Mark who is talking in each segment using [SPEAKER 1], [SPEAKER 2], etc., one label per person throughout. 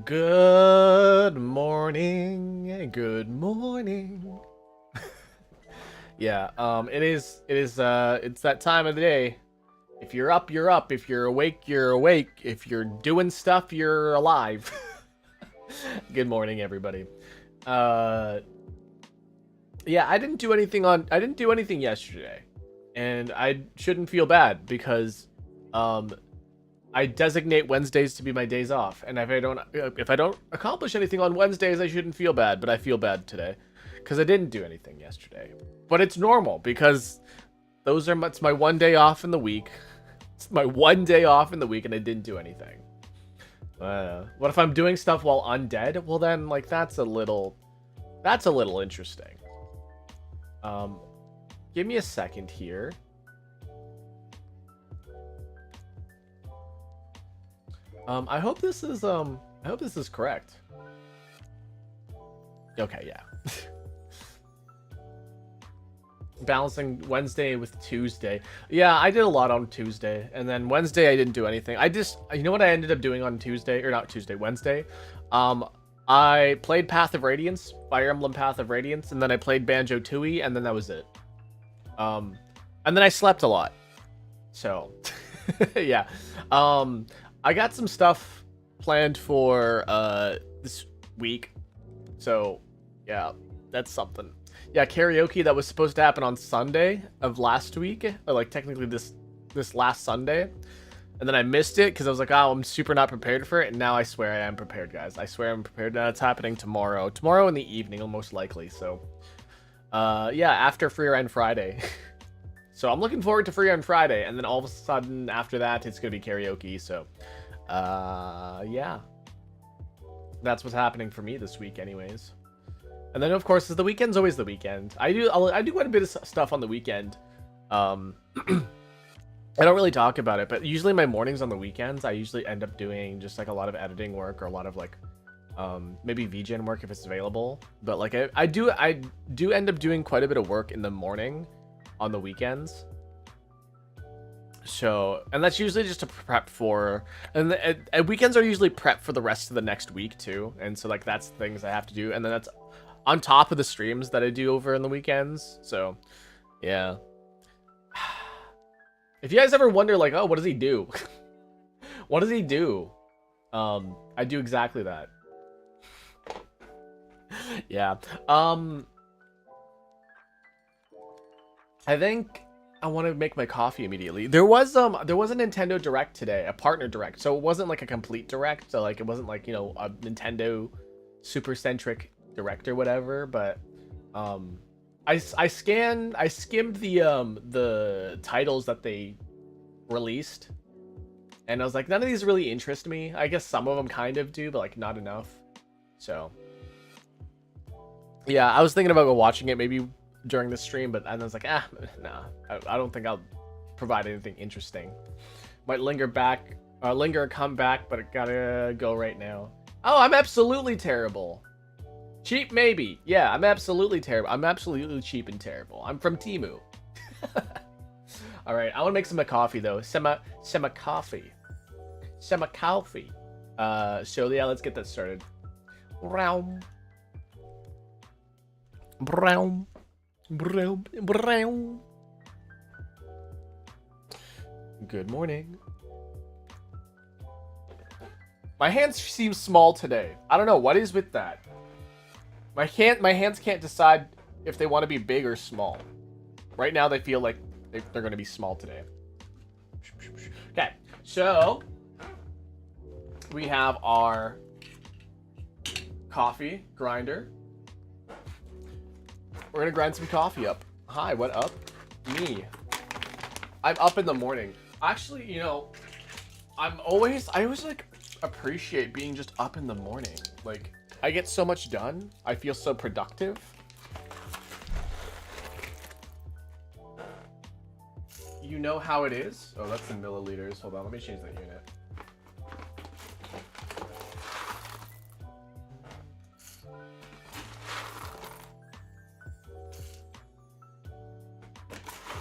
[SPEAKER 1] Good morning. Good morning. Yeah, it's that time of the day. If you're up, you're up. If you're awake, you're awake. If you're doing stuff, you're alive. Good morning, everybody. Yeah, I didn't do anything yesterday. And I shouldn't feel bad because I designate Wednesdays to be my days off, and if I don't accomplish anything on Wednesdays, I shouldn't feel bad, but I feel bad today because I didn't do anything yesterday. But it's normal because it's my one day off in the week. It's my one day off in the week, and I didn't do anything. What if I'm doing stuff while undead? Well, then that's a little interesting. Give me a second here. I hope this is correct. Okay, yeah. Balancing Wednesday with Tuesday. Yeah, I did a lot on Tuesday, and then Wednesday I didn't do anything. You know what I ended up doing on Tuesday, or not Tuesday, Wednesday? I played Path of Radiance, Fire Emblem Path of Radiance, and then I played Banjo-Tooie, and then that was it. And then I slept a lot. So, yeah. I got some stuff planned for this week, so yeah, that's something. Yeah, karaoke that was supposed to happen on Sunday of last week, or technically this last Sunday, and then I missed it because I was like, oh, I'm super not prepared for it, and now I swear I am prepared, guys. I swear I'm prepared. Now it's happening tomorrow in the evening, most likely. So, yeah, after Free Run Friday. So I'm looking forward to Free on Friday, and then all of a sudden after that, it's gonna be karaoke. So, yeah, that's what's happening for me this week, anyways. And then of course, the weekend's always the weekend. I do quite a bit of stuff on the weekend. I don't really talk about it, but usually my mornings on the weekends, I usually end up doing just a lot of editing work or a lot of maybe VGen work if it's available. But I do end up doing quite a bit of work in the morning on the weekends. So, and that's usually just to prep for, and weekends are usually prep for the rest of the next week too. And so that's things I have to do, and then that's on top of the streams that I do over in the weekends. So, yeah. If you guys ever wonder oh, what does he do? What does he do? I do exactly that. Yeah. I think I want to make my coffee immediately. There was a Nintendo Direct today, a partner Direct. So it wasn't a complete Direct. So it wasn't a Nintendo super centric Direct or whatever. But I skimmed the titles that they released, and I was like, none of these really interest me. I guess some of them kind of do, but not enough. So yeah, I was thinking about watching it maybe during the stream, but I was like, nah, I don't think I'll provide anything interesting. Might linger and come back, but I gotta go right now. Oh, I'm absolutely terrible. Cheap, maybe. Yeah, I'm absolutely terrible. I'm absolutely cheap and terrible. I'm from Temu. All right, I want to make some coffee though. Some coffee. So yeah, let's get that started. Brown. Good morning. My hands seem small today. I don't know what is with that. My hands can't decide if they want to be big or small. Right now they feel like they're going to be small today. Okay, so we have our coffee grinder. We're gonna grind some coffee up. Hi, what up? Me. I'm up in the morning. Actually, you know, I always like appreciate being just up in the morning. Like, I get so much done. I feel so productive. You know how it is? Oh, that's in milliliters. Hold on, let me change that unit.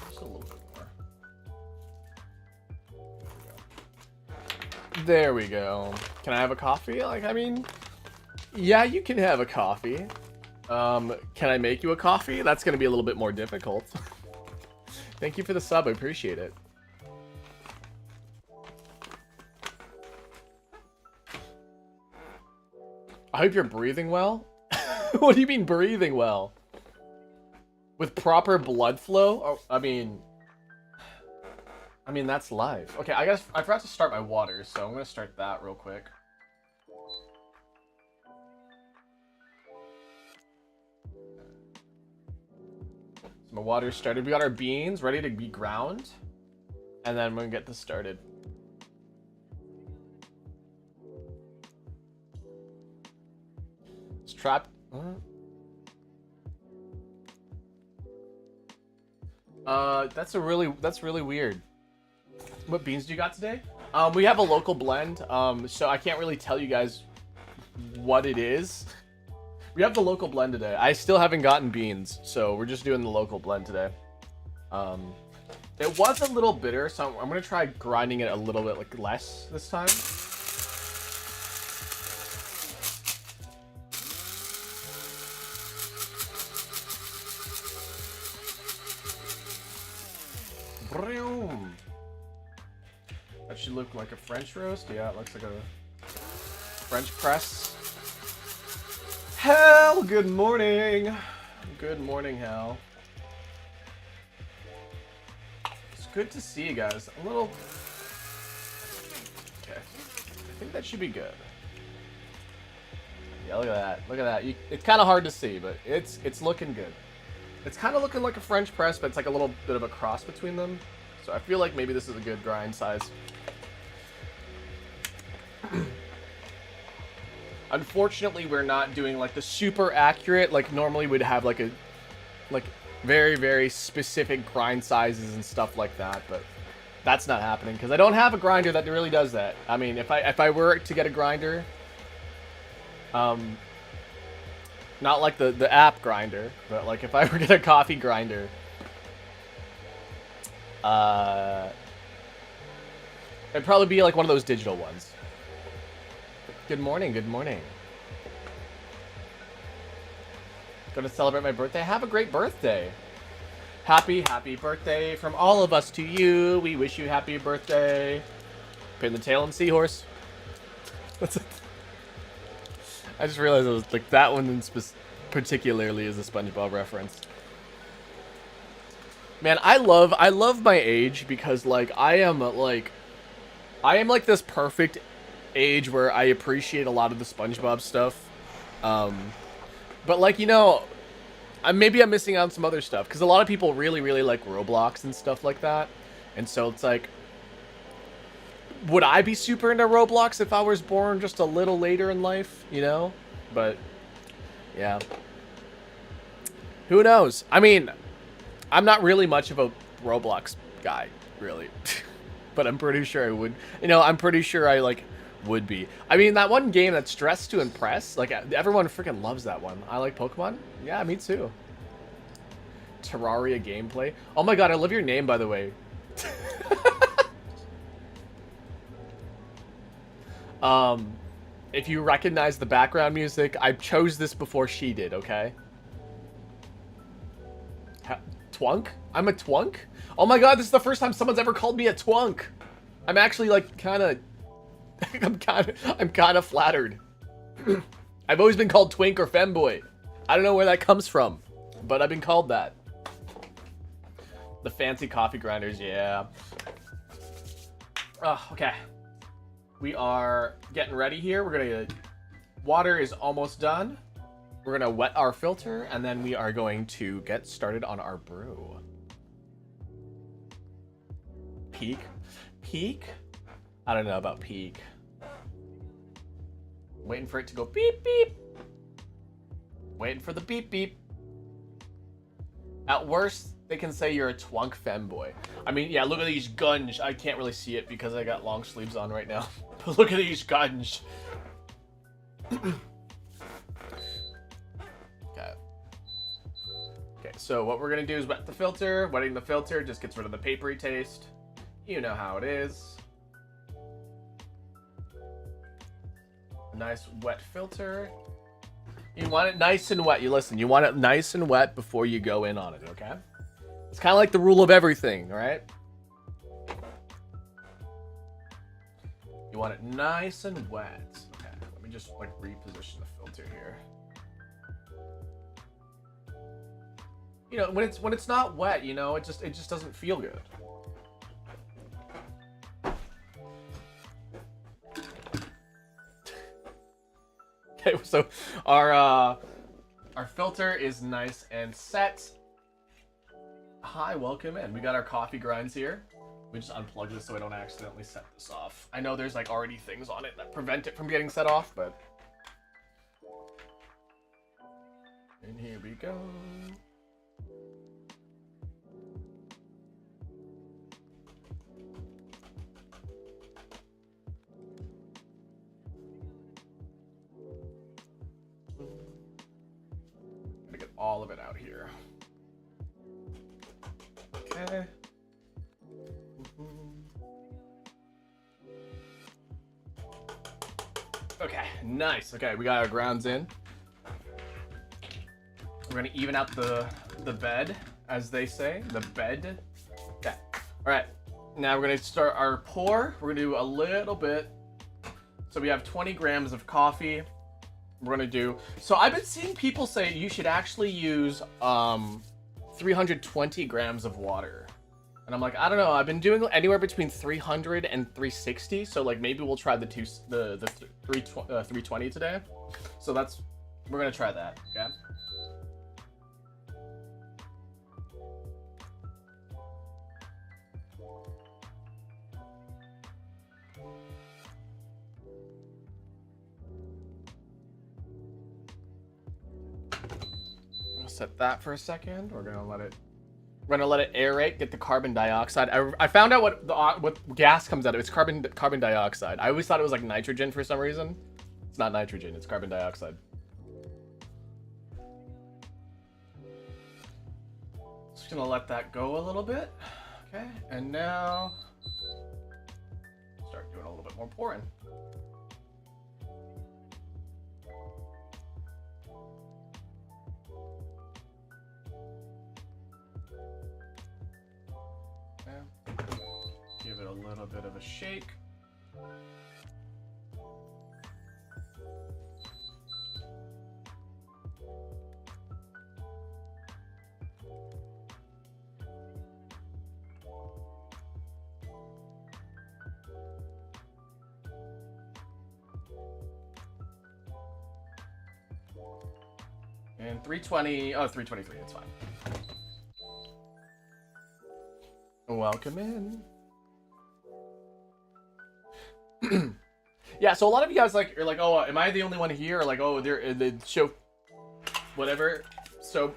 [SPEAKER 1] Just a little bit more. There we go. Can I have a coffee? Like, I mean, yeah, you can have a coffee. Can I make you a coffee? That's gonna be a little bit more difficult. Thank you for the sub, I appreciate it. I hope you're breathing well. What do you mean breathing well? With proper blood flow? Oh, I mean that's live. Okay, I forgot to start my water, so I'm gonna start that real quick. So my water started. We got our beans ready to be ground. And then we're gonna get this started. It's trapped. That's really weird. What beans do you got today? We have a local blend, so I can't really tell you guys what it is. We have the local blend today. I still haven't gotten beans, so we're just doing the local blend today. It was a little bitter, so I'm gonna try grinding it a little bit like less this time. That should look like a French roast. Yeah, it looks like a French press. Hell, good morning. Good morning, Hal. It's good to see you guys. A little... Okay. I think that should be good. Yeah, look at that. Look at that. It's kind of hard to see, but it's looking good. It's kind of looking like a French press, but it's like a little bit of a cross between them. So I feel like maybe this is a good grind size. Unfortunately, we're not doing like the super accurate, like normally we'd have like a very, very specific grind sizes and stuff like that, but that's not happening because I don't have a grinder that really does that. I mean, if I were to get a grinder, not like the app grinder, but like if I were to get a coffee grinder, it'd probably be like one of those digital ones. Good morning, good morning. Gonna celebrate my birthday. Have a great birthday. Happy birthday from all of us to you. We wish you happy birthday. Pin the tail on seahorse. What's it? I just realized it was like that one in particularly is a SpongeBob reference. Man, I love my age because like I am like this perfect age where I appreciate a lot of the SpongeBob stuff. But like, you know, maybe I'm missing out on some other stuff because a lot of people really like Roblox and stuff like that. And so it's like, would I be super into Roblox if I was born just a little later in life, you know? But yeah. Who knows? I mean, I'm not really much of a Roblox guy, really. But I'm pretty sure I would. You know, I'm pretty sure I like would be. I mean, that one game that's Dressed to Impress, like everyone freaking loves that one. I like Pokemon. Yeah, me too. Terraria gameplay. Oh my god, I love your name, by the way. If you recognize the background music, I chose this before she did, okay? Twunk? I'm a twunk? Oh my god, this is the first time someone's ever called me a twunk. I'm actually like kind of I'm kind of flattered. I've always been called twink or femboy. I don't know where that comes from, but I've been called that. The fancy coffee grinders, yeah. Okay. We are getting ready here. Water is almost done. We're gonna wet our filter, and then we are going to get started on our brew. Peak? Peak? I don't know about peak. Waiting for it to go beep beep. Waiting for the beep beep. At worst, they can say you're a twunk femboy. I mean, yeah, look at these guns. I can't really see it because I got long sleeves on right now. But look at these guns. Okay. Okay, so what we're gonna do is wet the filter. Wetting the filter just gets rid of the papery taste. You know how it is. A nice wet filter. You want it nice and wet. You listen, you want it nice and wet before you go in on it, okay? It's kind of like the rule of everything, all right? You want it nice and wet. Okay, let me just like reposition the filter here. You know, when it's not wet, you know, it just doesn't feel good. Okay, so our filter is nice and set. Hi, welcome in. We got our coffee grinds here. We just unplug this so I don't accidentally set this off. I know there's like already things on it that prevent it from getting set off, but... And here we go. Gotta get all of it out here. Okay. Okay, nice. Okay, we got our grounds in. We're gonna even out the bed, as they say. The bed. Okay. Alright. Now we're gonna start our pour. We're gonna do a little bit. So we have 20 grams of coffee. We're gonna do... So I've been seeing people say you should actually use 320 grams of water. And I'm like, I don't know. I've been doing anywhere between 300 and 360. So like maybe we'll try the 320 today. So we're gonna try that. Okay. I'll set that for a second. We're gonna let it aerate, get the carbon dioxide. I found out what gas comes out of. It's carbon dioxide. I always thought it was like nitrogen for some reason. It's not nitrogen, it's carbon dioxide. Just gonna let that go a little bit. Okay, and now start doing a little bit more pouring. Give it a little bit of a shake. And 320, oh, 323, it's fine. Welcome in. Yeah, so a lot of you guys are like, oh, am I the only one here? Or like, oh, they show whatever. So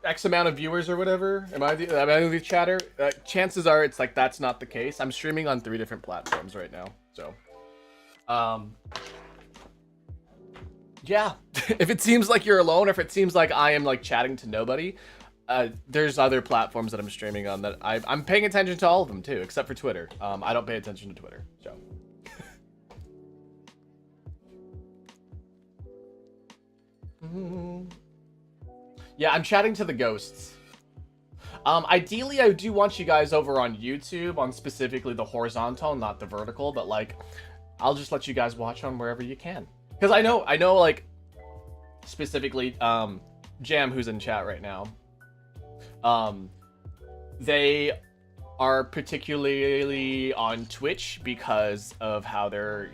[SPEAKER 1] X amount of viewers or whatever. Am I the chatter? Chances are it's like that's not the case. I'm streaming on 3 different platforms right now. So, yeah. If it seems like you're alone, or if it seems like I am like chatting to nobody, there's other platforms that I'm streaming on that I'm paying attention to all of them too, except for Twitter. I don't pay attention to Twitter, so. Yeah, I'm chatting to the ghosts. Ideally, I do want you guys over on YouTube, on specifically the horizontal, not the vertical, but like, I'll just let you guys watch on wherever you can. Because I know, like, specifically, Jam, who's in chat right now, they are particularly on Twitch because of how they're,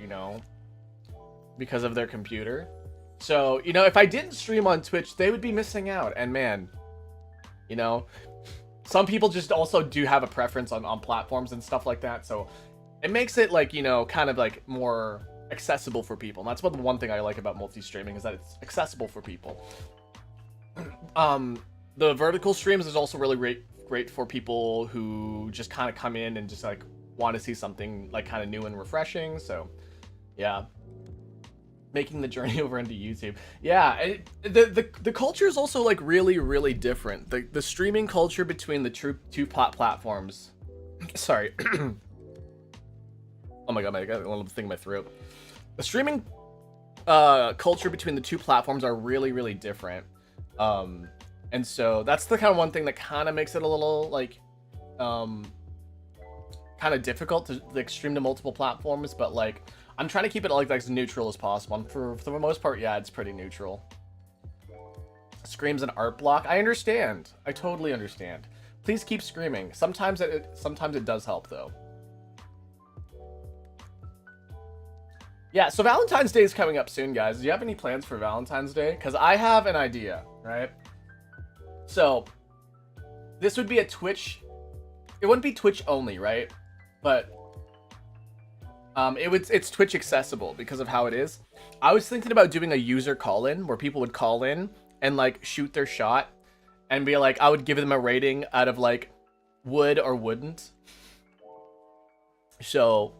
[SPEAKER 1] because of their computer. So, if I didn't stream on Twitch, they would be missing out. And man, some people just also do have a preference on platforms and stuff like that. So it makes it like, kind of like more accessible for people. And that's the one thing I like about multi-streaming, is that it's accessible for people. The vertical streams is also really great for people who just kind of come in and just like want to see something like kind of new and refreshing. So yeah, making the journey over into YouTube. Yeah, the culture is also like really different. The streaming culture between the two platforms. Sorry. Oh my god, I got a little thing in my throat. The streaming culture between the two platforms are really different. And so that's the kind of one thing that kind of makes it a little like kind of difficult to like stream to multiple platforms, but like I'm trying to keep it like as neutral as possible. And for the most part, yeah, it's pretty neutral. Screams an art block. I understand. I totally understand. Please keep screaming. Sometimes it does help though. Yeah, so Valentine's Day is coming up soon, guys. Do you have any plans for Valentine's Day? Because I have an idea, right? So, this would be a Twitch... It wouldn't be Twitch only, right? But, it's Twitch accessible because of how it is. I was thinking about doing a user call-in, where people would call in and, like, shoot their shot. And be like, I would give them a rating out of, like, would or wouldn't. So...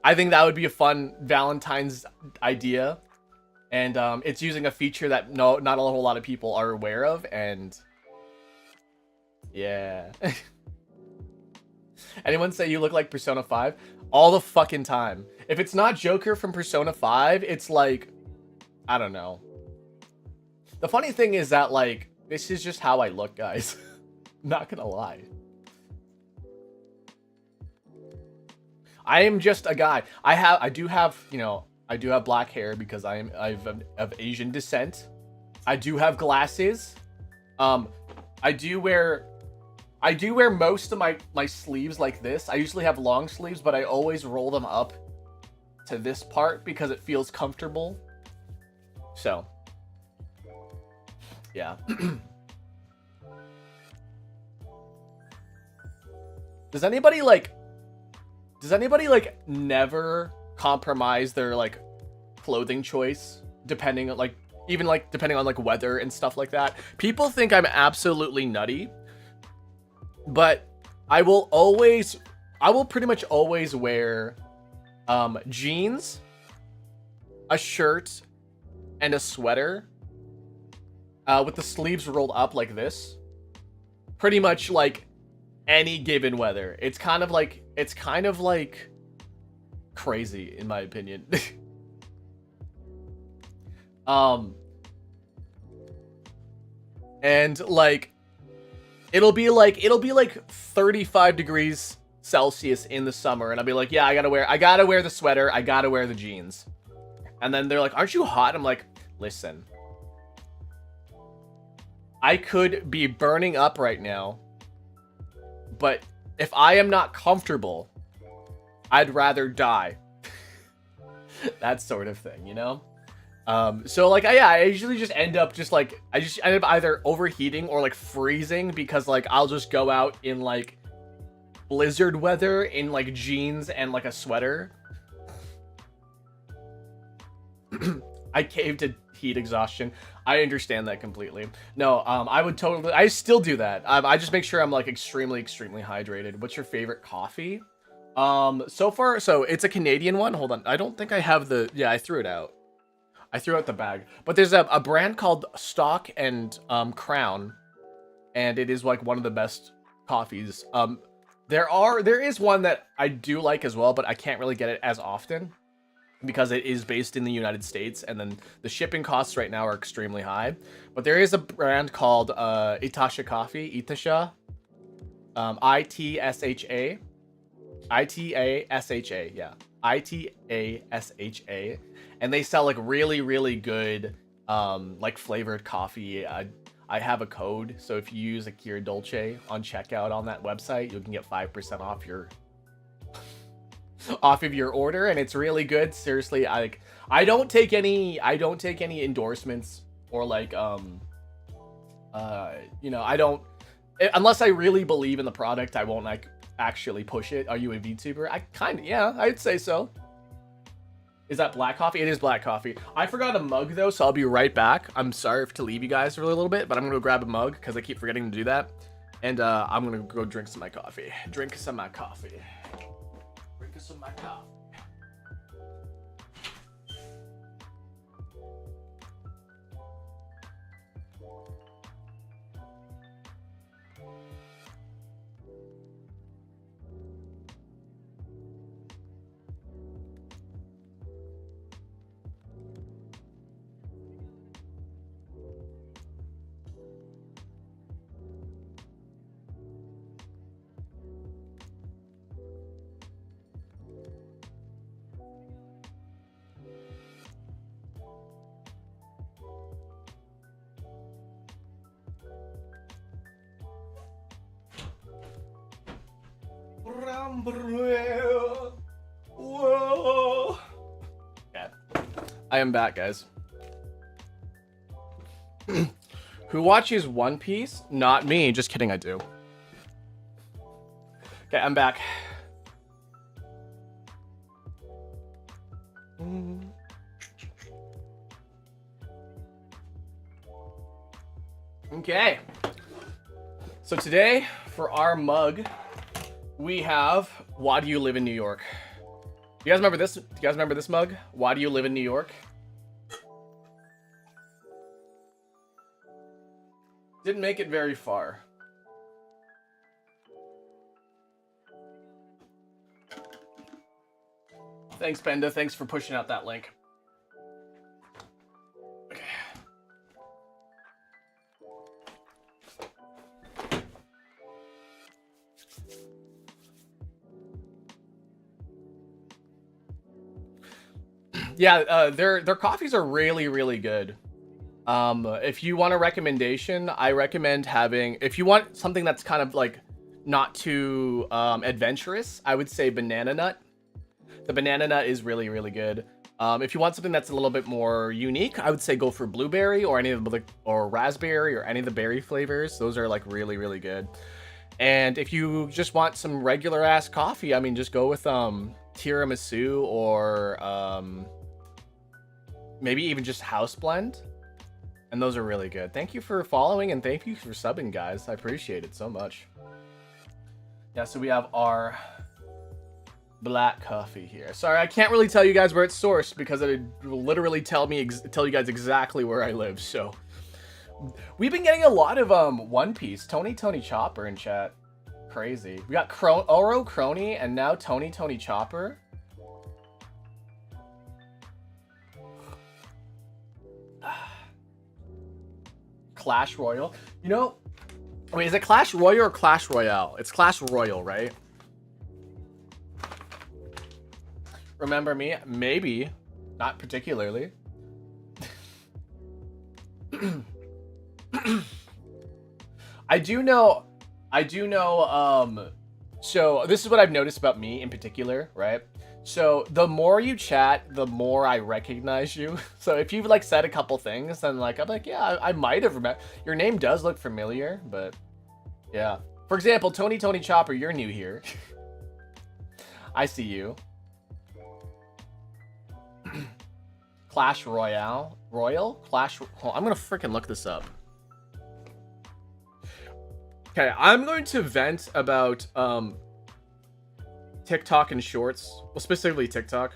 [SPEAKER 1] I think that would be a fun Valentine's idea, and it's using a feature that not a whole lot of people are aware of, and yeah. Anyone say you look like Persona 5? All the fucking time. If it's not Joker from Persona 5, it's like, I don't know. The funny thing is that, like, this is just how I look, guys. Not gonna lie. I am just a guy. I do have black hair because I'm of Asian descent. I do have glasses. I do wear most of my sleeves like this. I usually have long sleeves, but I always roll them up to this part because it feels comfortable. So, yeah. Does anybody never compromise their like clothing choice depending on like weather and stuff like that? People think I'm absolutely nutty, but I will pretty much always wear jeans, a shirt, and a sweater with the sleeves rolled up like this. Pretty much like any given weather. It's kind of like crazy in my opinion. And like it'll be like 35 degrees Celsius in the summer, and I'll be like, yeah, I gotta wear the sweater, I gotta wear the jeans. And then they're like, aren't you hot? I'm like, listen, I could be burning up right now, but if I am not comfortable, I'd rather die. That sort of thing, you know? So like, I usually just end up either overheating or like freezing, because like I'll just go out in like blizzard weather in like jeans and like a sweater. I cave to heat exhaustion. I understand that completely. No, I still do that. I just make sure I'm like extremely hydrated. What's your favorite coffee? So far, so it's a Canadian one. Hold on. I don't think I have I threw it out. I threw out the bag. But there's a brand called Stock and Crown, and it is like one of the best coffees. There is one that I do like as well, but I can't really get it as often because it is based in the United States, and then the shipping costs right now are extremely high. But there is a brand called Itasha Coffee, Itasha, ITSHA. ITASHA, yeah. ITASHA. And they sell like really, really good like flavored coffee. I have a code, so if you use Akira Dolce on checkout on that website, you can get 5% off your off of your order, and it's really good. Seriously, I don't take any endorsements or like you know, I don't, unless I really believe in the product, I won't like actually push it. Are you a VTuber? I kind of, yeah, I'd say so. Is that black coffee? It is black coffee. I forgot a mug though, so I'll be right back. I'm sorry to leave you guys for a little bit, but I'm gonna go grab a mug because I keep forgetting to do that. And I'm gonna go drink some of my coffee. Drink some of my coffee. Drink some of my coffee. Whoa. Yeah. I am back, guys. Who watches One Piece? Not me. Just kidding, I do. Okay, I'm back. Okay. So today, for our mug, we have Why Do You Live in New York? You guys remember this? Do you guys remember this mug? Why do you live in New York? Didn't make it very far. Thanks, Penda. Thanks for pushing out that link. Okay. Yeah, their coffees are really, really good. If you want a recommendation, I recommend having, if you want something that's kind of like not too adventurous, I would say banana nut. The banana nut is really, really good. If you want something that's a little bit more unique, I would say go for blueberry or any of the, or raspberry or any of the berry flavors. Those are like really, really good. And if you just want some regular ass coffee, I mean, just go with tiramisu or maybe even just house blend. And those are really good. Thank you for following and thank you for subbing, guys. I appreciate it so much. Yeah, so we have our black coffee here. Sorry, I can't really tell you guys where it's sourced because it will literally tell you guys exactly where I live. So we've been getting a lot of One Piece. Tony Chopper in chat. Crazy. We got Oro Crony and now Tony Chopper. Clash Royale. You know, wait, is it Clash Royale or Clash Royale? It's Clash Royale, right? Remember me? Maybe. Not particularly. I do know, so this is what I've noticed about me in particular, right? So the more you chat, the more I recognize you. So if you've like said a couple things, then like, I'm like, yeah, I might have remembered. Your name does look familiar, but yeah. For example, Tony Chopper, you're new here. I see you. Clash Royale? Clash, hold on, I'm gonna freaking look this up. Okay, I'm going to vent about TikTok and Shorts. Well, specifically TikTok.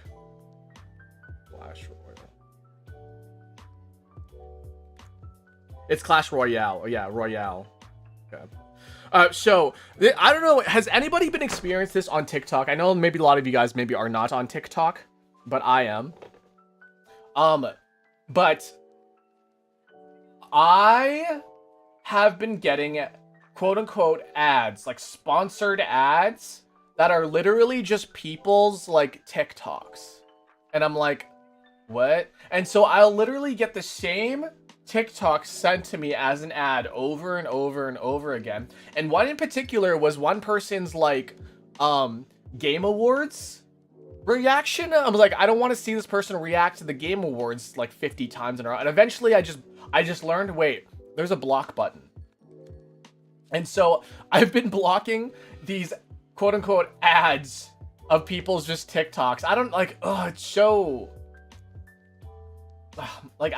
[SPEAKER 1] Clash Royale. It's Clash Royale. Oh, yeah, Royale. Okay. So, I don't know, has anybody been experiencing this on TikTok? I know maybe a lot of you guys maybe are not on TikTok, but I am. But I have been getting quote-unquote ads, like sponsored ads that are literally just people's like TikToks. And I'm like, what? And so I'll literally get the same TikTok sent to me as an ad over and over and over again. And one in particular was one person's like Game Awards reaction. I was like, I don't want to see this person react to the Game Awards like 50 times in a row. And eventually I just learned, wait, there's a block button. And so I've been blocking these quote unquote ads of people's just TikToks. I don't like, oh, it's so like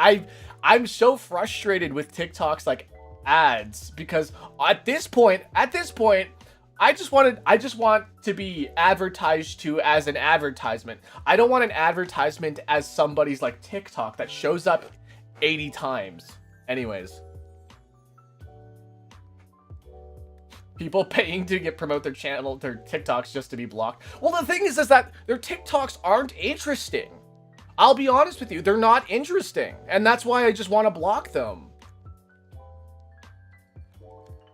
[SPEAKER 1] I'm so frustrated with TikToks like ads, because at this point I just want to be advertised to as an advertisement. I don't want an advertisement as somebody's like TikTok that shows up 80 times. Anyways, people paying to promote their channel, their TikToks just to be blocked. Well, the thing is that their TikToks aren't interesting. I'll be honest with you, they're not interesting. And that's why I just want to block them.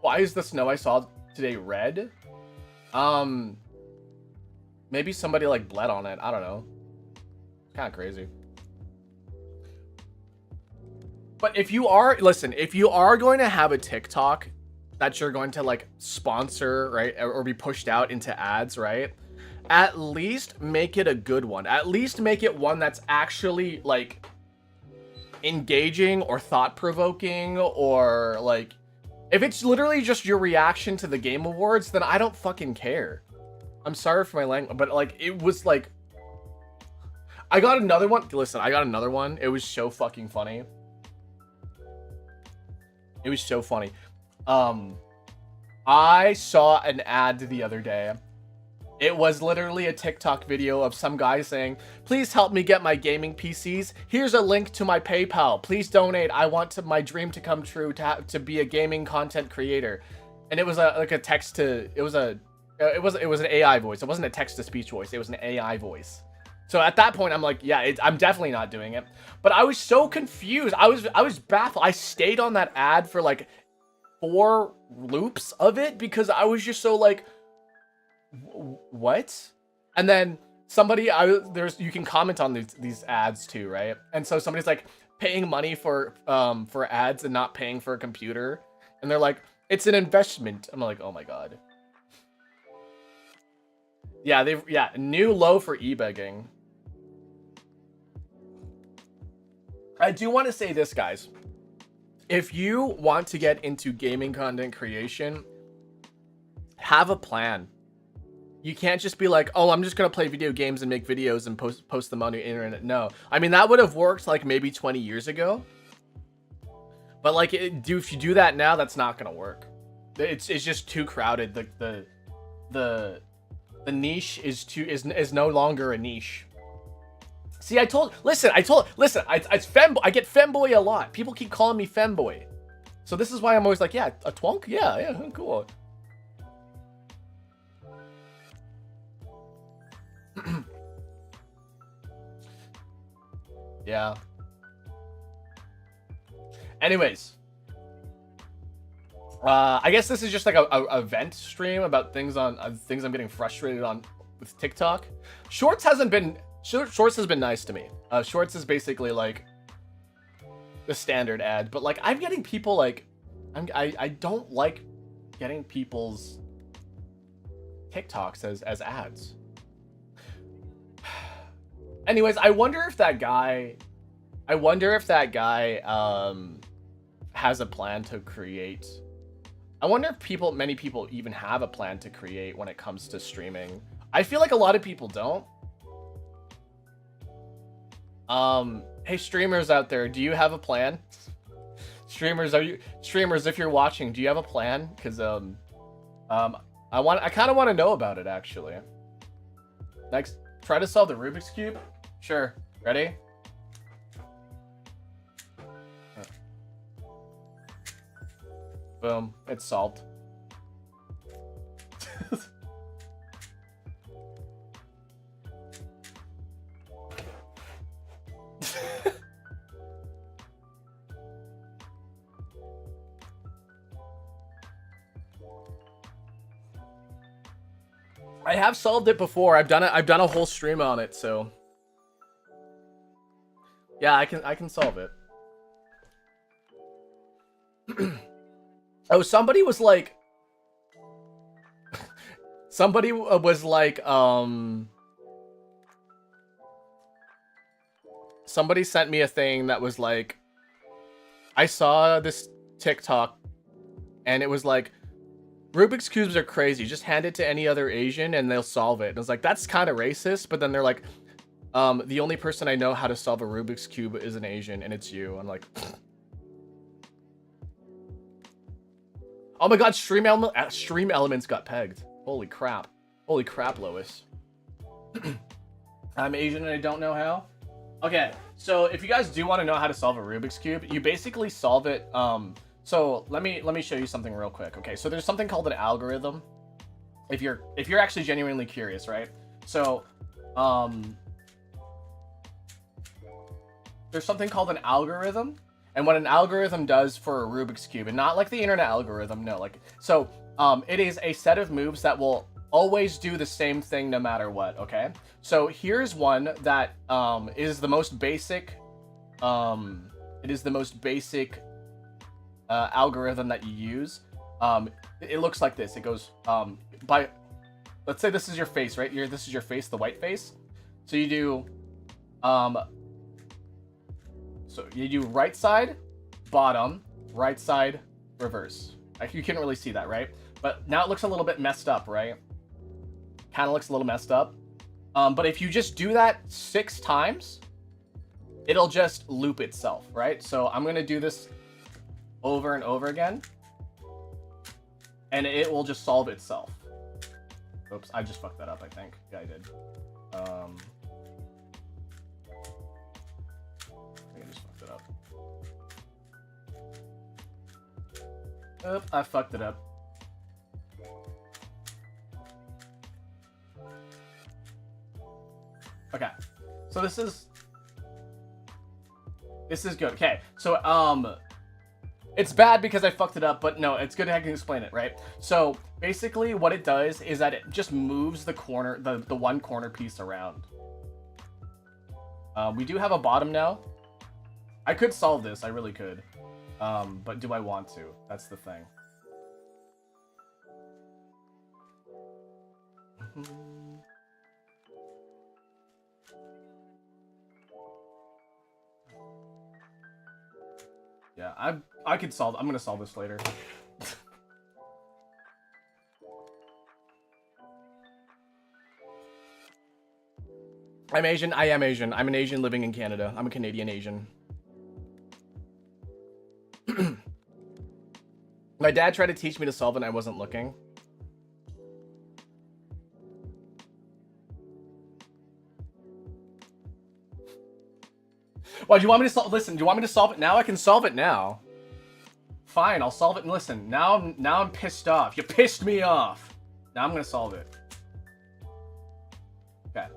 [SPEAKER 1] Why is the snow I saw today red? Maybe somebody like bled on it. I don't know. Kind of crazy. But if you are, listen, if you are going to have a TikTok that you're going to like sponsor, right, or be pushed out into ads, right, at least make it a good one. At least make it one that's actually like engaging or thought-provoking, or like, if it's literally just your reaction to the Game Awards, then I don't fucking care. I'm sorry for my language, but like, it was like, I got another one. Listen, I got another one. It was so fucking funny. It was so funny. I saw an ad the other day. It was literally a TikTok video of some guy saying, please help me get my gaming PCs. Here's a link to my PayPal. Please donate. I want my dream to come true, to be a gaming content creator. And it was like a text to, it was an AI voice. It wasn't a text to speech voice. It was an AI voice. So at that point, I'm like, yeah, I'm definitely not doing it. But I was so confused. I was baffled. I stayed on that ad for like 4 loops of it because I was just so like, what? And then somebody, you can comment on these ads too, right? And so somebody's like paying money for ads and not paying for a computer, and they're like, it's an investment. I'm like, oh my god. Yeah, new low for e-begging. I do want to say this, guys. If you want to get into gaming content creation, have a plan. You can't just be like, oh, I'm just going to play video games and make videos and post them on the internet. No. I mean, that would have worked like maybe 20 years ago. But like, if you do that now, that's not going to work. It's just too crowded. The niche is no longer a niche. See, I get femboy a lot. People keep calling me femboy. So this is why I'm always like, yeah, a twonk? Yeah, cool. Yeah. Anyways. I guess this is just like a vent stream about things things I'm getting frustrated on with TikTok. Shorts has been nice to me. Shorts is basically like the standard ad, but like I'm getting people like, I don't like getting people's TikToks as ads. Anyways, I wonder if that guy has a plan to create. I wonder if many people even have a plan to create when it comes to streaming. I feel like a lot of people don't. Hey streamers out there, do you have a plan? Streamers, if you're watching, do you have a plan? Because I kind of want to know about it actually. Next, try to solve the Rubik's Cube. Sure. Ready? Boom. It's solved. I have solved it before. I've done it. I've done a whole stream on it, so yeah, I can solve it. Oh, somebody was like somebody was like somebody sent me a thing that was like, I saw this TikTok and it was like, Rubik's Cubes are crazy. Just hand it to any other Asian and they'll solve it. And I was like, that's kind of racist. But then they're like, the only person I know how to solve a Rubik's Cube is an Asian and it's you. I'm like, oh my god, Stream Elements got pegged. Holy crap. Holy crap, Lois. I'm Asian and I don't know how. Okay, so if you guys do want to know how to solve a Rubik's Cube, you basically solve it, so let me show you something real quick. Okay, so there's something called an algorithm. If you're actually genuinely curious, right? So, there's something called an algorithm, and what an algorithm does for a Rubik's Cube, and not like the internet algorithm, no, like, so, it is a set of moves that will always do the same thing no matter what, okay? So here's one that is the most basic, it is the most basic algorithm that you use. It looks like this. It goes, let's say this is your face, right? This is your face, the white face. So you do, right side, bottom, right side, reverse. Like, you can't really see that, right? But now it looks a little bit messed up, right? Kind of looks a little messed up. But if you just do that 6 times, it'll just loop itself, right? So I'm going to do this over and over again, and it will just solve itself. Oops, I just fucked that up, I think. Yeah, I did. I think I just fucked it up. Oop, I fucked it up. Okay, so this is good. Okay, so it's bad because I fucked it up, but no, it's good I can explain it, right? So basically what it does is that it just moves the corner, the one corner piece around. We do have a bottom now. I could solve this, I really could. But do I want to? That's the thing. Yeah, I could solve. I'm gonna solve this later. I'm Asian. I am Asian. I'm an Asian living in Canada. I'm a Canadian Asian. My dad tried to teach me to solve it and I wasn't looking. Why, do you want me to solve? Listen, do you want me to solve it now? I can solve it now. Fine, I'll solve it. And listen, now I'm pissed off. You pissed me off. Now I'm gonna solve it. Okay.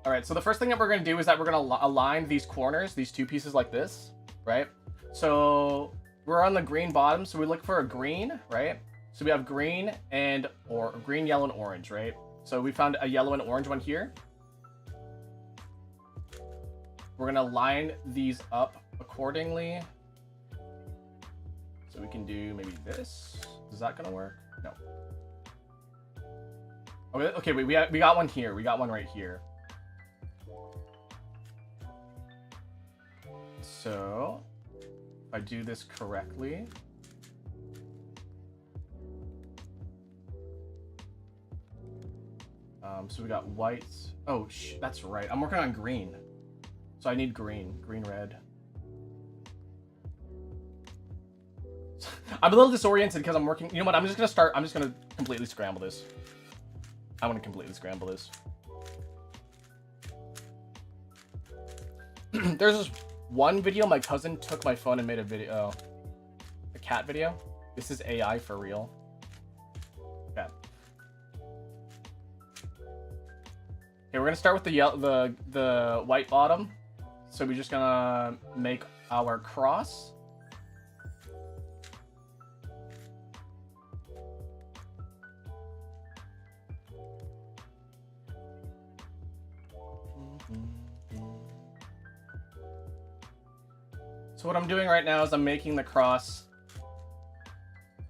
[SPEAKER 1] All right. So the first thing that we're gonna do is that we're gonna align these corners, these two pieces like this, right? So we're on the green bottom, so we look for a green, right? So we have green or green, yellow, and orange, right? So we found a yellow and orange one here. We're gonna line these up accordingly. So we can do maybe this. Is that gonna work? No. Okay, wait, we got one here. We got one right here. So if I do this correctly. So we got white. Oh, that's right. I'm working on green. So I need green, red. I'm a little disoriented because I'm working. You know what? I'm just gonna completely scramble this. I want to completely scramble this. There's this one video my cousin took my phone and made a video, a cat video. This is AI for real. Okay. Okay, we're gonna start with the white bottom. So we're just gonna make our cross.
[SPEAKER 2] So what I'm doing right now is I'm making the cross,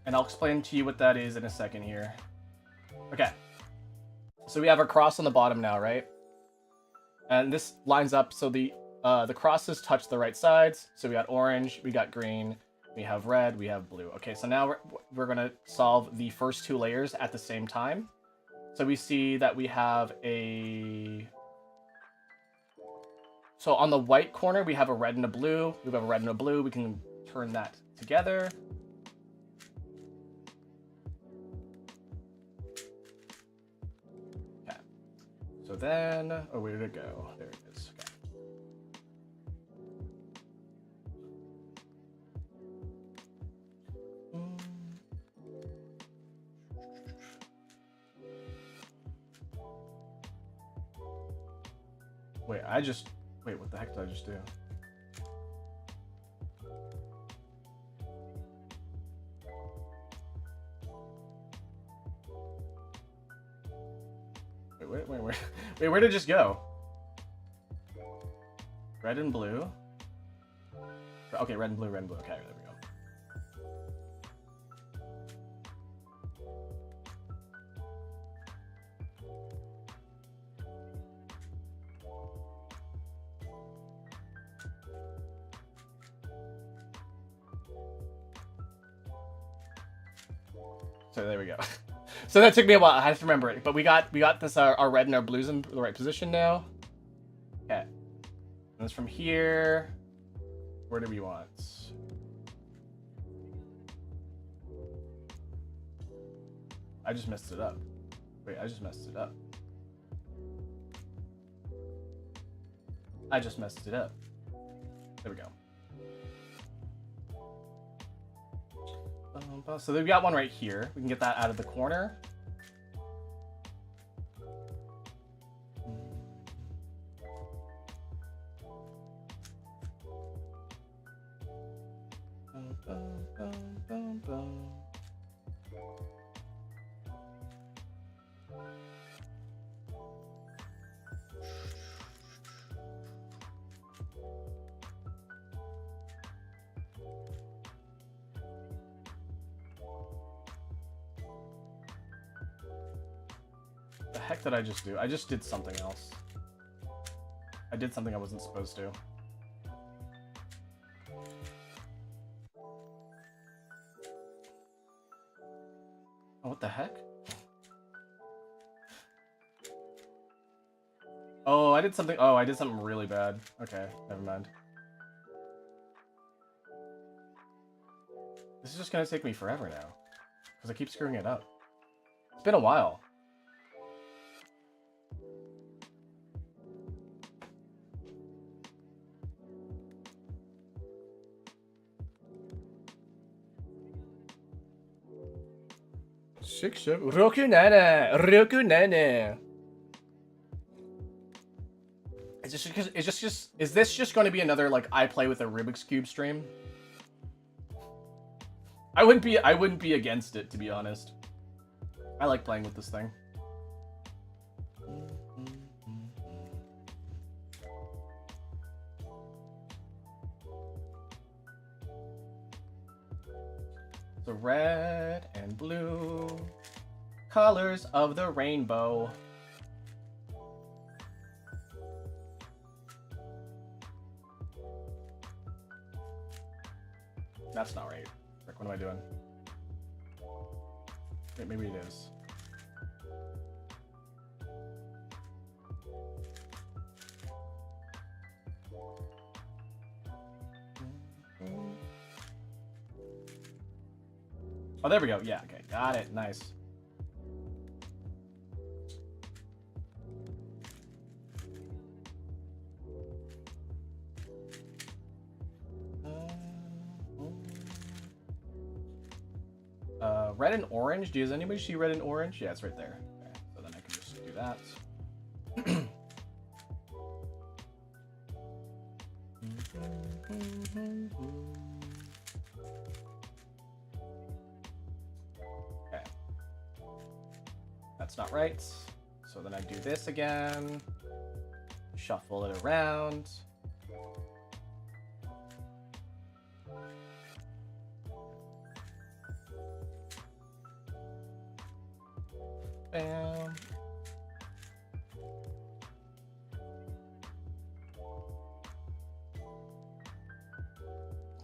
[SPEAKER 2] and I'll explain to you what that is in a second here. Okay. So we have our cross on the bottom now, right? And this lines up so the crosses touch the right sides. So we got orange, we got green, we have red, we have blue. Okay, so now we're gonna solve the first two layers at the same time. So we see that we have so on the white corner, we have a red and a blue. We have a red and a blue. We can turn that together. Okay. So then, oh, where did it go? There it is. Okay. Wait, what the heck did I just do? Wait, where did it just go? Red and blue. Okay, red and blue, red and blue. Okay, there we go. So there we go. So that took me a while. I have to remember it, but we got this our red and our blues in the right position now. Okay. And it's from here. Where do we want? I just messed it up. Wait, I just messed it up. I just messed it up. There we go. So we've got one right here. We can get that out of the corner. The heck did I just do? I just did something else. I did something I wasn't supposed to. Oh, what the heck? Oh, I did something. Oh, I did something really bad. Okay, never mind. This is just gonna take me forever now, because I keep screwing it up. It's been a while. Six, seven. Roku Nana. Roku Nana. Is this just going to be another like I play with a Rubik's Cube stream? I wouldn't be against it, to be honest. I like playing with this thing. The red and blue colors of the rainbow. That's not right. Frick, what am I doing? Wait, maybe it is. Oh, there we go. Yeah, okay. Got it. Nice. Red and orange. Does anybody see red and orange? Yeah, it's right there. Okay, so then I can just do that. Okay. That's not right. So then I do this again. Shuffle it around. Bam.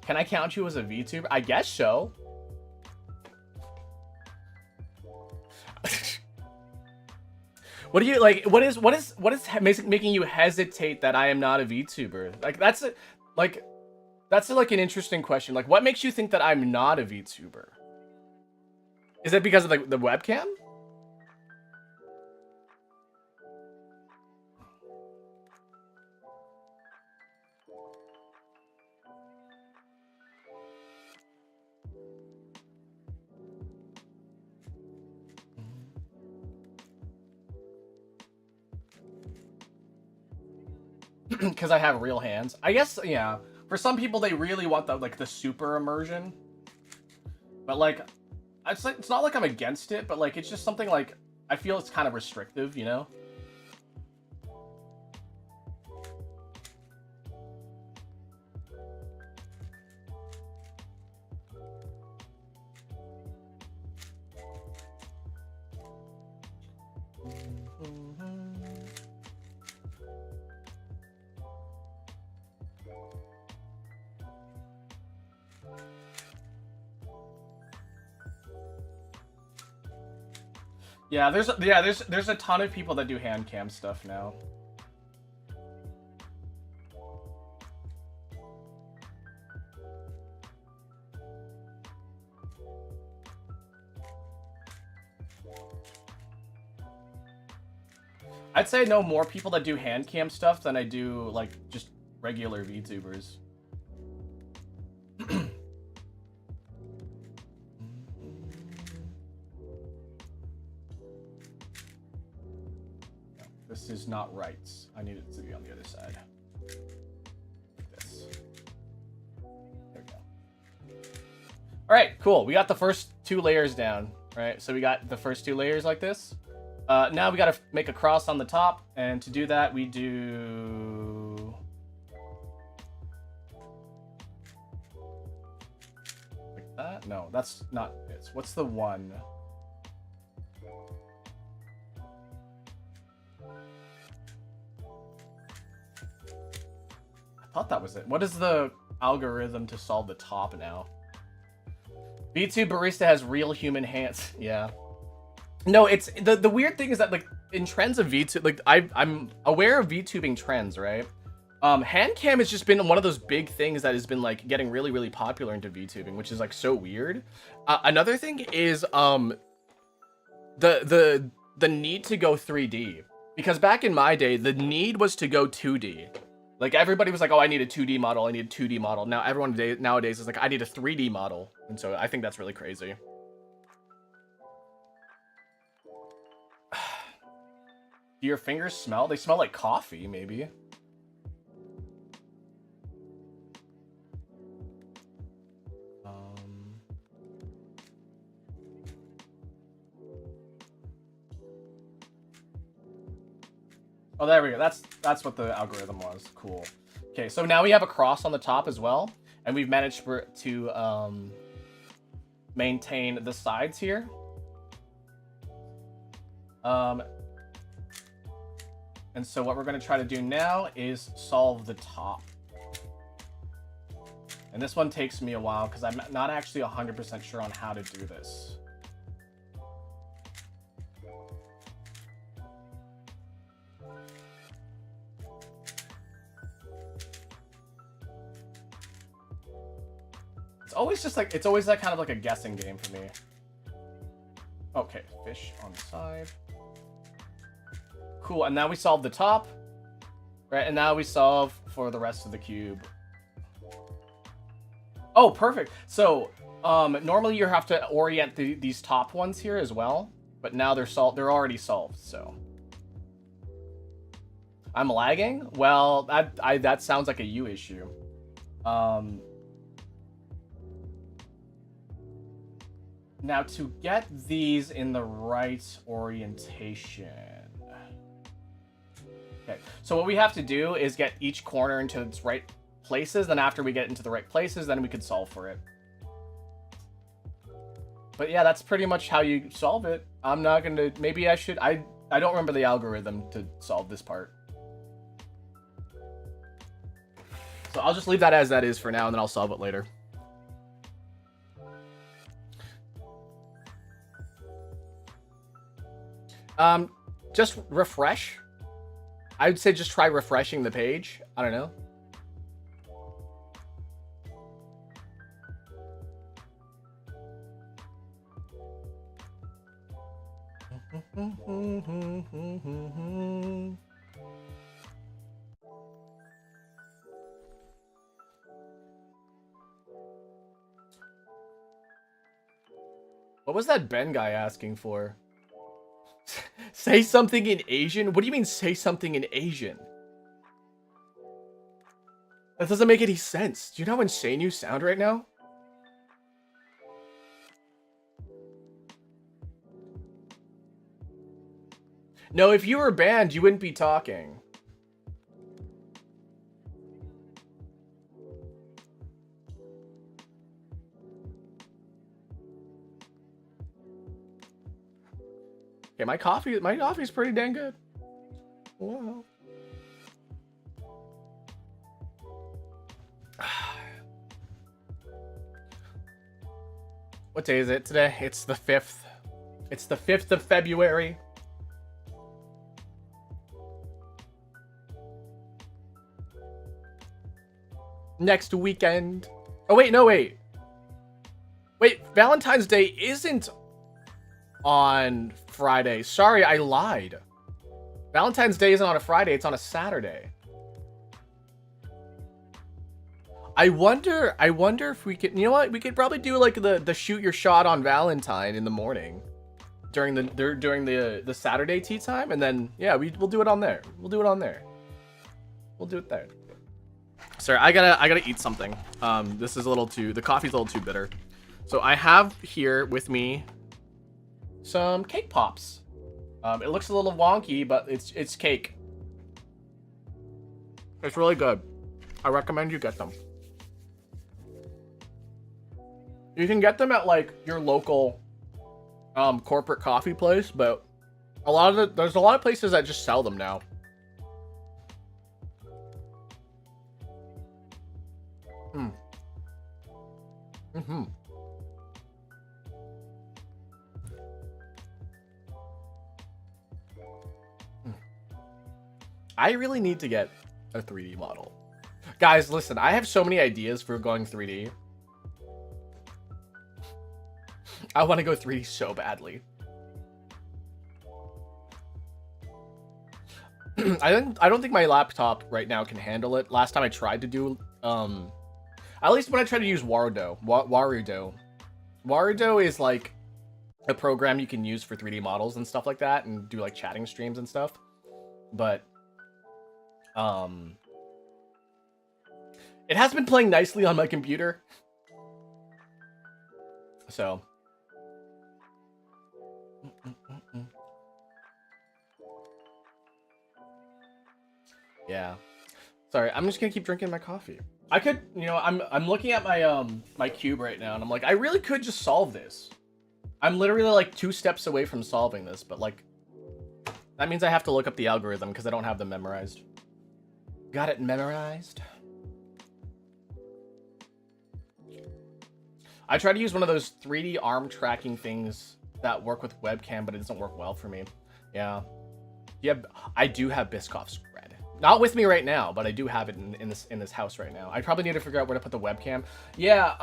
[SPEAKER 2] Can I count you as a VTuber? I guess so. What do you like? What is making you hesitate that I am not a VTuber? Like that's like an interesting question. Like, what makes you think that I'm not a VTuber? Is it because of the webcam? Because I have real hands. I guess, yeah. For some people, they really want the super immersion. But like, it's not like I'm against it, but like it's just something like I feel it's kind of restrictive, you know? Yeah, there's a ton of people that do hand cam stuff now. I'd say I know more people that do hand cam stuff than I do like just regular VTubers. This is not right. I need it to be on the other side. Like this. There we go. All right, cool. We got the first 2 layers down, right? So we got the first 2 layers like this. Now we got to make a cross on the top, and to do that, we do like that. No, that's not it. What's the one? I thought that was it. What is the algorithm to solve the top now? V2 Barista has real human hands. Yeah. No, it's the weird thing is that like in trends of VTube, like I'm aware of VTubing trends, right? Hand cam has just been one of those big things that has been like getting really, really popular into VTubing, which is like so weird. Another thing is the need to go 3D, because back in my day the need was to go 2D. Like everybody was like, oh, I need a 2D model, I need a 2D model. Now everyone nowadays is like, I need a 3D model, and so I think that's really crazy. Do your fingers smell? They smell like coffee, maybe. Oh, there we go. That's what the algorithm was. Cool. Okay, so now we have a cross on the top as well, and we've managed to maintain the sides here. And so what we're going to try to do now is solve the top. And this one takes me a while because I'm not actually 100% sure on how to do this. It's always that kind of like a guessing game for me. Okay, fish on the side. Cool, and now we solve the top. Right, and now we solve for the rest of the cube. Oh, perfect. So, normally you have to orient these top ones here as well, but now they're already solved, so. I'm lagging? Well, that sounds like a you issue. Now, to get these in the right orientation, Okay, so what we have to do is get each corner into its right places, then after we get into the right places, then we could solve for it. But yeah, that's pretty much how you solve it. I'm not gonna, maybe I should, I don't remember the algorithm to solve this part. So I'll just leave that as that is for now, and then I'll solve it later. Just refresh. I would say just try refreshing the page. I don't know. What was that Ben guy asking for? Say something in Asian? What do you mean say something in Asian? That doesn't make any sense. Do you know how insane you sound right now? No, if you were banned, you wouldn't be talking. Okay, my coffee's pretty dang good. Wow. What day is it today? It's the 5th. It's the 5th of February. Next weekend. Oh, wait, no, wait. Wait, Valentine's Day isn't on Friday. Sorry, I lied. Valentine's Day isn't on a Friday, it's on a Saturday. I wonder if we could, you know what? We could probably do like the shoot your shot on Valentine in the morning during the Saturday tea time, and then yeah, we'll do it on there. We'll do it on there. We'll do it there. Sorry, I gotta eat something. This is the coffee's a little too bitter. So I have here with me some cake pops. It looks a little wonky, but it's cake. It's really good. I recommend you get them. You can get them at like your local corporate coffee place, but there's a lot of places that just sell them now. I really need to get a 3D model. Guys, listen, I have so many ideas for going 3D. I want to go 3D so badly. I don't think my laptop right now can handle it. Last time I tried to do at least when I tried to use Warudo. Warudo is like a program you can use for 3D models and stuff like that, and do like chatting streams and stuff. But it has been playing nicely on my computer. So yeah. Sorry, I'm just gonna keep drinking my coffee. I could, you know, I'm looking at my my cube right now, and I'm like, I really could just solve this. I'm literally like 2 steps away from solving this, but like that means I have to look up the algorithm because I don't have them memorized. Got it memorized. I tried to use one of those 3D arm tracking things that work with webcam, but it doesn't work well for me. Yeah. I do have Biscoff spread. Not with me right now, but I do have it in this house right now. I probably need to figure out where to put the webcam. Yeah,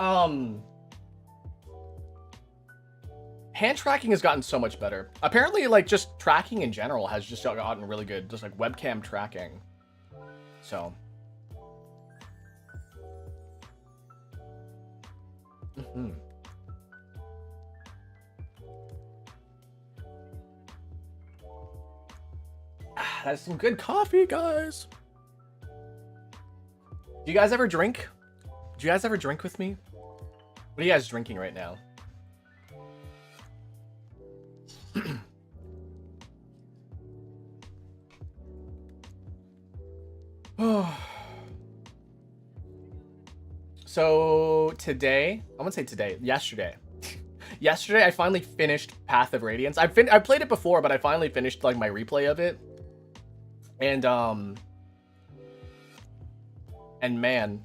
[SPEAKER 2] hand tracking has gotten so much better. Apparently, like, just tracking in general has just gotten really good. Just, like, webcam tracking. So. That's some good coffee, guys. Do you guys ever drink? Do you guys ever drink with me? What are you guys drinking right now?
[SPEAKER 1] So today, I'm gonna say today, yesterday. Yesterday, I finally finished Path of Radiance. I played it before, but I finally finished like my replay of it. And man,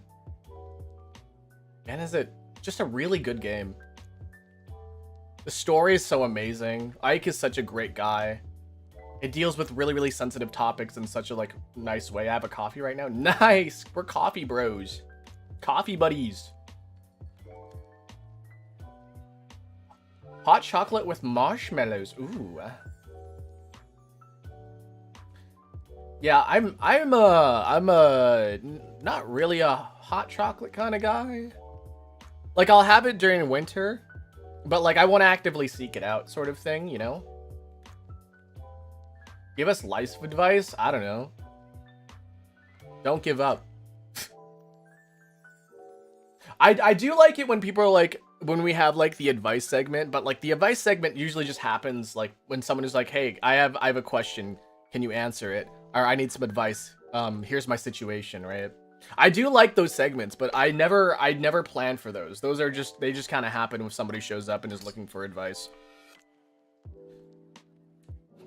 [SPEAKER 1] is it just a really good game. The story is so amazing. Ike is such a great guy. It deals with really, really sensitive topics in such a like nice way. I have a coffee right now. Nice. We're coffee bros. Coffee buddies. Hot chocolate with marshmallows. Ooh. Yeah, I'm not really a hot chocolate kind of guy. Like I'll have it during winter, but like I won't actively seek it out sort of thing, you know? Give us life advice? I don't know. Don't give up. I do like it when people are like, when we have like the advice segment, but like the advice segment usually just happens like when someone is like, hey, I have a question. Can you answer it? Or I need some advice. Here's my situation, right? I do like those segments, but I never plan for those. Those are just, they just kind of happen when somebody shows up and is looking for advice.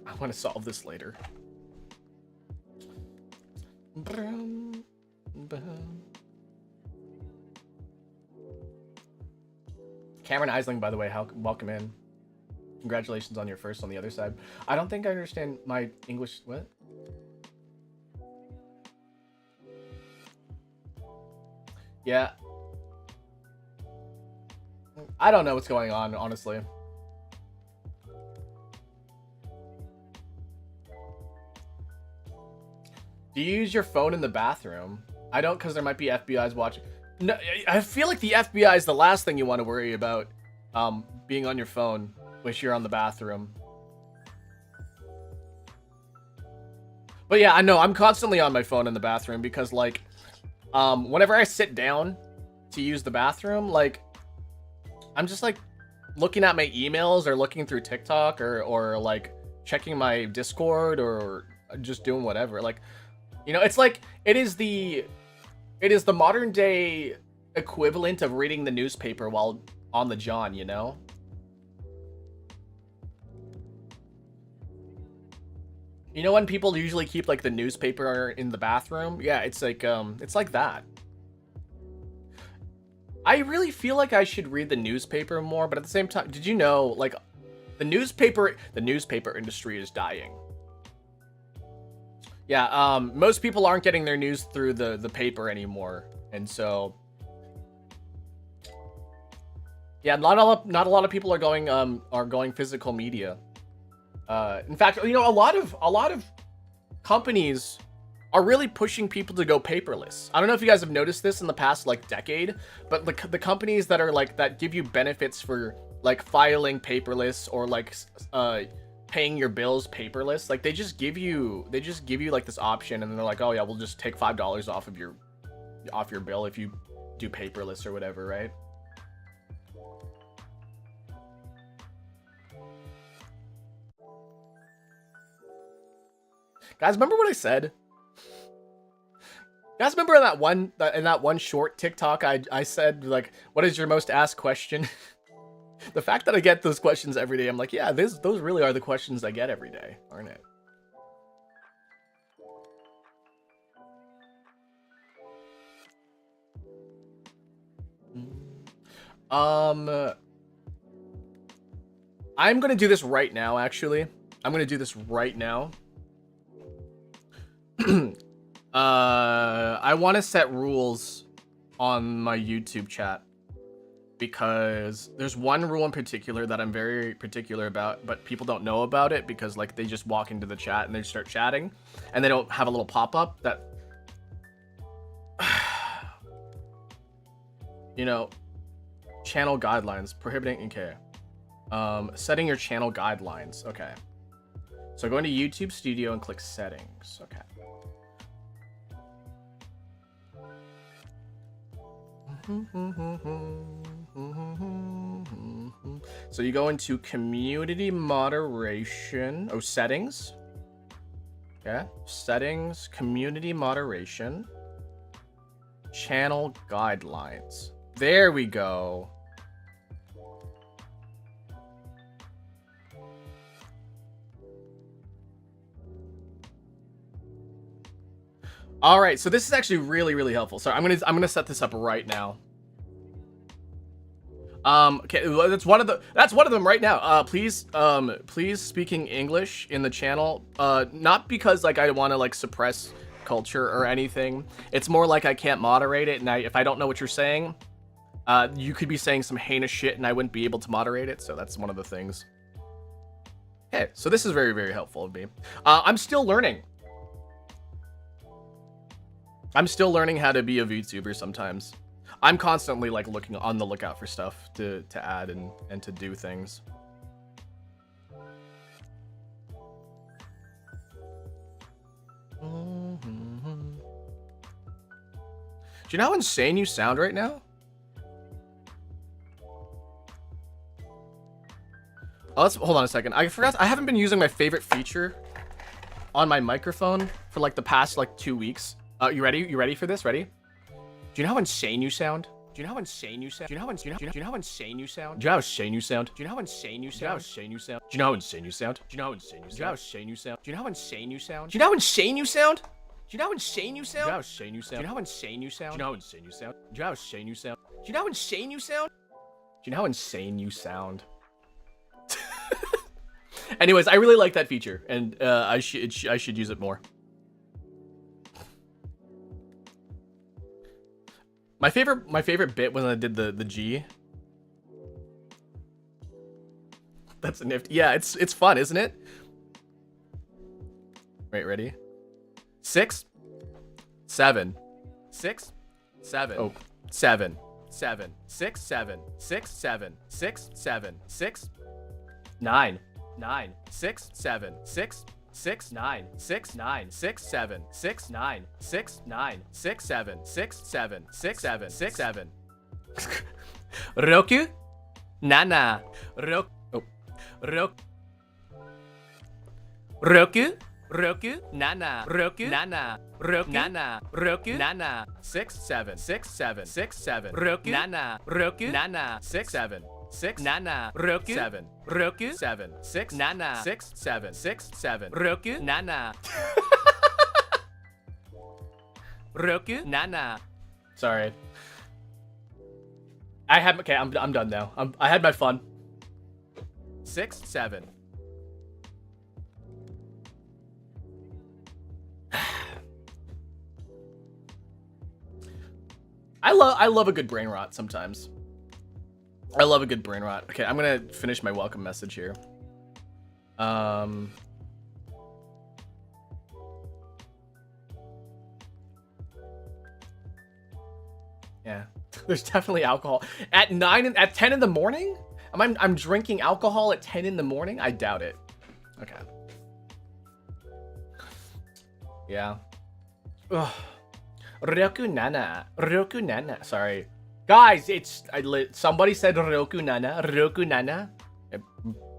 [SPEAKER 1] I want to solve this later. Cameron Eisling, by the way, welcome in. Congratulations on your first on the other side. I don't think I understand my English. What? Yeah. I don't know what's going on, honestly. Do you use your phone in the bathroom? I don't, because there might be FBI's watching. No, I feel like the FBI is the last thing you want to worry about, being on your phone while you're on the bathroom. But yeah, I know, I'm constantly on my phone in the bathroom because, like, whenever I sit down to use the bathroom, like, I'm just, like, looking at my emails or looking through TikTok or like, checking my Discord or just doing whatever. Like, you know, it's like, it is the modern day equivalent of reading the newspaper while on the John, you know? You know when people usually keep like the newspaper in the bathroom? Yeah, it's like that. I really feel like I should read the newspaper more, but at the same time, did you know like the newspaper industry is dying? Yeah, most people aren't getting their news through the paper anymore, and so yeah, not a lot of people are going physical media. In fact, you know, a lot of companies are really pushing people to go paperless. I don't know if you guys have noticed this in the past like decade, but the companies that are like that give you benefits for like filing paperless or like paying your bills paperless, like they just give you like this option, and they're like, oh yeah, we'll just take $5 off your bill if you do paperless or whatever, right? Guys, remember what I said? Guys, remember in that one short TikTok I said like, what is your most asked question? The fact that I get those questions every day, I'm like, yeah, those really are the questions I get every day, aren't it? I'm gonna do this right now, actually. I'm gonna do this right now. I want to set rules on my YouTube chat because there's one rule in particular that I'm very particular about, but people don't know about it because like they just walk into the chat and they start chatting and they don't have a little pop-up that you know, channel guidelines prohibiting. Okay, setting your channel guidelines. Okay, so go into YouTube Studio and click settings. Okay. So you go into community moderation. Oh, settings. Okay. Settings, community moderation, channel guidelines. There we go. All right, so this is actually really helpful. So I'm gonna set this up right now. Okay, that's one of them right now. Please speaking English in the channel. Not because like I want to like suppress culture or anything. It's more like I can't moderate it, and if I don't know what you're saying, you could be saying some heinous shit, and I wouldn't be able to moderate it. So that's one of the things. Okay, so this is very helpful of me. I'm still learning. I'm still learning how to be a VTuber sometimes. I'm constantly like looking on the lookout for stuff to add and to do things. Do you know how insane you sound right now? Oh, hold on a second. I forgot. I haven't been using my favorite feature on my microphone for like the past like 2 weeks. You ready? You ready for this? Ready? Do you know how insane you sound? Do you know how insane you sound? Do you know how insane you sound? Do you know how insane you sound? Do you know how insane you sound? Do you know how insane you sound? Do you know how insane you sound? Do you know how insane you sound? Do you know how insane you sound? Do you know how insane you sound? Do you know how insane you sound? Do you know how insane you sound? Do you know how insane you sound? Do you know how insane you sound? Do you know how insane you sound? Do you know how insane you sound? Anyways, I really like that feature, and I should use it more. My favorite bit when I did the G. That's a nifty. Yeah, it's fun, isn't it? Right, ready? 6, 7, 6, 7. Oh, 7, 7, 6, 7, 6, 7, 6, 7, 6, 9, 9, 6, 7, 6, 6, 9, 6, 9, 6, 7, 6, 9, 6, 9, 6, 7, 6, 7, 6, 7, 6, 7. Roku? Nana. Roku. Oh. Roku? Roku? Nana. Roku? Nana. Roku? Nana. Roku? Nana. 6, 7, 6, 7, 6, 7. Roku? Nana. Roku? Nana. 6, 7. 6 Nana Roku 7 Roku 7 6 Nana 6 7 6 7 Roku Nana Roku Nana. Sorry. Okay, I'm done now. I had my fun. 6 7. I love a good brain rot sometimes. I love a good brain rot. Okay, I'm gonna finish my welcome message here. Yeah, there's definitely alcohol at 10 in the morning. I'm drinking alcohol at 10 in the morning. I doubt it. Okay. Yeah. Ugh. Roku Nana. Roku Nana. Sorry. Guys, somebody said Roku Nana. Roku Nana. It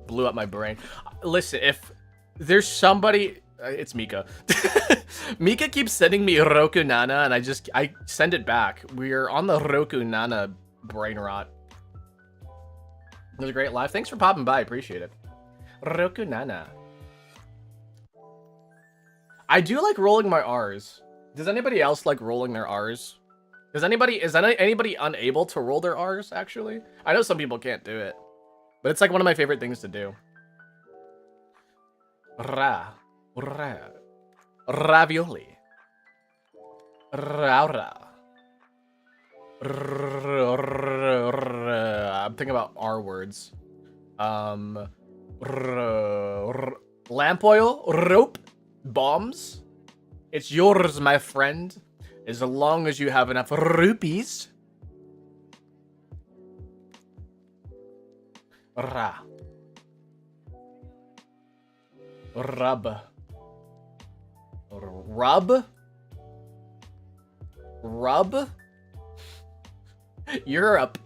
[SPEAKER 1] blew up my brain. Listen, if there's somebody... it's Mika. Mika keeps sending me Roku Nana, and I send it back. We're on the Roku Nana brain rot. It was a great live. Thanks for popping by. Appreciate it. Roku Nana. I do like rolling my R's. Does anybody else like rolling their R's? Is anybody unable to roll their R's, actually? I know some people can't do it, but it's like one of my favorite things to do. Ravioli. I'm thinking about R words. Lamp oil, rope, bombs. It's yours, my friend. As long as you have enough rupees. Rub. Europe.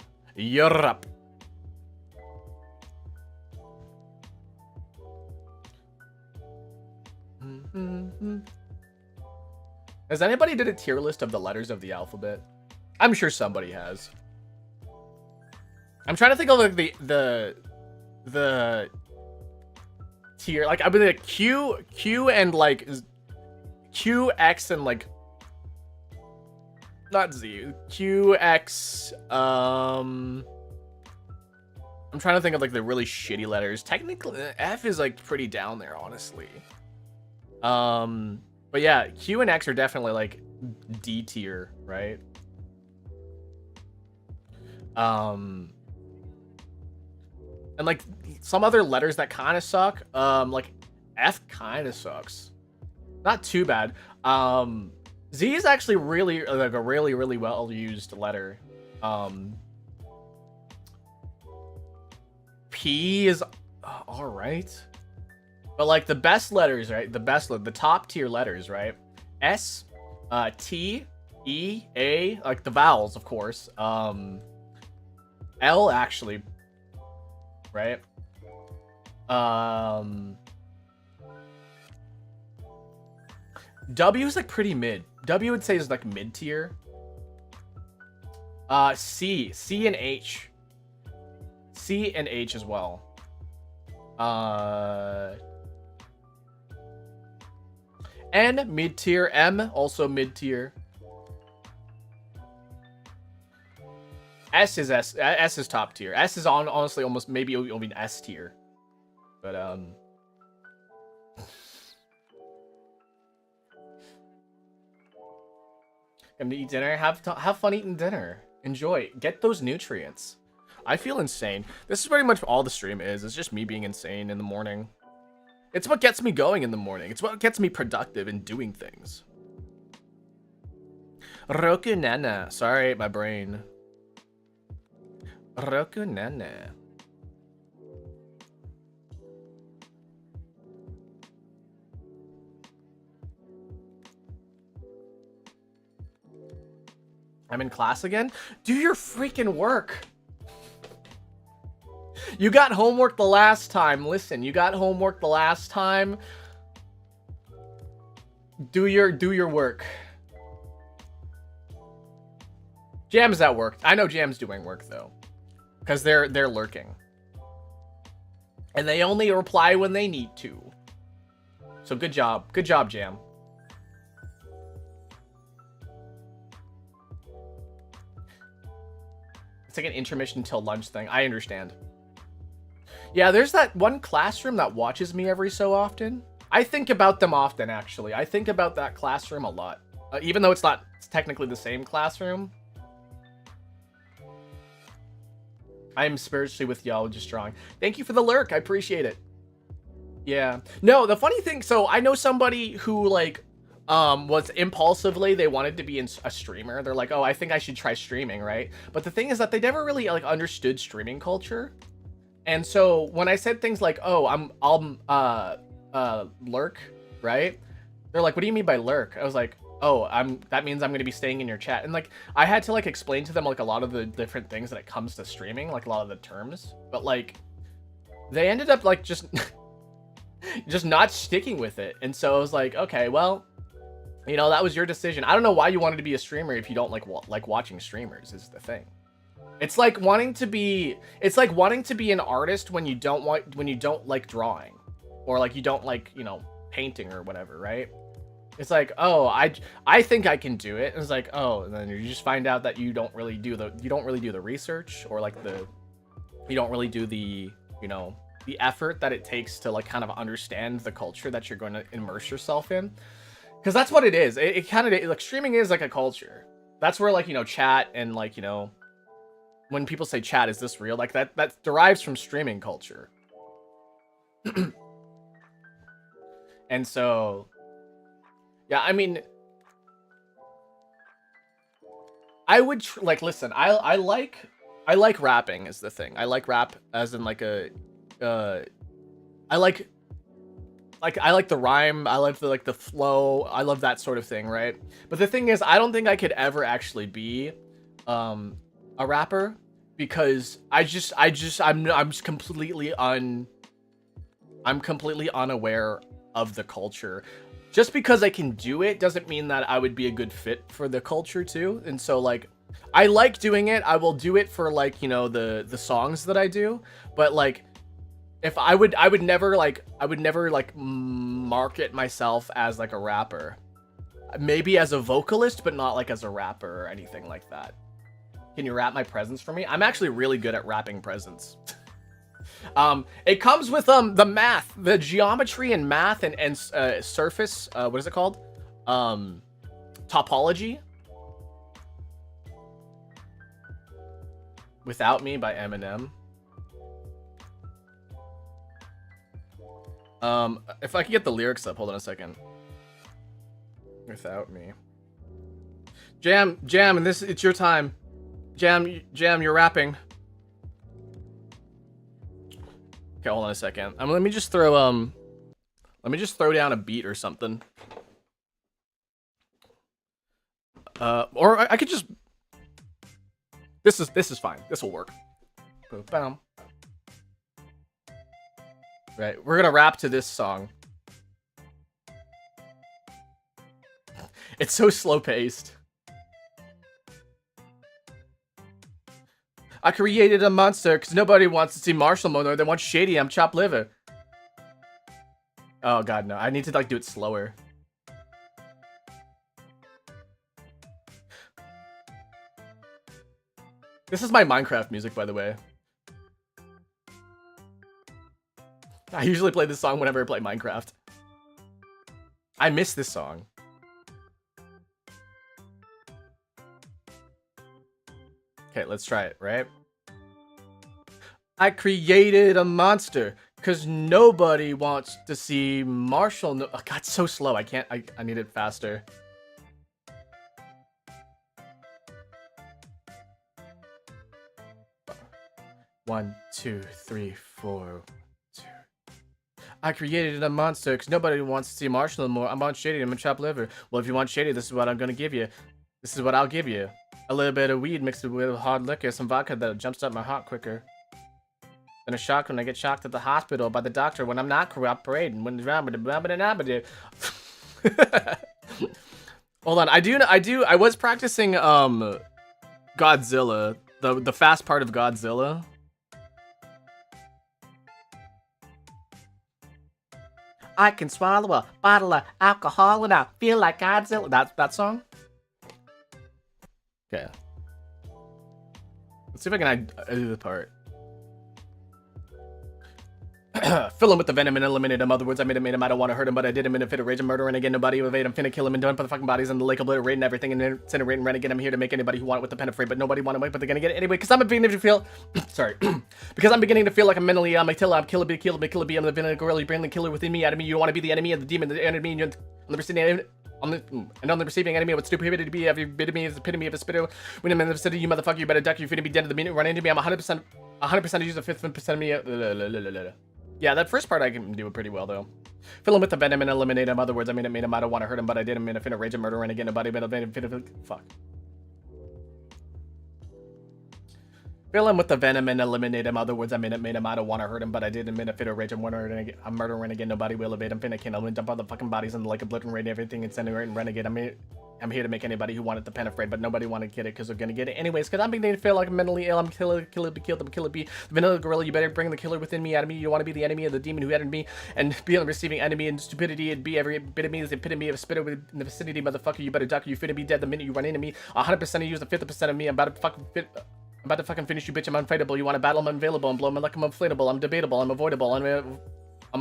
[SPEAKER 1] Has anybody did a tier list of the letters of the alphabet? I'm sure somebody has. I'm trying to think of like the tier, like I mean like Q and like Q, X, and like not Z, Q, X. I'm trying to think of like the really shitty letters. Technically, F is like pretty down there, honestly. But yeah, Q and X are definitely like D tier, right? And like some other letters that kind of suck. Like F kind of sucks. Not too bad. Z is actually really like a really well used letter. P is all right, but like the best letters, right? The top tier letters, right? S, T, E, A, like the vowels, of course. L actually, right? W is like pretty mid. W would say is like mid tier. C and H. C and H as well. N mid tier. M also mid tier. S is top tier. S is honestly almost maybe even S tier. But Come to eat dinner. Have fun eating dinner. Enjoy. Get those nutrients. I feel insane. This is pretty much all the stream is. It's just me being insane in the morning. It's what gets me going in the morning. It's what gets me productive and doing things. Roku Nana. Sorry, my brain. Roku Nana. I'm in class again? Do your freaking work. You got homework the last time. Listen, you got homework the last time. Do your work. Jam's at work. I know Jam's doing work though, because they're lurking, and they only reply when they need to. So good job, Jam. It's like an intermission till lunch thing. I understand. Yeah, there's that one classroom that watches me every so often. I think about them often, actually. I think about that classroom a lot. Even though it's technically the same classroom. I am spiritually with y'all, just drawing. Thank you for the lurk. I appreciate it. Yeah. No, the funny thing, so I know somebody who, like, was impulsively, they wanted to be a streamer. They're like, oh, I think I should try streaming, right? But the thing is that they never really, like, understood streaming culture. And so when I said things like, oh, I'll lurk, right? They're like, what do you mean by lurk? I was like, oh, that means I'm going to be staying in your chat. And like, I had to like explain to them like a lot of the different things that it comes to streaming, like a lot of the terms, but like they ended up like just not sticking with it. And so I was like, okay, well, you know, that was your decision. I don't know why you wanted to be a streamer if you don't like watching streamers is the thing. It's like wanting to be an artist when you don't like drawing, or like you don't like, you know, painting or whatever, right? It's like, oh, I think I can do it. And it's like, oh, and then you just find out that you don't really do the research, or like you don't really do the, you know, the effort that it takes to like kind of understand the culture that you're going to immerse yourself in. Because that's what it is. It kind of like streaming is like a culture. That's where like, you know, chat and like, you know, when people say chat, is this real? Like that derives from streaming culture. And so, yeah, I mean, I would like, listen, I like rapping is the thing. I like rap as in like I like the rhyme. I like the flow. I love that sort of thing, right? But the thing is, I don't think I could ever actually be a rapper, because I'm completely unaware of the culture. Just because I can do it doesn't mean that I would be a good fit for the culture too. And so like I like doing it. I will do it for like, you know, the songs that I do, but like if I would never market myself as like a rapper. Maybe as a vocalist, but not like as a rapper or anything like that. Can you rap my presence for me? I'm actually really good at rapping presence. It comes with the math, the geometry and math and surface. What is it called? Topology. Without Me by Eminem. If I could get the lyrics up, hold on a second. Without Me. Jam, and it's your time. Jam, you're rapping. Okay, hold on a second. Let me just throw down a beat or something. Or I could just. This is fine. This will work. Boom. Right, we're gonna rap to this song. It's so slow paced. I created a monster because nobody wants to see Marshall Mono. They want Shady. I'm chopped liver. Oh god, no. I need to like do it slower. This is my Minecraft music, by the way. I usually play this song whenever I play Minecraft. I miss this song. Okay, let's try it, right? I created a monster because nobody wants to see Marshall. Oh, God, it's so slow. I can't. I need it faster. One, two, three, four. I created a monster because nobody wants to see Marshall anymore. I'm on Shady. I'm a chopped liver. Well, if you want Shady, this is what I'm gonna give you. This is what I'll give you. A little bit of weed mixed with hard liquor, some vodka that jumpstart my heart quicker. Then a shock when I get shocked at the hospital by the doctor when I'm not cooperating. When hold on, I was practicing Godzilla, the fast part of Godzilla. I can swallow a bottle of alcohol and I feel like Godzilla. That song? Okay. Let's see if I can do the part. Fill him with the venom and eliminate him. Other words, I made him. I don't want to hurt him, but I did him in a fit of rage and murder. And again, nobody evade him. Finna kill him and don't put the fucking bodies in the lake, obliterating everything and incinerate and renegade. I'm here to make anybody who want it with the pen afraid, but nobody want to wait, but they're gonna get it anyway. Because I'm beginning to feel. Sorry. Because I'm beginning to feel like I'm mentally I'm killer B. I'm the villain, gorilla, brainly killer within me. Out of me, you don't want to be the enemy of the demon, the enemy. You're on the receiving enemy of what stupidity to be. Every bit of me is the epitome of a spitter. When I'm in the city, you motherfucker, you better duck. You're finna be dead in the minute. Run into me. I'm 100% to use the 5% of me. Yeah, that first part I can do it pretty well, though. Fill him with the venom and eliminate him. Other words, I made him. I don't want to hurt him, but I did him in a finna rage and murder and again, nobody made a fuck. Fill him with the venom and eliminate him. Other words, I made him. I don't want to hurt him, but I did him in a fit of rage and murder and again, I'm murdering again, nobody will evade him. Finna kill him and dump all the fucking bodies in the lake, obliterate everything, incinerate and renegade. I'm here to make anybody who wanted the pen afraid, but nobody want to get it because they're gonna get it anyways. Because I'm beginning to feel like I'm mentally ill. I'm killer B. The vanilla gorilla. You better bring the killer within me out of me. You want to be the enemy of the demon who entered me and be on the receiving enemy and stupidity. And be every bit of me is the epitome of a spitter in the vicinity, motherfucker. You better duck. You finna be dead the minute you run into me. 100% of you is the 50% of me. I'm about to fucking finish you, bitch. I'm unfightable. You want to battle? I'm unavailable. I'm blowing like I'm inflatable. I'm debatable. I'm avoidable. I'm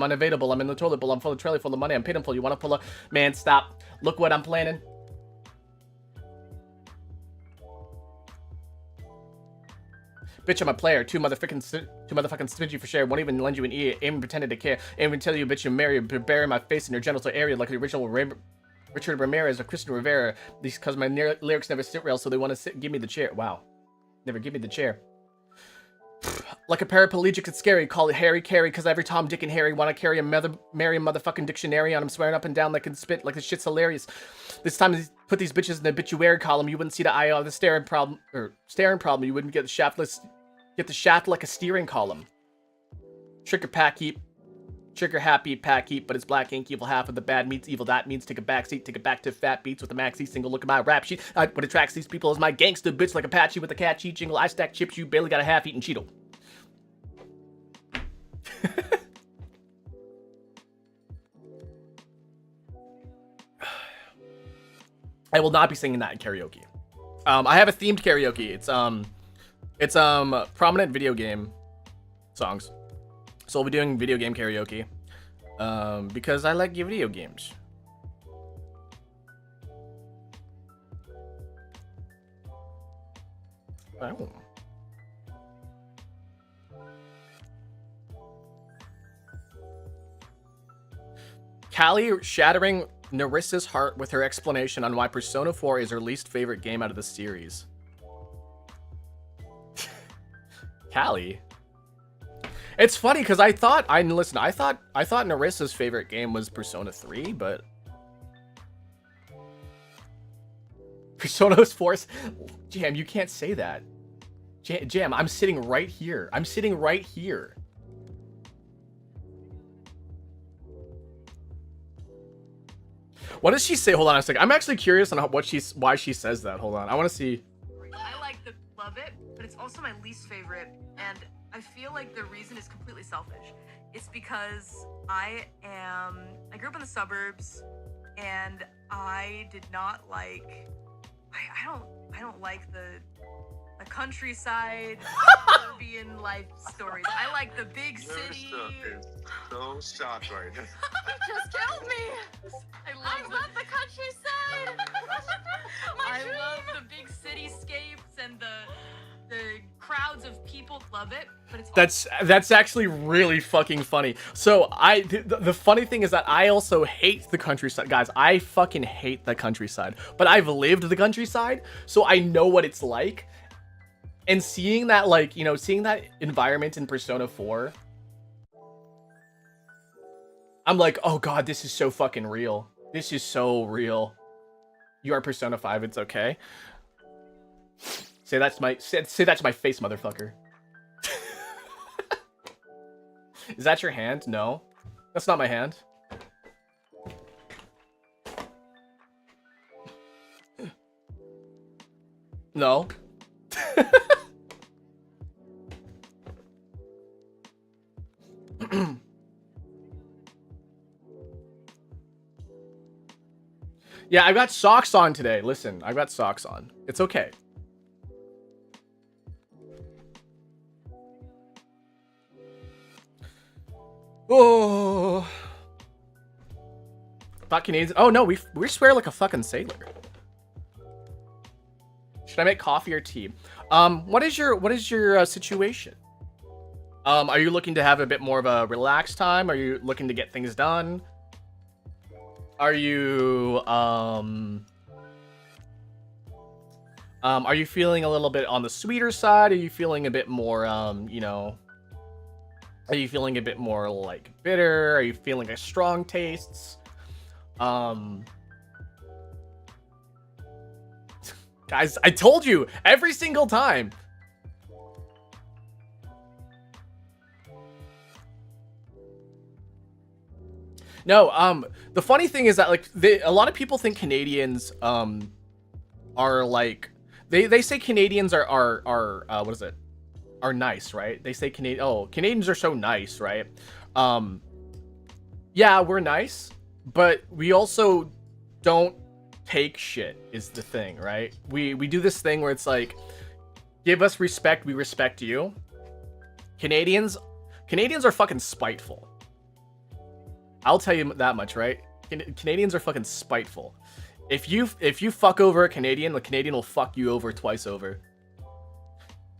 [SPEAKER 1] unavailable. I'm in the toilet bowl. I'm full of trailer full of money. I'm pitiful. You want to pull up? Man, stop. Look what I'm planning. Bitch, I'm a player. Too motherfucking stingy for share. Won't even lend you an ear. Ain't even pretended to care. Ain't even tell you, bitch, you marry. Bury my face in your genital area like the original Richard Ramirez or Kristen Rivera. These because my lyrics never sit real, so they want to give me the chair. Wow. Never give me the chair. Like a paraplegic, it's scary. Call it Harry Carey, because every Tom, Dick, and Harry want to carry a Merriam motherfucking dictionary on him, swearing up and down like it's spit, like this shit's hilarious. This time, put these bitches in the obituary column, you wouldn't see the eye of the staring problem. You wouldn't get the shaft like a steering column. Trick or pack heap. Sugar happy pack heat, but it's black ink. Evil half of the bad meats. Evil that means take a back seat. Take it back to fat beats with a maxi single. Look at my rap sheet. What attracts these people is my gangsta bitch like Apache with a catchy jingle. I stack chips. You barely got a half-eaten Cheeto. I will not be singing that in karaoke. I have a themed karaoke. It's prominent video game songs. So we'll be doing video game karaoke. Because I like video games. Oh. Callie shattering Narissa's heart with her explanation on why Persona 4 is her least favorite game out of the series. Callie. It's funny because I thought Narissa's favorite game was Persona 3, but Persona's Force. Jam, you can't say that. Jam, I'm sitting right here. I'm sitting right here. What does she say? Hold on a second. I'm actually curious on why she says that. Hold on. I want to see.
[SPEAKER 3] I love it, but it's also my least favorite, and I feel like the reason is completely selfish. It's because I grew up in the suburbs, and I did not like. I don't like the countryside urban life stories. I like the big city.
[SPEAKER 4] So shocked right now.
[SPEAKER 3] Just killed me. I love the countryside. I love the big cityscapes and the crowds of people. Love it, but it's
[SPEAKER 1] that's actually really fucking funny. So the funny thing is that I also hate the countryside, guys. I fucking hate the countryside, but I've lived the countryside, so I know what it's like. And seeing that, like, you know, seeing that environment in Persona 4, I'm like, oh god, this is so fucking real. This is so real. You are Persona 5, it's okay. Say that to my face, motherfucker. Is that your hand? No. That's not my hand. No. Yeah, I got socks on today. Listen, I got socks on. It's okay. Oh. Thought Canadians. Oh no, we swear like a fucking sailor. Should I make coffee or tea? What is your situation? Are you looking to have a bit more of a relaxed time? Are you looking to get things done? Are you feeling a little bit on the sweeter side? Are you feeling a bit more, you know, are you feeling a bit more like bitter? Are you feeling like strong tastes? Guys, I told you every single time. No, the funny thing is that, like, a lot of people think Canadians are like they say Canadians are what is it? Are nice, right? They say Canadians are so nice, right? Yeah, we're nice, but we also don't take shit is the thing, right? We do this thing where it's like, give us respect, we respect you. Canadians are fucking spiteful. I'll tell you that much, right? Canadians are fucking spiteful. If you fuck over a Canadian, the Canadian will fuck you over twice over.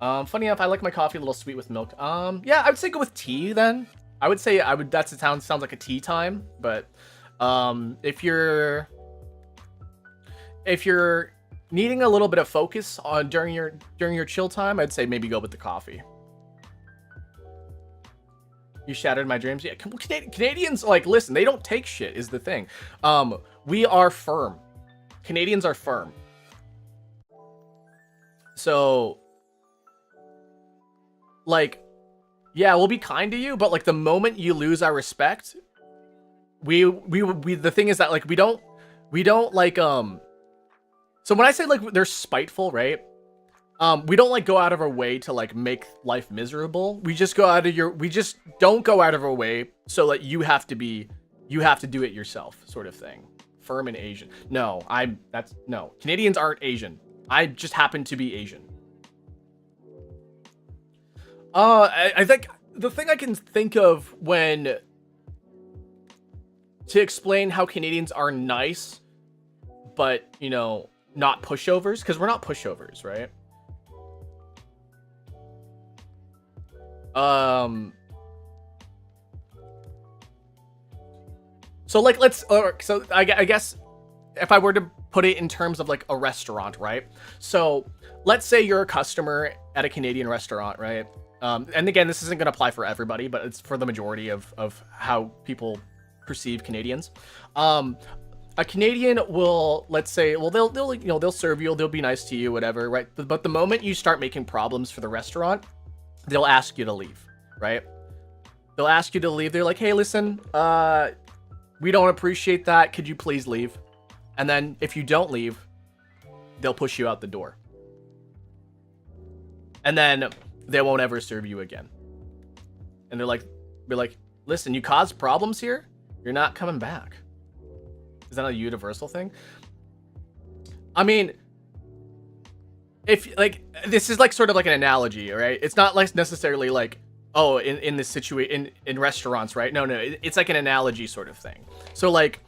[SPEAKER 1] Funny enough, I like my coffee a little sweet with milk. Yeah, I would say go with tea then. I would say sounds like a tea time, but if you're needing a little bit of focus on during your chill time, I'd say maybe go with the coffee. You shattered my dreams. Yeah, Canadians, like, listen, they don't take shit is the thing. We are firm. Canadians are firm. So, like, Yeah, we'll be kind to you, but like the moment you lose our respect, we the thing is that like we don't like so when I say like they're spiteful, right? We don't like go out of our way to like make life miserable. We just don't go out of our way so that you have to do it yourself, sort of thing. Firm and Asian. No, no. Canadians aren't Asian. I just happen to be Asian. I think the thing I can think of when to explain how Canadians are nice, but you know, not pushovers, because we're not pushovers, right? So like so I guess if I were to put it in terms of like a restaurant, right? So let's say you're a customer at a Canadian restaurant, right? And again, this isn't going to apply for everybody, but it's for the majority of how people perceive Canadians. A Canadian will, let's say, well, they'll you know, they'll serve you, they'll be nice to you, whatever, right? But the moment you start making problems for the restaurant, they'll ask you to leave, right? They'll ask you to leave. They're like, hey, listen, we don't appreciate that. Could you please leave? And then if you don't leave, they'll push you out the door. And then they won't ever serve you again. And they're like, listen, you caused problems here. You're not coming back. Is that a universal thing? I mean, if like, this is like sort of like an analogy, right? It's not like necessarily like, oh, in this situation, in restaurants, right? No, it's like an analogy sort of thing. So like,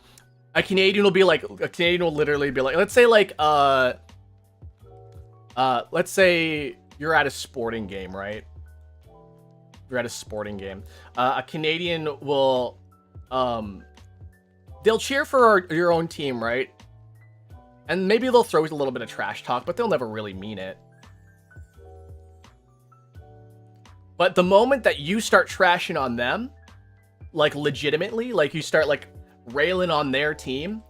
[SPEAKER 1] a Canadian will literally be like, let's say like, let's say you're at a sporting game, right? You're at a sporting game. A Canadian will, they'll cheer for your own team, right? And maybe they'll throw a little bit of trash talk, but they'll never really mean it. But the moment that you start trashing on them, like legitimately, like you start like railing on their team,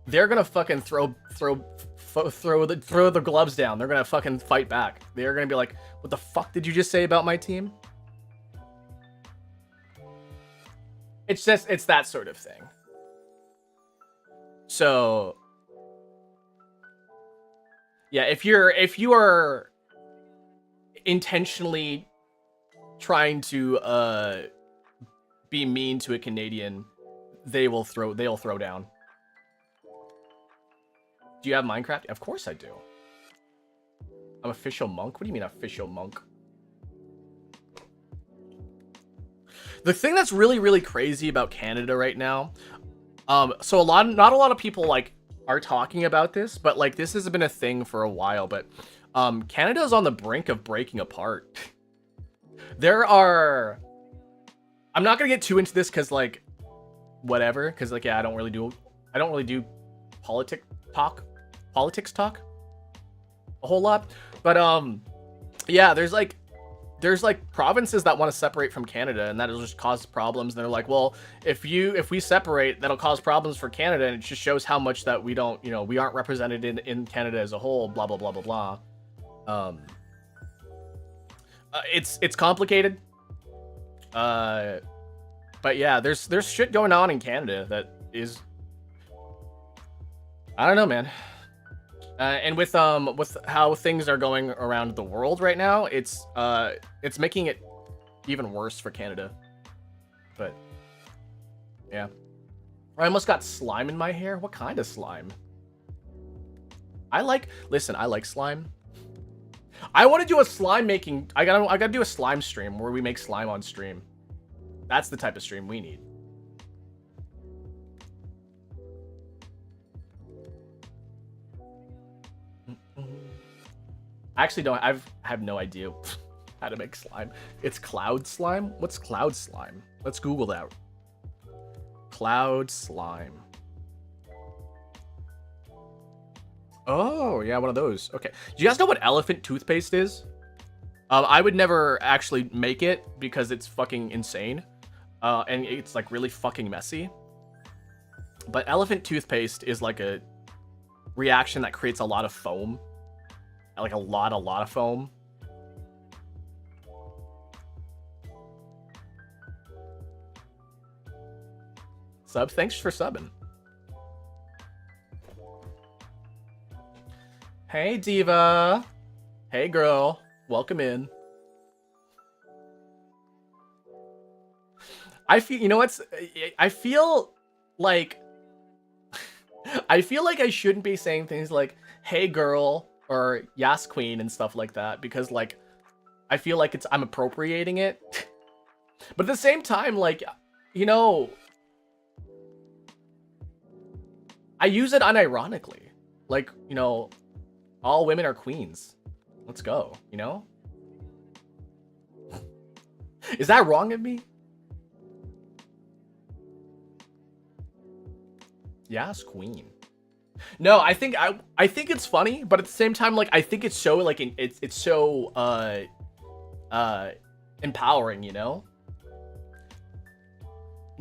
[SPEAKER 1] they're gonna fucking throw the gloves down. They're gonna fucking fight back. They're gonna be like, what the fuck did you just say about my team? It's that sort of thing. So yeah, if you are intentionally trying to be mean to a Canadian, they'll throw down. Do you have Minecraft? Of course I do. I'm official monk? What do you mean official monk? The thing that's really, really crazy about Canada right now, so not a lot of people like are talking about this, but like this has been a thing for a while, but Canada is on the brink of breaking apart. I'm not gonna get too into this because like whatever, because like yeah, I don't really do politics talk a whole lot, but yeah, there's like provinces that want to separate from Canada, and that'll just cause problems. And they're like, well, if we separate, that'll cause problems for Canada, and it just shows how much that we don't, you know, we aren't represented in Canada as a whole, blah blah blah blah blah. It's complicated, but yeah, there's shit going on in Canada that is, I don't know, man. And with how things are going around the world right now, it's making it even worse for Canada. But yeah, I almost got slime in my hair. What kind of slime? I like slime. I want to do a slime making. I gotta do a slime stream where we make slime on stream. That's the type of stream we need. I actually don't. I have no idea how to make slime. It's cloud slime. What's cloud slime? Let's Google that. Cloud slime. Oh yeah, one of those. Okay. Do you guys know what elephant toothpaste is? I would never actually make it because it's fucking insane, and it's like really fucking messy. But elephant toothpaste is like a reaction that creates a lot of foam. Like a lot of foam. Sub, thanks for subbing. Hey, Diva. Hey, girl. Welcome in. I feel, you know what's, I feel like I shouldn't be saying things like, hey, girl, or yas, queen, and stuff like that, because, like, I feel like I'm appropriating it. But at the same time, like, you know, I use it unironically. Like, you know, all women are queens. Let's go, you know? Is that wrong of me? Yes, queen. No, I think it's funny, but at the same time, like, I think it's so, like, it's so empowering, you know?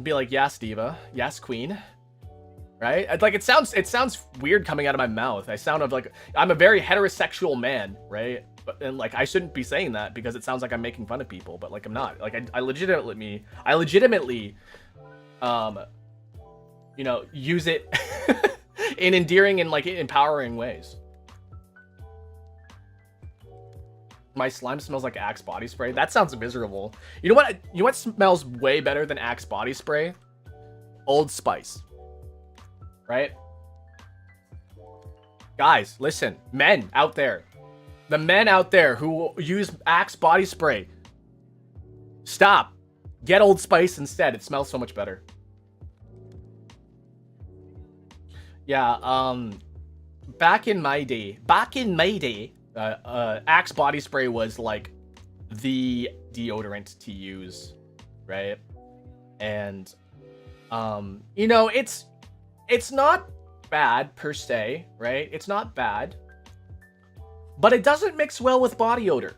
[SPEAKER 1] Be like, yes, diva, yes, queen, right? Like, it sounds weird coming out of my mouth. I sound of like I'm a very heterosexual man, right? But and like I shouldn't be saying that because it sounds like I'm making fun of people, but like I'm not. Like I legitimately, you know, use it in endearing and like empowering ways. My slime smells like Axe body spray. That sounds miserable. You know what? You know what smells way better than Axe body spray? Old Spice. Right? Guys, listen. Men out there. The men out there who use Axe body spray. Stop. Get Old Spice instead. It smells so much better. Yeah, back in my day, Axe body spray was like the deodorant to use, right? And you know, it's not bad per se, right? It's not bad, but it doesn't mix well with body odor.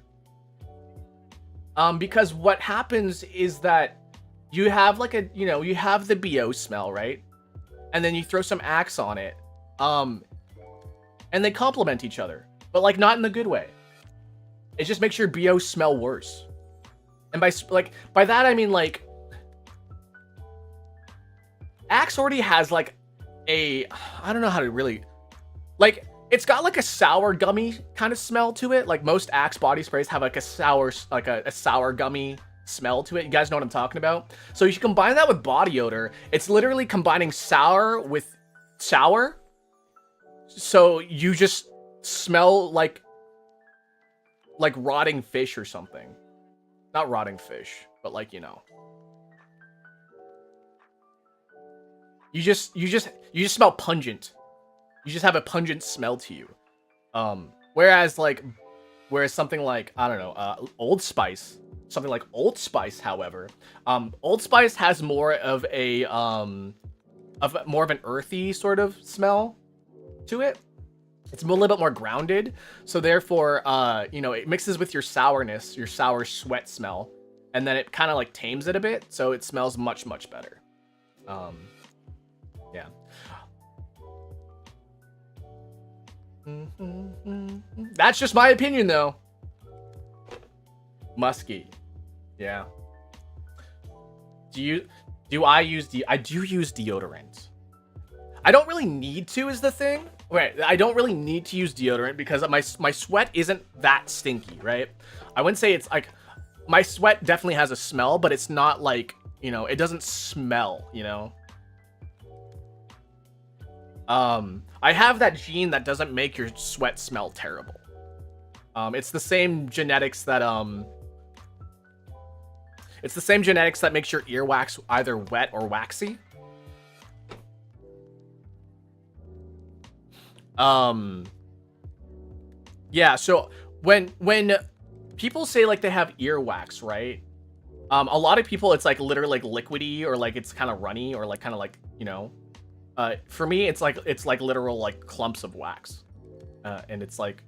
[SPEAKER 1] Because what happens is that you have like a, you know, you have the BO smell, right? And then you throw some Axe on it, and they complement each other. But, like, not in the good way. It just makes your BO smell worse. And by that, I mean, like, Axe already has, like, I don't know how to really, like, it's got, like, a sour gummy kind of smell to it. Like, most Axe body sprays have, like, a sour gummy smell to it. You guys know what I'm talking about? So you combine that with body odor. It's literally combining sour with sour. So you just smell like rotting fish or something. Not rotting fish, but like, you know. You just smell pungent. You just have a pungent smell to you. Whereas something like, I don't know, Old Spice, something like Old Spice, however, Old Spice has more of an earthy sort of smell to it. It's a little bit more grounded, so therefore, you know, it mixes with your sourness, your sour sweat smell, and then it kind of like tames it a bit, so it smells much, much better. Yeah. That's just my opinion, though. Musky. Yeah. I do use deodorant. I don't really need to, is the thing. Right, I don't really need to use deodorant because my sweat isn't that stinky, right? I wouldn't say it's like, my sweat definitely has a smell, but it's not like, you know, it doesn't smell, you know? I have that gene that doesn't make your sweat smell terrible. It's the same genetics that makes your earwax either wet or waxy. Yeah, so when people say like they have earwax, right? A lot of people, it's like literally like liquidy, or like it's kind of runny, or like kind of like, you know, for me, it's like literal like clumps of wax. And it's like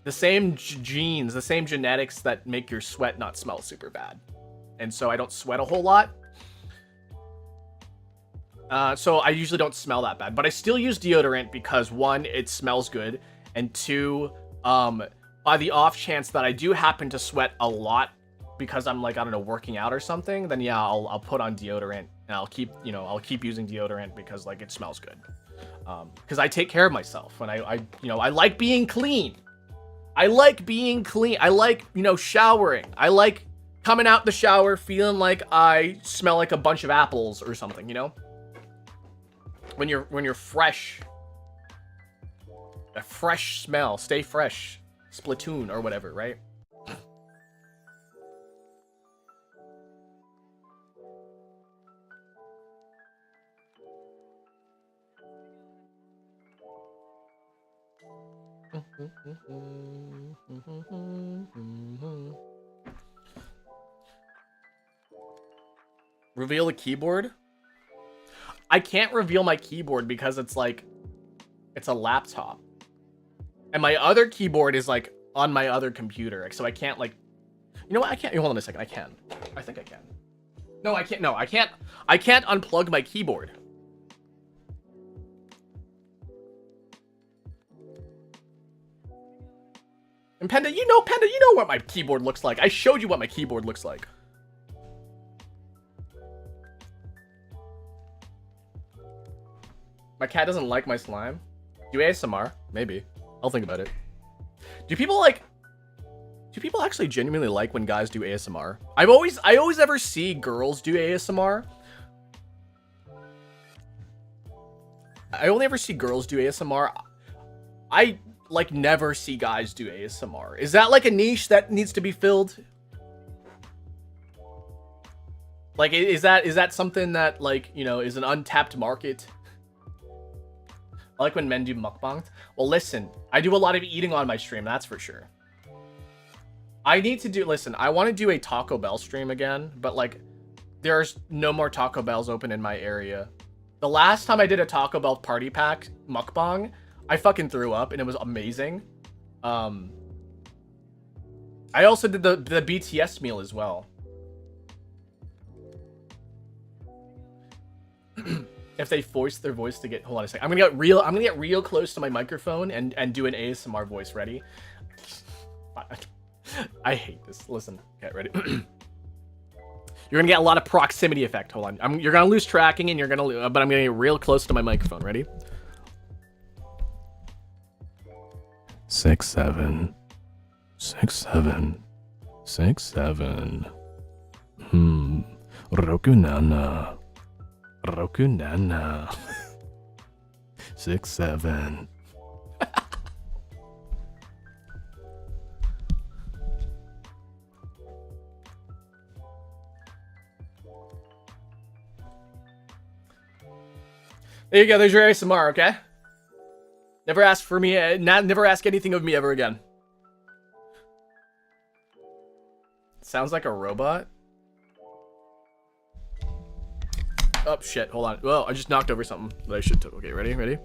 [SPEAKER 1] the same genes, the same genetics that make your sweat not smell super bad. And so I don't sweat a whole lot. So I usually don't smell that bad, but I still use deodorant because, one, it smells good, and two, by the off chance that I do happen to sweat a lot because I'm like, I don't know, working out or something, then yeah, I'll put on deodorant and I'll keep using deodorant because like it smells good. Because I take care of myself and I like being clean. I like being clean. I like, showering. I like coming out the shower feeling like I smell like a bunch of apples or something, When you're fresh. A fresh smell. Stay fresh. Splatoon or whatever, right? Reveal the keyboard? I can't reveal my keyboard because it's like, it's a laptop. And my other keyboard is like on my other computer. So I can't like, you know what? I can't, hold on a second. I can. I think I can. No, I can't. No, I can't. I can't unplug my keyboard. And Panda, you know what my keyboard looks like. I showed you what my keyboard looks like. My cat doesn't like my slime. Do ASMR? Maybe. I'll think about it. Do people actually genuinely like when guys do ASMR? I always ever see girls do ASMR. I only ever see girls do ASMR. I like never see guys do ASMR. Is that like a niche that needs to be filled? Like, is that something that like, is an untapped market? I like when men do mukbang. Well, listen, I do a lot of eating on my stream, that's for sure. I want to do a Taco Bell stream again, but like, there's no more Taco Bells open in my area. The last time I did a Taco Bell party pack mukbang, I fucking threw up and it was amazing. I also did the BTS meal as well. If they force their voice to get, hold on a second. I'm gonna get real close to my microphone and do an ASMR voice. Ready? I hate this. Listen. Okay, ready? You're gonna get a lot of proximity effect. Hold on. You're gonna lose tracking and but I'm gonna get real close to my microphone. Ready? 6 7 6 7 6 7 Roku Nana 6 7 There you go, there's your ASMR, okay? Never ask for me, never ask anything of me ever again. Sounds like a robot. Oh, shit, hold on. Well, I just knocked over something that I should okay, ready?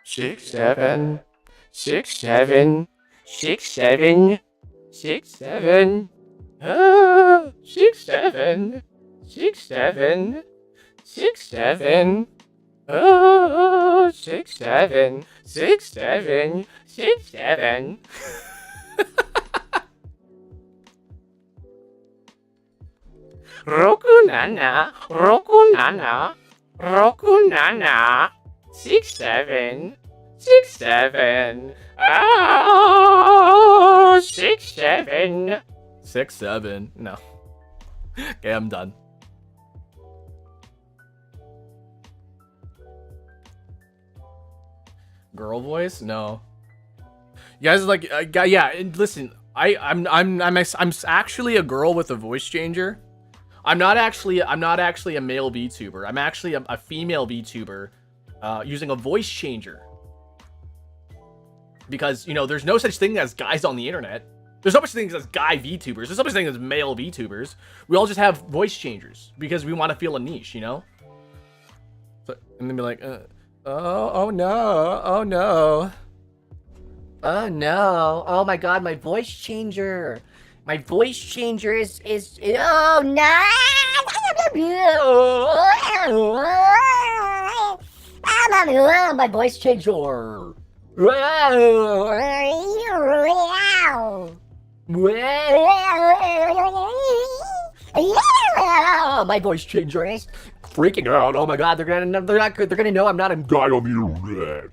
[SPEAKER 1] 6 7 6 7 6 7 6 7 6 7 6 7 6 7 6 7 6 7 6 7 Roku Nana 6 7 6 7 6 7 6 7 No. Okay, I'm done. Girl voice? No. You guys are like, yeah. Listen, I'm actually a girl with a voice changer. I'm not actually a male VTuber. I'm actually a female VTuber, using a voice changer. Because there's no such thing as guys on the internet. There's no such thing as guy VTubers. There's no such thing as male VTubers. We all just have voice changers because we want to feel a niche, So, and then be like, oh no, oh no. Oh no, oh my god, my voice changer. My voice changer is oh no. My voice changer. My voice changer is freaking out. Oh my god, they're gonna know I'm not a guy on the internet.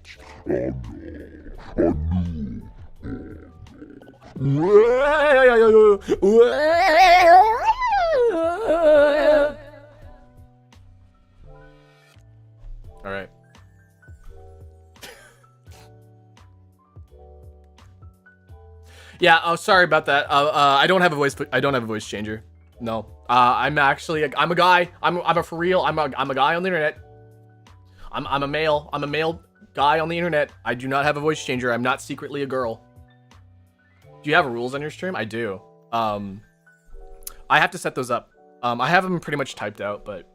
[SPEAKER 1] All right. Yeah. Oh, sorry about that. I don't have a voice. I don't have a voice changer. No. I'm actually. I'm a guy. I'm a for real. I'm a guy on the internet. I'm a male. I'm a male guy on the internet. I do not have a voice changer. I'm not secretly a girl. Do you have rules on your stream? I do. I have to set those up. I have them pretty much typed out, but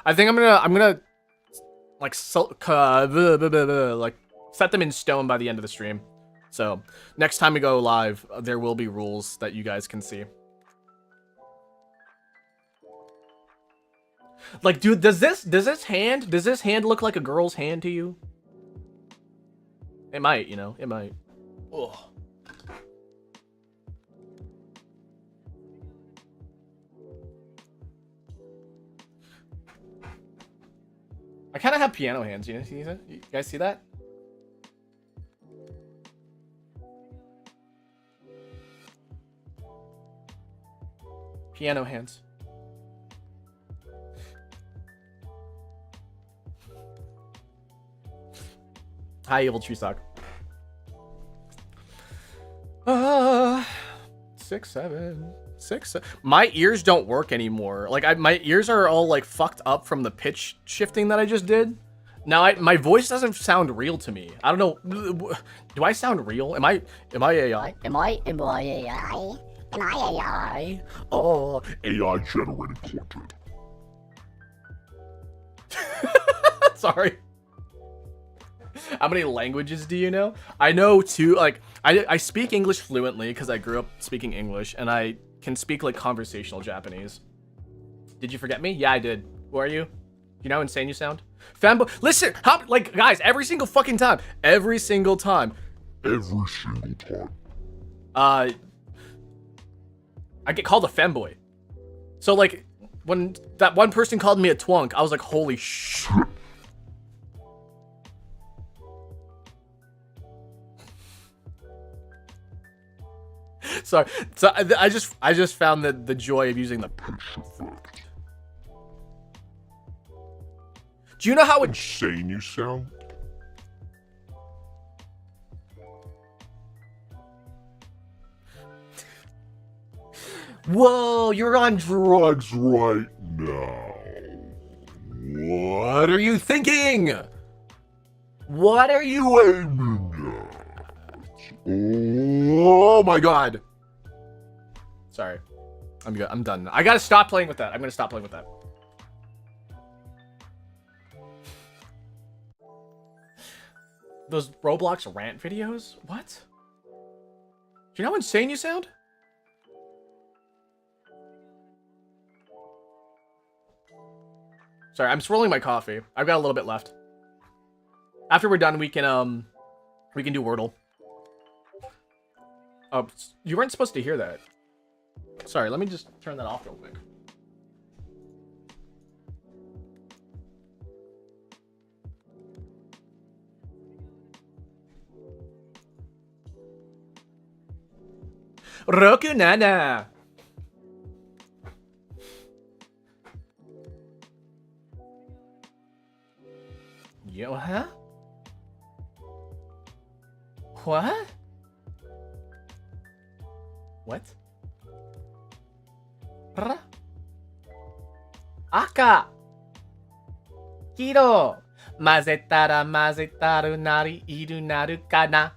[SPEAKER 1] I think I'm gonna like set them in stone by the end of the stream. So next time we go live, there will be rules that you guys can see. Like, dude, does this hand look like a girl's hand to you? It might, you know, it might. Ugh. I kind of have piano hands, you know? You guys see that? Piano hands. Hi, evil tree sock. 6, 7, 6, 7. My ears don't work anymore. Like my ears are all like fucked up from the pitch shifting that I just did. Now my voice doesn't sound real to me. I don't know. Do I sound real? Am I AI?
[SPEAKER 5] Am I AI? Am I AI?
[SPEAKER 1] Oh,
[SPEAKER 6] AI generated content.
[SPEAKER 1] sorry. How many languages do you know? I know two. Like I speak English fluently because I grew up speaking English, and I can speak like conversational Japanese. Did you forget me? Yeah, I did. Who are you? You know how insane you sound? Fanboy. Listen, like guys, every single fucking time. Every single time.
[SPEAKER 6] Every single time.
[SPEAKER 1] I get called a femboy. So like when that one person called me a twunk, I was like, holy shit. Sorry. So I just found the joy of using the pitch effect. Do you know how
[SPEAKER 6] insane you sound?
[SPEAKER 1] Whoa, you're on drugs.
[SPEAKER 6] Drugs right now.
[SPEAKER 1] What are you thinking? What are you
[SPEAKER 6] Aiming at.
[SPEAKER 1] Oh my god. Sorry. I'm good. I'm done. I gotta stop playing with that. I'm gonna stop playing with that. Those Roblox rant videos? What? Do you know how insane you sound? Sorry, I'm swirling my coffee. I've got a little bit left. After we're done, we can do Wordle. Oh, you weren't supposed to hear that. Sorry, let me just turn that off real quick. Roku Nana. Yo, huh? What? What? Aka! Kiro! 混ぜたら混ぜたるなりいるなるかな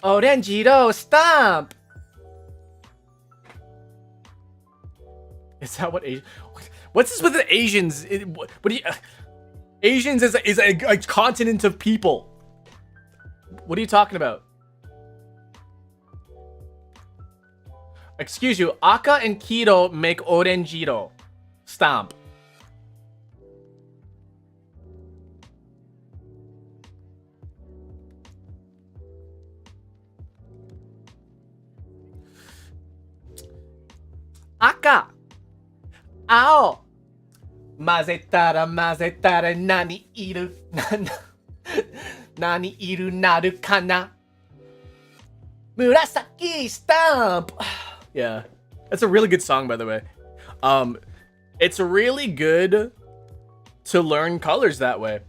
[SPEAKER 1] Orange色 stomp! Is that what Asian... What's this with the Asians? What do you... Asians is a continent of people. What are you talking about? Excuse you, Aka and Kiro make oranjiro. Stomp. 赤、青、混ぜたら何いる何いるなるかな紫 stamp. Yeah, that's a really good song, by the way. It's really good to learn colors that way.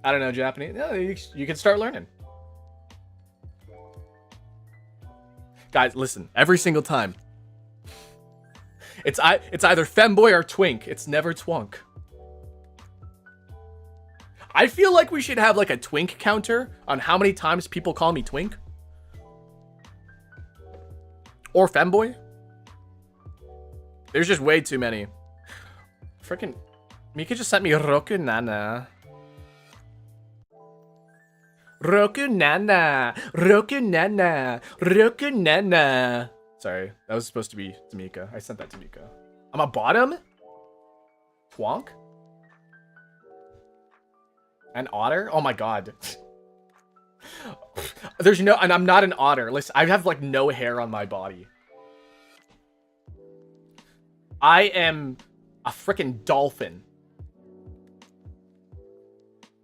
[SPEAKER 1] I don't know Japanese. No, you can start learning. Guys, listen. Every single time, it's either femboy or twink. It's never twunk. I feel like we should have like a twink counter on how many times people call me twink or femboy. There's just way too many. Freaking Mika just sent me Roku Nana. Roku Nana. Roku Nana. Roku Nana. Sorry, that was supposed to be Tamika. I sent that to Mika. I'm a bottom? Twonk? An otter? Oh my god. There's no, and I'm not an otter. Listen, I have like no hair on my body. I am a freaking dolphin.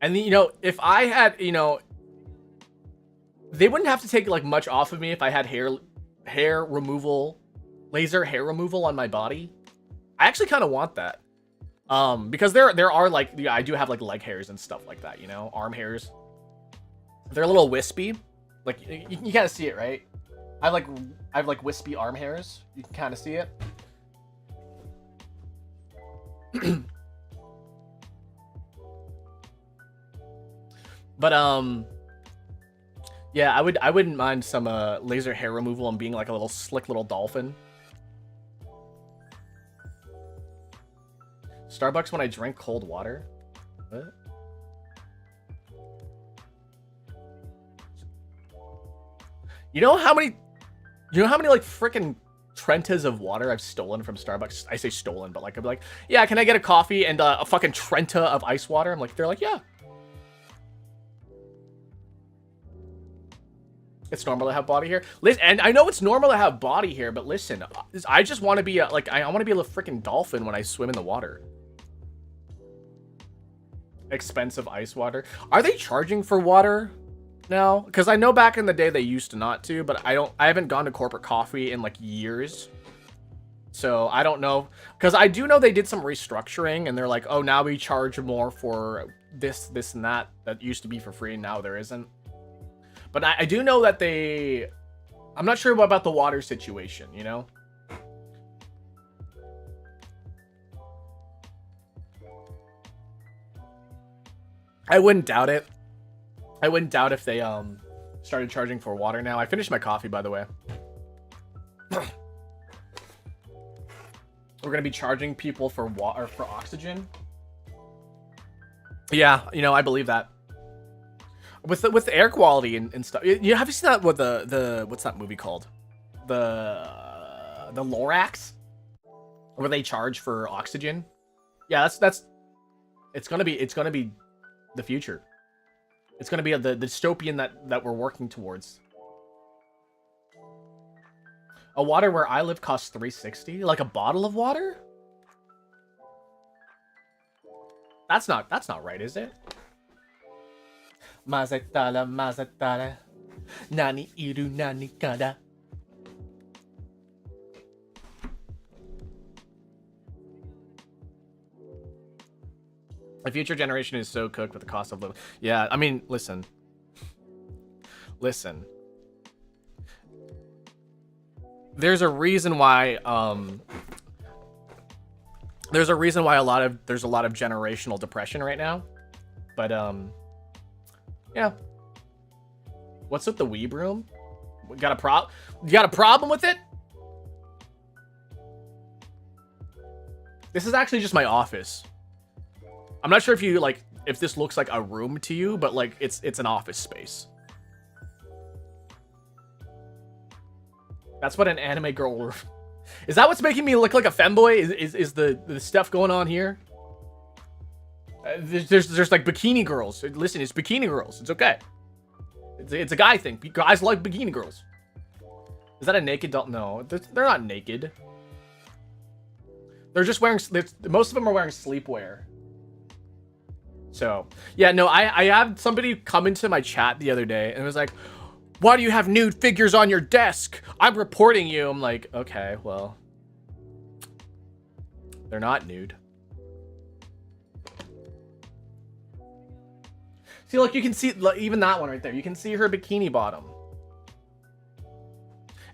[SPEAKER 1] And you know, if I had, you know, they wouldn't have to take like much off of me if I had hair removal, laser hair removal on my body. I actually kind of want that. Because there are like, yeah, I do have like leg hairs and stuff like that, you know, arm hairs. They're a little wispy. Like you kind of see it, right? I have like wispy arm hairs. You can kind of see it. But yeah, I wouldn't mind some laser hair removal and being like a little slick little dolphin. Starbucks when I drink cold water. What? You know how many like freaking Trentas of water I've stolen from Starbucks? I say stolen, but like I'm like, yeah, can I get a coffee and a fucking Trenta of ice water? I'm like, they're like, yeah. It's normal to have body hair. Listen, and I know it's normal to have body hair, but listen, I just want to be like, I want to be a little freaking dolphin when I swim in the water. Expensive ice water. Are they charging for water now? Because I know back in the day they used to not to, but I haven't gone to corporate coffee in like years. So I don't know. Because I do know they did some restructuring and they're like, oh, now we charge more for this, and that used to be for free and now there isn't. But I do know that I'm not sure about the water situation, you know? I wouldn't doubt it. I wouldn't doubt if they started charging for water now. I finished my coffee, by the way. We're gonna be charging people for water, for oxygen. Yeah, you know, I believe that. With the air quality and stuff. You have you seen that with the what's that movie called? The Lorax, where they charge for oxygen. Yeah, that's it's gonna be the future. It's gonna be the dystopian that we're working towards. A water where I live costs $3.60, like a bottle of water. That's not right, is it? Mazetara, mazetara, nani iru nani kada. The future generation is so cooked with the cost of living. Yeah, I mean, listen. There's a reason why there's a lot of generational depression right now. But yeah. What's with the weeb room? You got a problem with it? This is actually just my office. I'm not sure if this looks like a room to you, but like it's an office space. That's what an anime girl. Is that what's making me look like a femboy? Is the stuff going on here? There's like bikini girls. Listen, it's bikini girls. It's okay. It's a guy thing. Guys like bikini girls. Is that a naked doll? No, they're not naked. They're just wearing. Most of them are wearing sleepwear. So yeah, no, I had somebody come into my chat the other day and it was like, "Why do you have nude figures on your desk? I'm reporting you." I'm like, okay, well, they're not nude. See, look, you can see even that one right there. You can see her bikini bottom.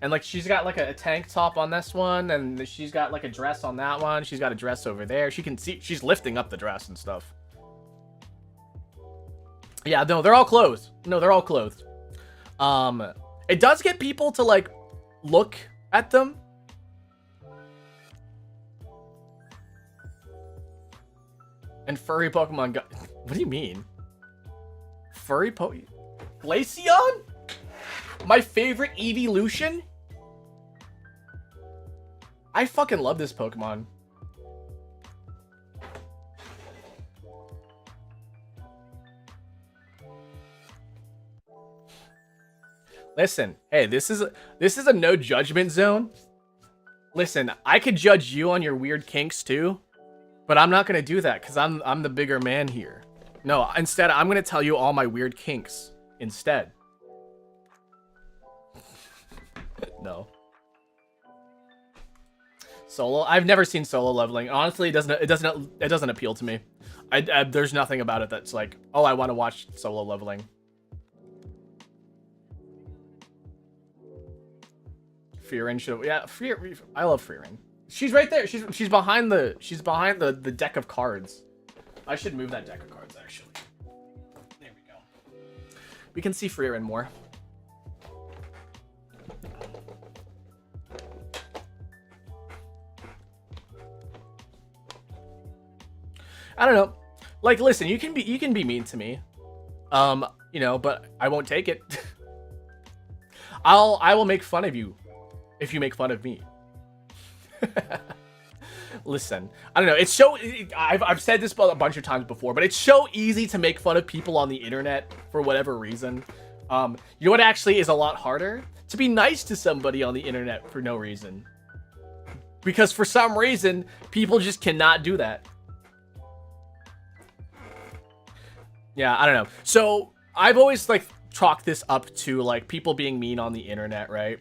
[SPEAKER 1] And like she's got like a tank top on this one, and she's got like a dress on that one. She's got a dress over there. She can see she's lifting up the dress and stuff. Yeah, no, they're all clothed. No, they're all clothed. It does get people to like look at them. And furry Pokemon got. What do you mean? Furry Glaceon? My favorite evolution? I fucking love this Pokemon. Listen, hey, this is a no judgment zone. Listen, I could judge you on your weird kinks too, but I'm not gonna do that because I'm the bigger man here. No, instead, I'm gonna tell you all my weird kinks instead. No. Solo. I've never seen solo leveling. Honestly, it doesn't appeal to me. There's nothing about it that's like, oh, I want to watch solo leveling. Fearin should, yeah, I love Fearin. She's right there. She's behind the deck of cards. I should move that deck of cards actually. There we go. We can see Fearin more. I don't know. Like, listen, you can be mean to me. You know, but I won't take it. I will make fun of you if you make fun of me. Listen, I don't know. It's so I've said this a bunch of times before, but it's so easy to make fun of people on the internet for whatever reason. You know what actually is a lot harder? To be nice to somebody on the internet for no reason. Because for some reason, people just cannot do that. Yeah, I don't know. So I've always like chalked this up to like people being mean on the internet, right?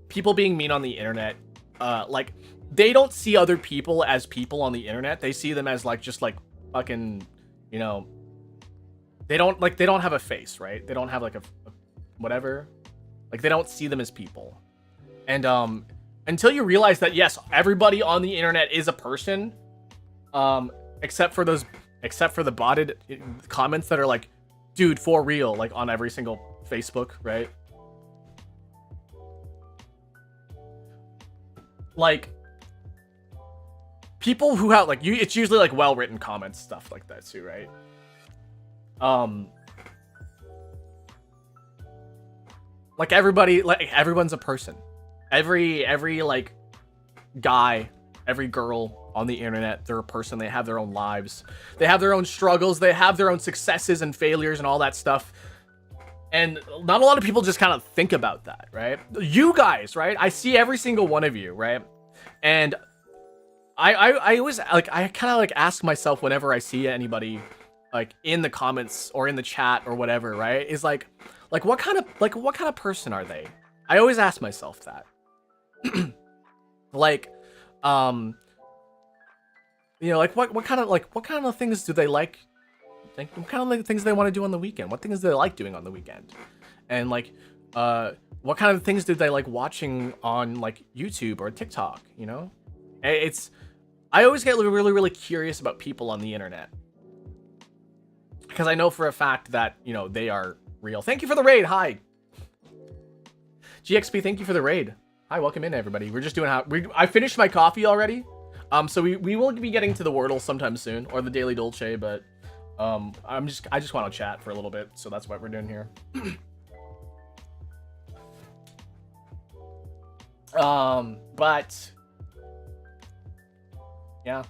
[SPEAKER 1] People being mean on the internet, like they don't see other people as people on the internet. They see them as like just like fucking, you know, they don't have a face, right? They don't have like a whatever. Like they don't see them as people. And until you realize that yes, everybody on the internet is a person, except for the botted comments that are like, dude, for real, like on every single Facebook, right? Like people who have like it's usually like well-written comments, stuff like that too, right? Like everybody, like everyone's a person. Every like guy, every girl on the internet, they're a person. They have their own lives. They have their own struggles. They have their own successes and failures and all that stuff. And not a lot of people just kind of think about that, right? You guys, right? I see every single one of you, right? And I always like I kind of like ask myself whenever I see anybody like in the comments or in the chat or whatever, right? Is like what kind of person are they? I always ask myself that. Like you know, like what kind of things do they like? Like what kind of like things they want to do on the weekend? What things do they like doing on the weekend? And like what kind of things did they like watching on like YouTube or TikTok, you know? I always get really curious about people on the internet. Because I know for a fact that, you know, they are real. Thank you for the raid. Hi. GXP, thank you for the raid. Hi, welcome in everybody. We're just doing I finished my coffee already. So we will be getting to the Wordle sometime soon, or the Daily Dolce, but I just want to chat for a little bit, so that's what we're doing here. But yeah,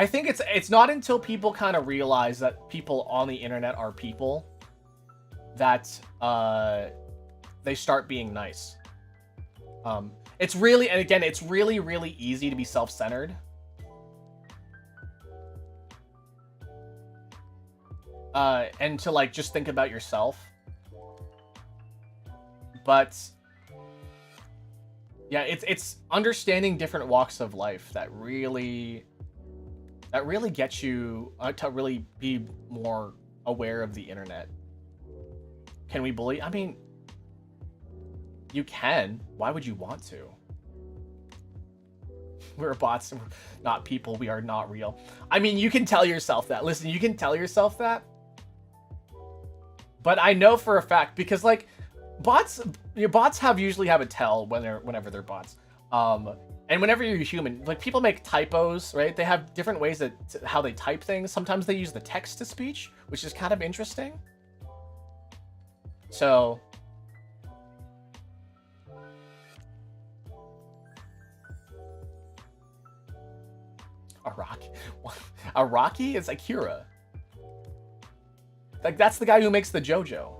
[SPEAKER 2] I think it's not until people kind of realize that people on the internet are people that they start being nice. It's really, and again, it's really, really easy to be self-centered. And to like just think about yourself. But yeah, it's understanding different walks of life that really gets you to really be more aware of the internet. Can we bully? I mean, you can. Why would you want to? We're bots, not people. We are not real. I mean, you can tell yourself that. Listen, you can tell yourself that. But I know for a fact, because like bots usually have a tell whenever they're bots. And whenever you're human, like people make typos, right? They have different ways that how they type things. Sometimes they use the text to speech, which is kind of interesting. So Araki is Akira. Like that's the guy who makes the JoJo.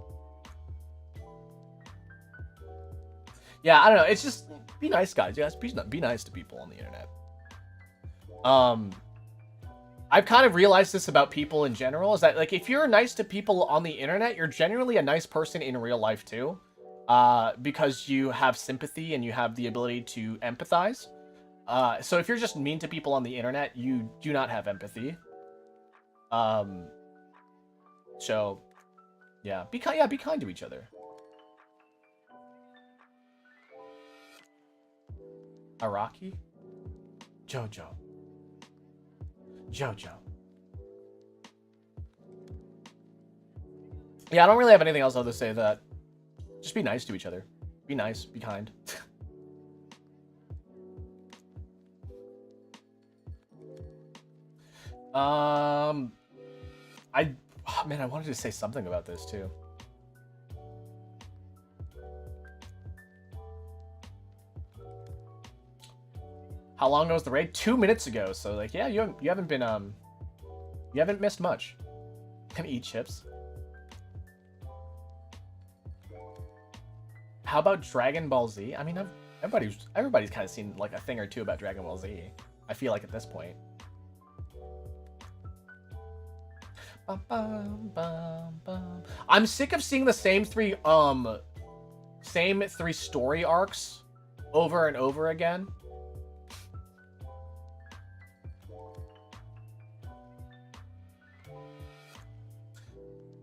[SPEAKER 2] Yeah, I don't know. It's just be nice, guys. Yes, be nice to people on the internet. I've kind of realized this about people in general, is that like if you're nice to people on the internet, you're generally a nice person in real life too, because you have sympathy and you have the ability to empathize. So if you're just mean to people on the internet, you do not have empathy. So yeah, be kind to each other. Araki? Jojo. Yeah, I don't really have anything else other to say that. Just be nice to each other. Be nice, be kind. Man, I wanted to say something about this too. How long ago was the raid? 2 minutes ago. So like, yeah, you haven't been you haven't missed much. Can eat chips. How about Dragon Ball Z? I mean, everybody's kind of seen like a thing or two about Dragon Ball Z. I feel like at this point. I'm sick of seeing the same three story arcs over and over again.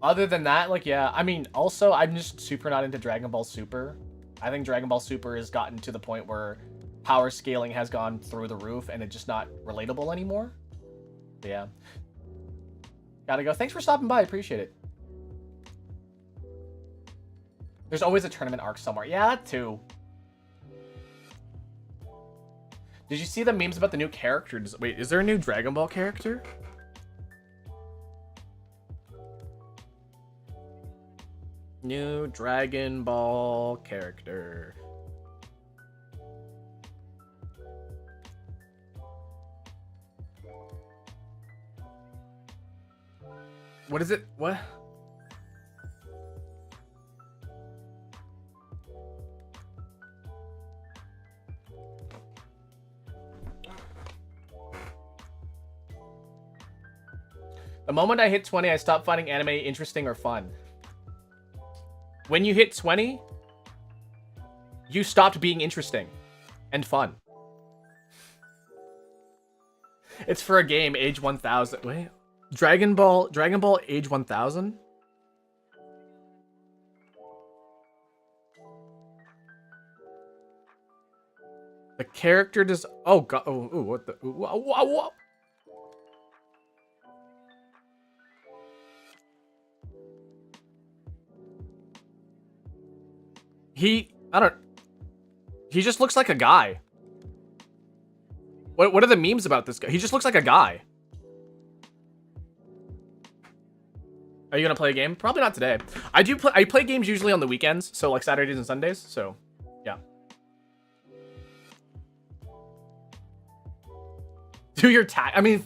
[SPEAKER 2] Other than that, like, yeah, I mean, also, I'm just super not into Dragon Ball Super. I think Dragon Ball Super has gotten to the point where power scaling has gone through the roof and it's just not relatable anymore. But yeah. Gotta go. Thanks for stopping by. Appreciate it. There's always a tournament arc somewhere. Yeah, that too. Did you see the memes about the new character? Wait, is there a new Dragon Ball character? New Dragon Ball character. What is it? What? The moment I hit 20, I stopped finding anime interesting or fun. When you hit 20, you stopped being interesting and fun. It's for a game, age 1000. Wait, Dragon Ball age 1000? The character does. Oh god. Oh, ooh, what the? Ooh, whoa. He just looks like a guy. What are the memes about this guy? He just looks like a guy. Are you gonna play a game? Probably not today. I play games usually on the weekends, so like Saturdays and Sundays, so yeah. Do your tag. I mean,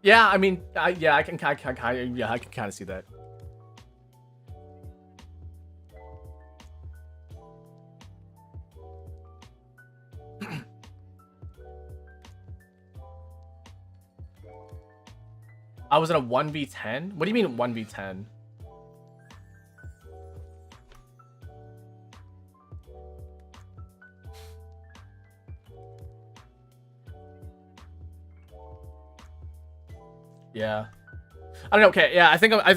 [SPEAKER 1] Yeah, I mean, yeah, I can kind of see that. I was in a 1v10? What do you mean 1v10? Yeah. I don't know. Okay, yeah, I think it's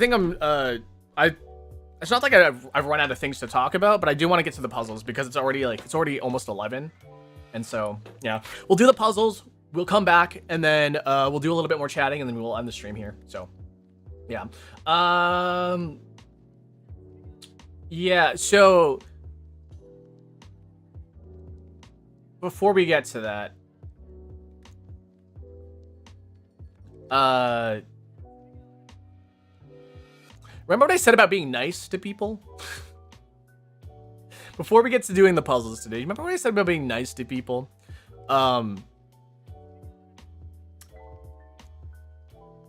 [SPEAKER 1] not like I've run out of things to talk about, but I do want to get to the puzzles because it's already almost 11. And so, yeah, we'll do the puzzles, we'll come back, and then we'll do a little bit more chatting, and then we'll end the stream here. So, yeah. Yeah, so before we get to that, remember what I said about being nice to people? Before we get to doing the puzzles today, remember what I said about being nice to people?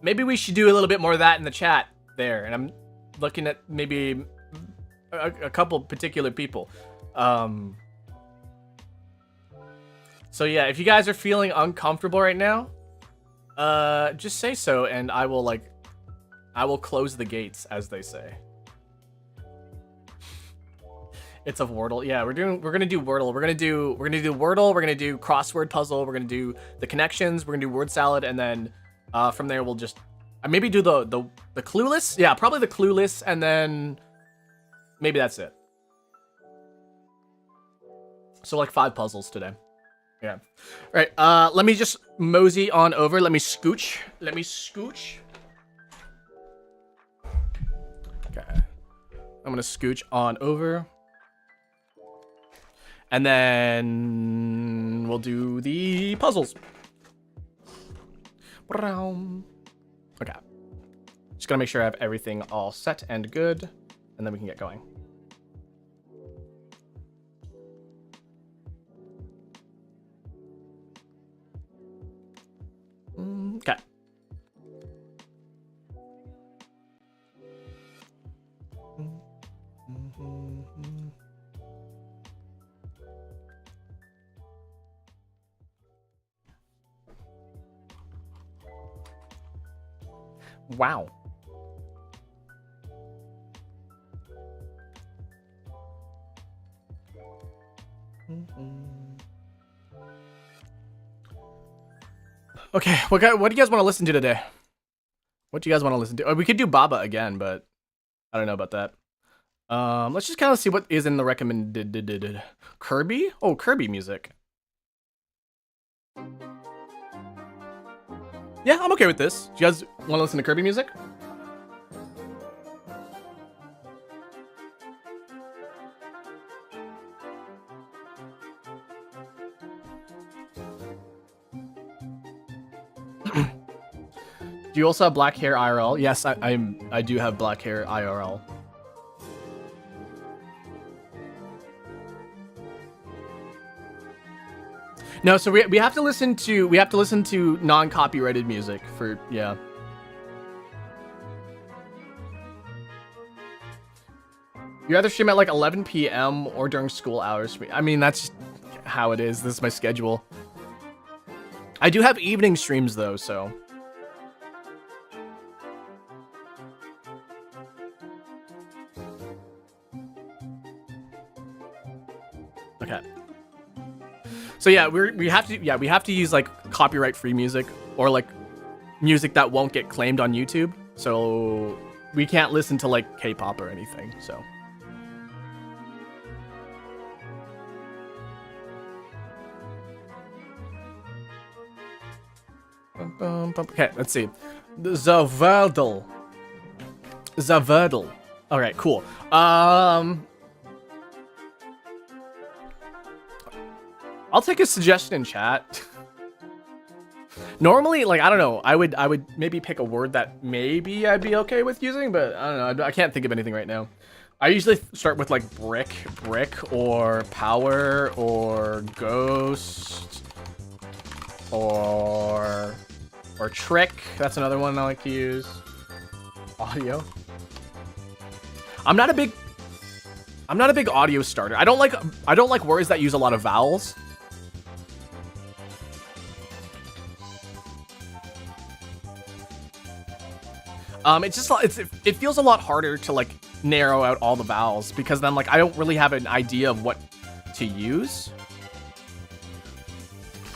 [SPEAKER 1] Maybe we should do a little bit more of that in the chat there. And I'm looking at maybe a couple particular people. So yeah, if you guys are feeling uncomfortable right now, just say so, and I will close the gates, as they say. It's a Wordle. Yeah, we're gonna do Wordle. We're gonna do Wordle. We're gonna do crossword puzzle. We're gonna do the connections. We're gonna do word salad, and then from there we'll just maybe do the clueless. Yeah, probably the clueless, and then maybe that's it. So like 5 puzzles today. Yeah. All right. Let me just mosey on over. Let me scooch. Okay. I'm gonna scooch on over. And then we'll do the puzzles. Okay. Just gonna make sure I have everything all set and good, and then we can get going. Okay. Wow. Okay, what do you guys want to listen to today? What do you guys want to listen to? Oh, we could do Baba again, but I don't know about that. Let's just kind of see what is in the recommended. Kirby? Oh, Kirby music. Yeah, I'm okay with this. Do you guys want to listen to Kirby music? Do you also have black hair IRL? Yes, I do have black hair IRL. No, so we have to listen to non-copyrighted music for, yeah. You either stream at like 11 p.m. or during school hours. I mean, that's just how it is. This is my schedule. I do have evening streams though, so. Okay. So yeah, we have to use like copyright-free music or like music that won't get claimed on YouTube. So we can't listen to like K-pop or anything. So. Okay, let's see. Zaverdle. All right, cool. I'll take a suggestion in chat. Normally, like, I don't know, I would maybe pick a word that maybe I'd be okay with using, but I don't know, I can't think of anything right now. I usually start with like brick, or power, or ghost, or Or trick. That's another one I like to use. Audio. I'm not a big audio starter. I don't like words that use a lot of vowels. It feels a lot harder to like narrow out all the vowels because then like I don't really have an idea of what to use.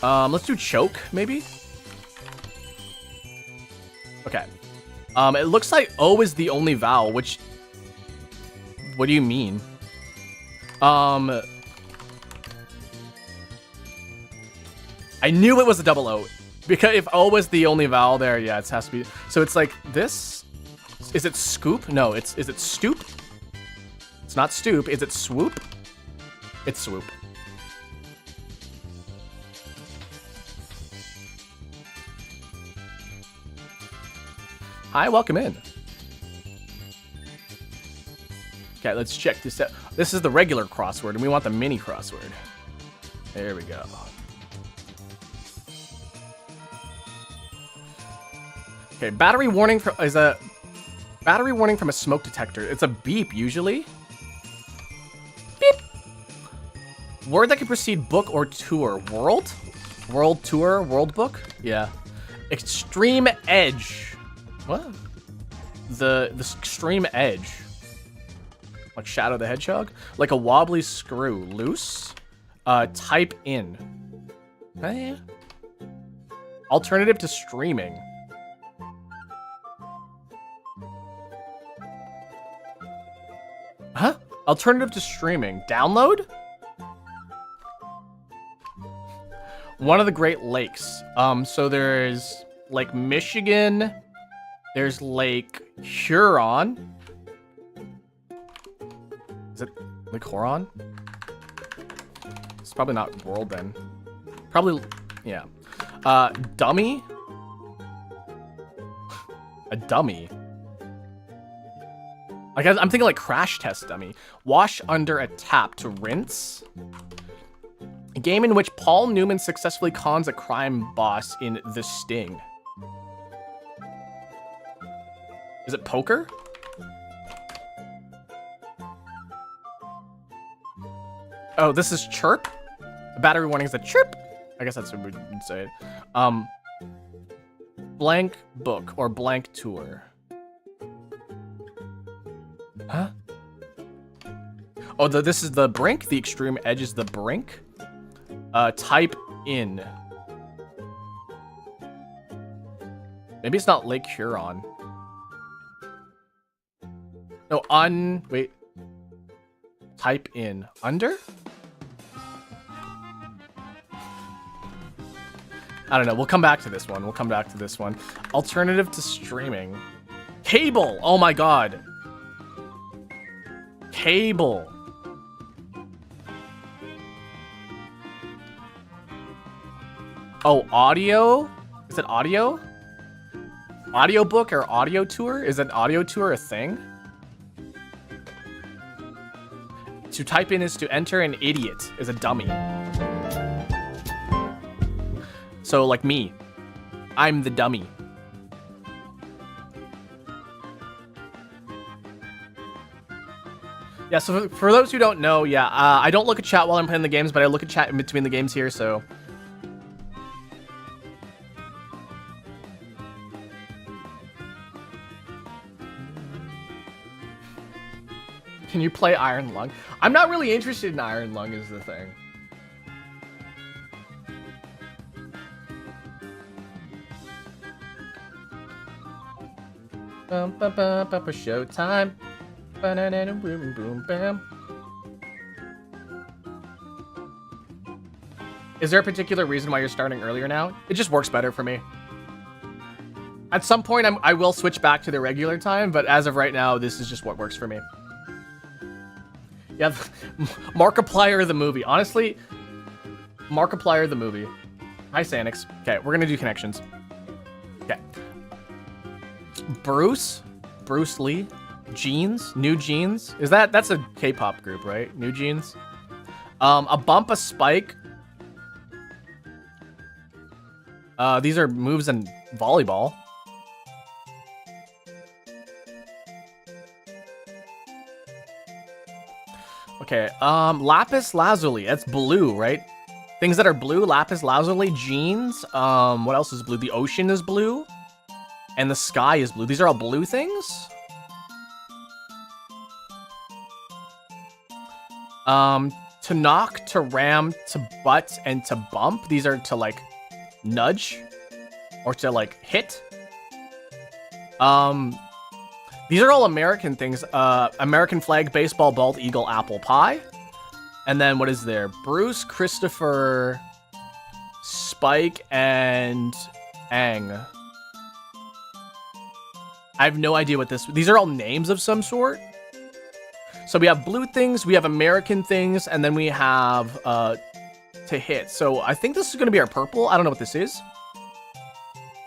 [SPEAKER 1] Let's do choke maybe. Okay. It looks like O is the only vowel, which what do you mean? I knew it was a double O. Because if O was the only vowel there, yeah, it has to be. So it's like this. Is it scoop? No, is it stoop? It's not stoop. Is it swoop? It's swoop. Hi, welcome in. Okay, let's check this out. This is the regular crossword, and we want the mini crossword. There we go. Okay, battery warning from a smoke detector. It's a beep usually. Beep. Word that can precede book or tour. World? World tour? World book? Yeah. Extreme edge. What? The extreme edge. Like Shadow the Hedgehog? Like a wobbly screw. Loose? Type in. Okay. Alternative to streaming. Huh? Alternative to streaming. Download? One of the Great Lakes. So there's Lake Michigan. There's Lake Huron. Is it Lake Huron? It's probably not world then. Probably, yeah. Dummy? A dummy. Like, I'm thinking like crash test dummy. Wash under a tap to rinse. A game in which Paul Newman successfully cons a crime boss in The Sting. Is it poker? Oh, this is chirp? A battery warning is a chirp? I guess that's what we'd say. Blank book or blank tour. Huh? Oh, this is the brink? The extreme edge is the brink? Type in. Maybe it's not Lake Huron. No, wait. Type in. Under? I don't know. We'll come back to this one. Alternative to streaming. Cable! Oh my god. Cable. Oh, audio? Is it audio? Audiobook or audio tour? Is an audio tour a thing? To type in is to enter. An idiot is a dummy. So, like me. I'm the dummy. Yeah, so for those who don't know, yeah, I don't look at chat while I'm playing the games, but I look at chat in between the games here, so... Can you play Iron Lung? I'm not really interested in Iron Lung is the thing. Showtime. Boom, boom, bam. Is there a particular reason why you're starting earlier now? It just works better for me. At some point, I will switch back to the regular time, but as of right now, this is just what works for me. Yeah, Markiplier the movie. Honestly, Markiplier the movie. Hi, Sanix. Okay, we're gonna do connections. Okay. Bruce Lee, Jeans, New Jeans. That's a K-pop group, right? New Jeans. A bump, a spike. These are moves in volleyball. Okay, lapis lazuli. That's blue, right? Things that are blue, lapis lazuli, jeans. What else is blue? The ocean is blue. And the sky is blue. These are all blue things? To knock, to ram, to butt, and to bump. These are to, like, nudge. Or to, like, hit. These are all American things. American flag, baseball, bald eagle, apple pie. And then what is there? Bruce, Christopher, Spike, and Aang. I have no idea what this... These are all names of some sort. So we have blue things, we have American things, and then we have to hit. So I think this is going to be our purple. I don't know what this is.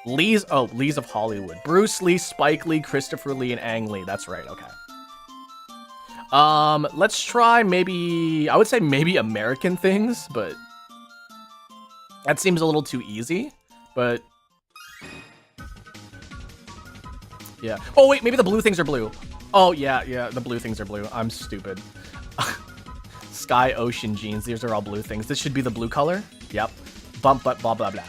[SPEAKER 1] Lee's of Hollywood. Bruce Lee, Spike Lee, Christopher Lee, and Ang Lee. That's right, okay. Let's try maybe... I would say maybe American things, but... That seems a little too easy, but... Yeah. Oh, wait, maybe the blue things are blue. Oh, yeah, the blue things are blue. I'm stupid. Sky, ocean, jeans. These are all blue things. This should be the blue color. Yep. Bump, but, blah, blah, blah.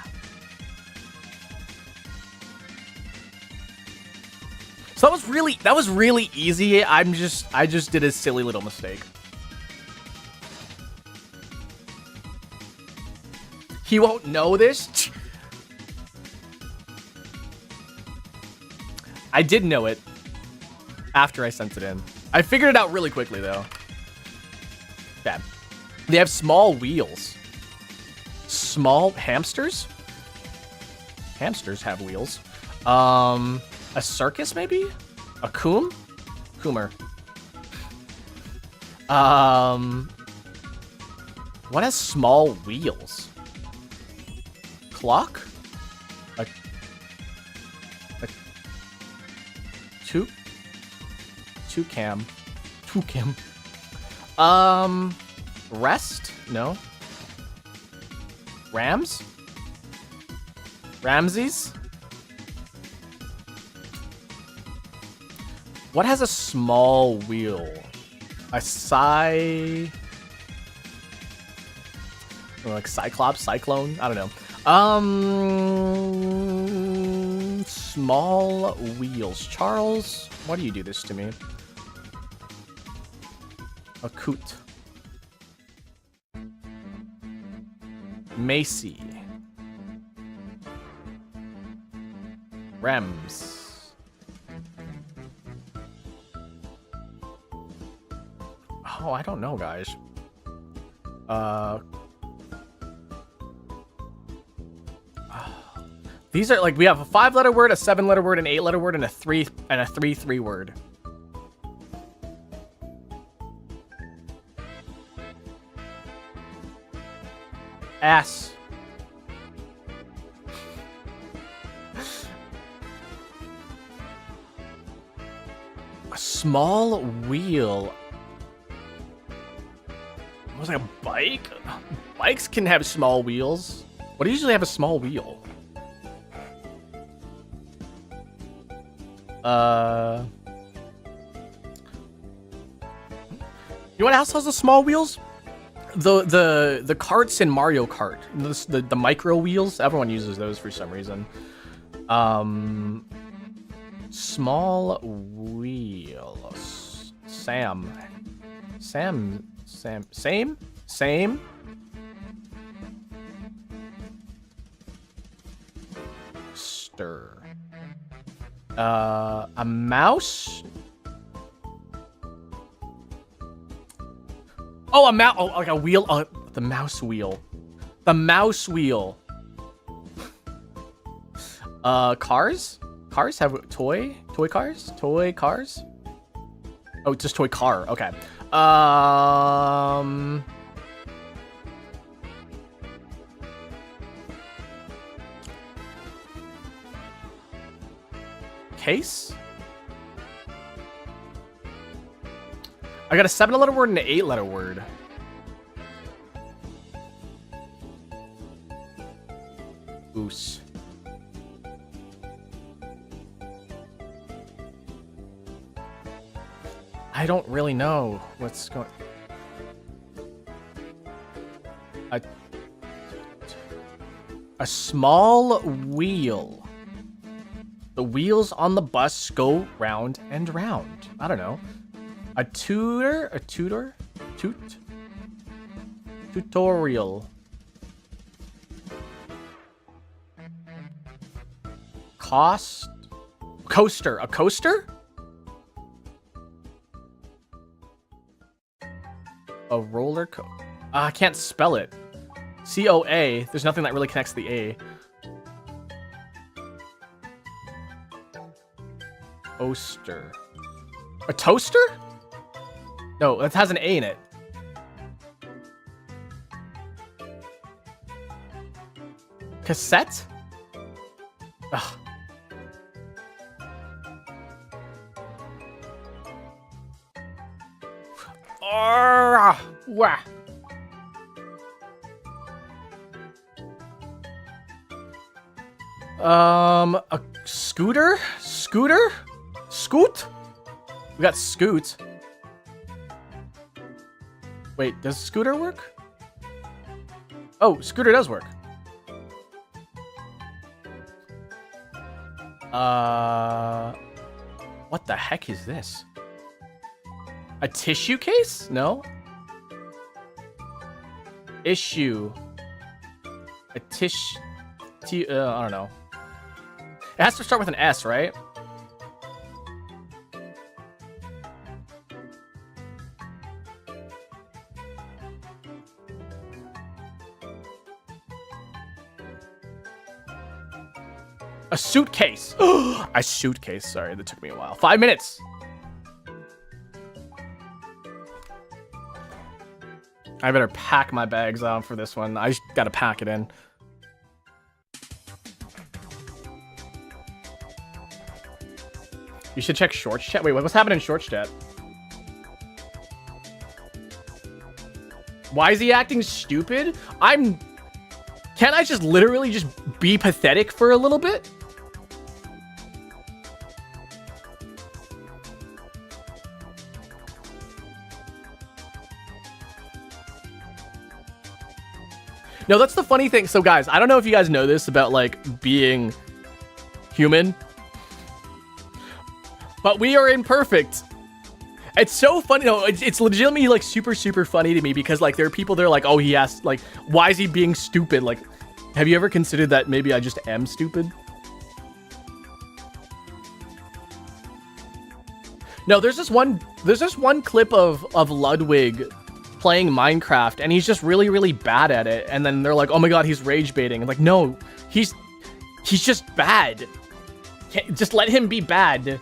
[SPEAKER 1] So that was really easy. I just did a silly little mistake. He won't know this. I did know it after I sent it in. I figured it out really quickly though. Okay. They have small wheels. Small hamsters? Hamsters have wheels. A circus, maybe? A coom? Coomer. What has small wheels? Clock? A toucan. Toucan. Rest? No. Rams? Ramses? What has a small wheel? A like Cyclops, Cyclone? I don't know. Small wheels. Charles, why do you do this to me? A coot. Macy. Rems. Oh, I don't know, guys. These are like, we have a 5-letter word, a 7-letter word, an 8-letter word, and a 3 word. Ass. A small wheel. What was like a bike? Bikes can have small wheels. What do you usually have a small wheel? You know what else has the small wheels? The carts in Mario Kart. The micro wheels. Everyone uses those for some reason. Small wheel. Same. Stir. A mouse. Oh, a mouse. Oh, like a wheel. The mouse wheel. The mouse wheel. Cars? Cars have toy cars? Toy cars? Oh, just toy car. Okay. Case? I got a 7-letter word and an 8-letter word. Oos. I don't really know what's going. A small wheel. The wheels on the bus go round and round. I don't know. A tutor? Tutorial. Coaster. A coaster? A roller coaster. I can't spell it. COA. There's nothing that really connects the A. Oster. A toaster? No, it has an A in it. Cassette? Ugh. Wah. A scooter? Scoot? We got scoot. Wait, does scooter work? Oh, scooter does work. What the heck is this? A tissue case? No. Issue. A I don't know. It has to start with an S, right? A suitcase. A suitcase. Sorry, that took me a while. 5 minutes. I better pack my bags out for this one. I just gotta pack it in. You should check shorts chat. Wait, what's happening in shorts chat? Why is he acting stupid? Can't I just literally just be pathetic for a little bit? No, that's the funny thing. So guys, I don't know if you guys know this about like being human, but we are imperfect. It's so funny. No, it's legitimately like super funny to me because like there are people that are like, oh, he asked like, why is he being stupid? Like, have you ever considered that maybe I just am stupid? No, there's this one clip of Ludwig playing Minecraft and he's just really bad at it, and then they're like, oh my god, he's rage baiting. I'm like, no, he's just bad. Just let him be bad.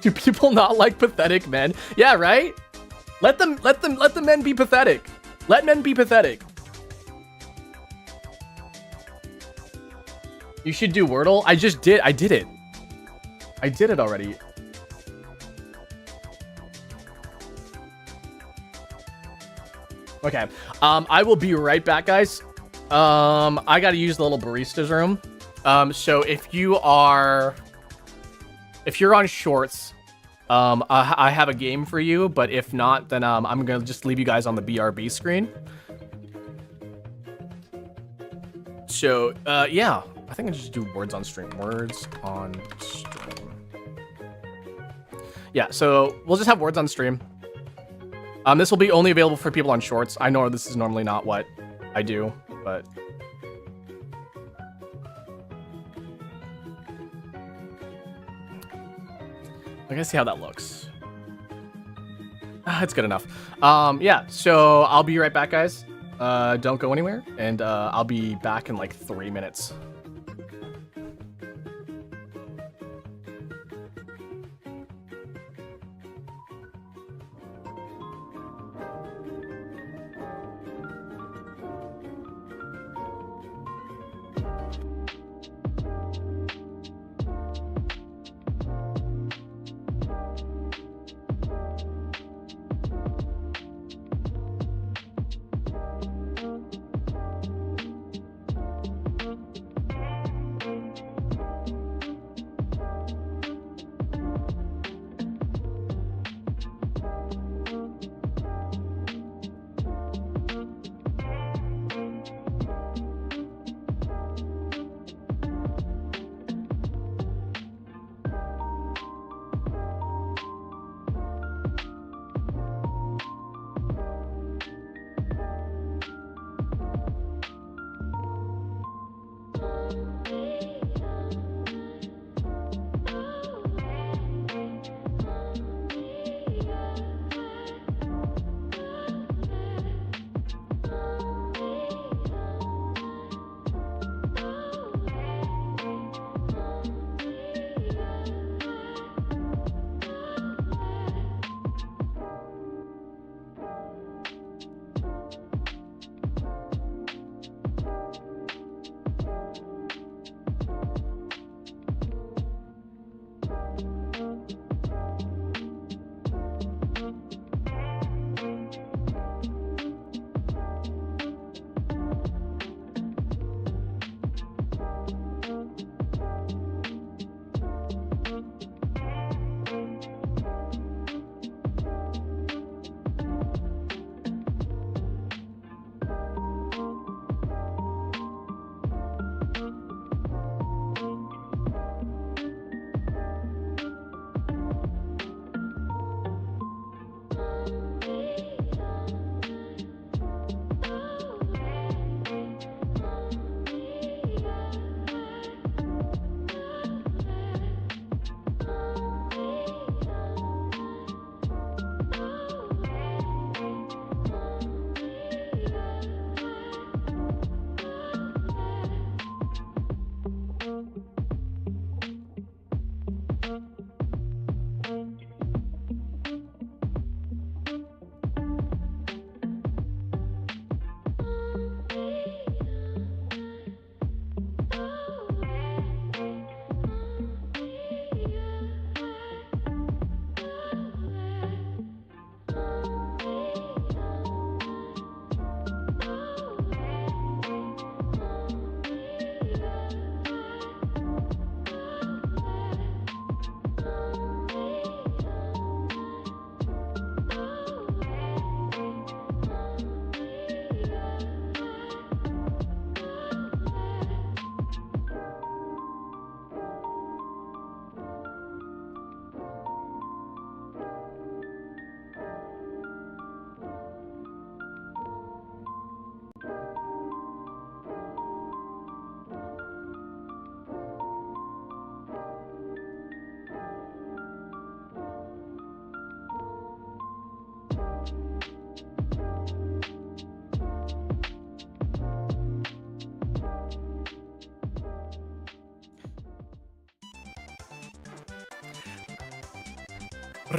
[SPEAKER 1] Do people not like pathetic men? Yeah, right? Let the men be pathetic. Let men be pathetic. You should do Wordle. I just did. I did it. I did it already. Okay. I will be right back, guys. I gotta use the little barista's room. So if you're on shorts, I have a game for you, but if not, then I'm gonna just leave you guys on the BRB screen. So yeah, I think I just do words on stream. Words on stream. Yeah, so we'll just have words on stream. This will be only available for people on shorts. I know this is normally not what I do, but I gotta see how that looks. It's good enough. Yeah, so I'll be right back, guys. Don't go anywhere, and I'll be back in like 3 minutes.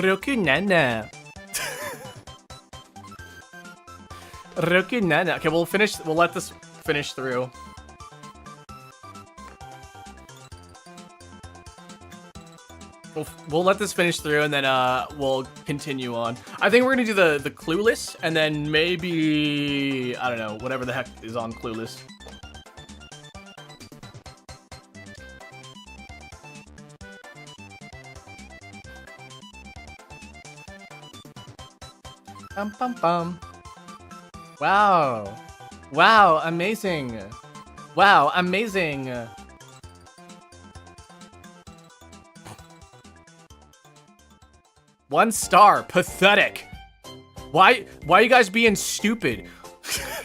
[SPEAKER 1] Roku Nana. Roku Nana. Okay, we'll finish. We'll let this finish through. We'll let this finish through, and then we'll continue on. I think we're gonna do the Clueless, and then maybe I don't know, whatever the heck is on Clueless. Bum bum bum. Wow. Wow, amazing. Wow, amazing. One star. Pathetic. Why are you guys being stupid?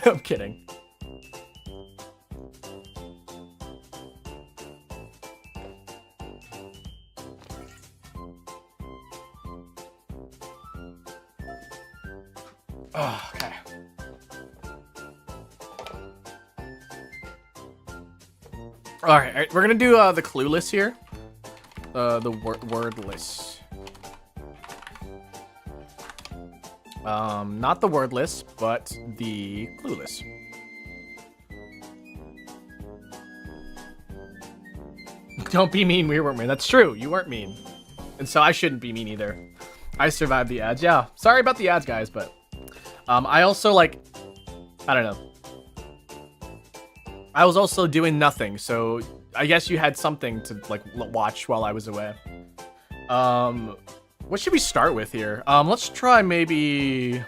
[SPEAKER 1] I'm kidding. Oh, okay. All right, we're gonna do the Clueless here. The wordless. Not the wordless, but the Clueless. Don't be mean, we weren't mean. That's true, you weren't mean. And so I shouldn't be mean either. I survived the ads. Yeah, sorry about the ads, guys, but I also, like, I don't know. I was also doing nothing, so I guess you had something to, like, watch while I was away. What should we start with here? Let's try maybe...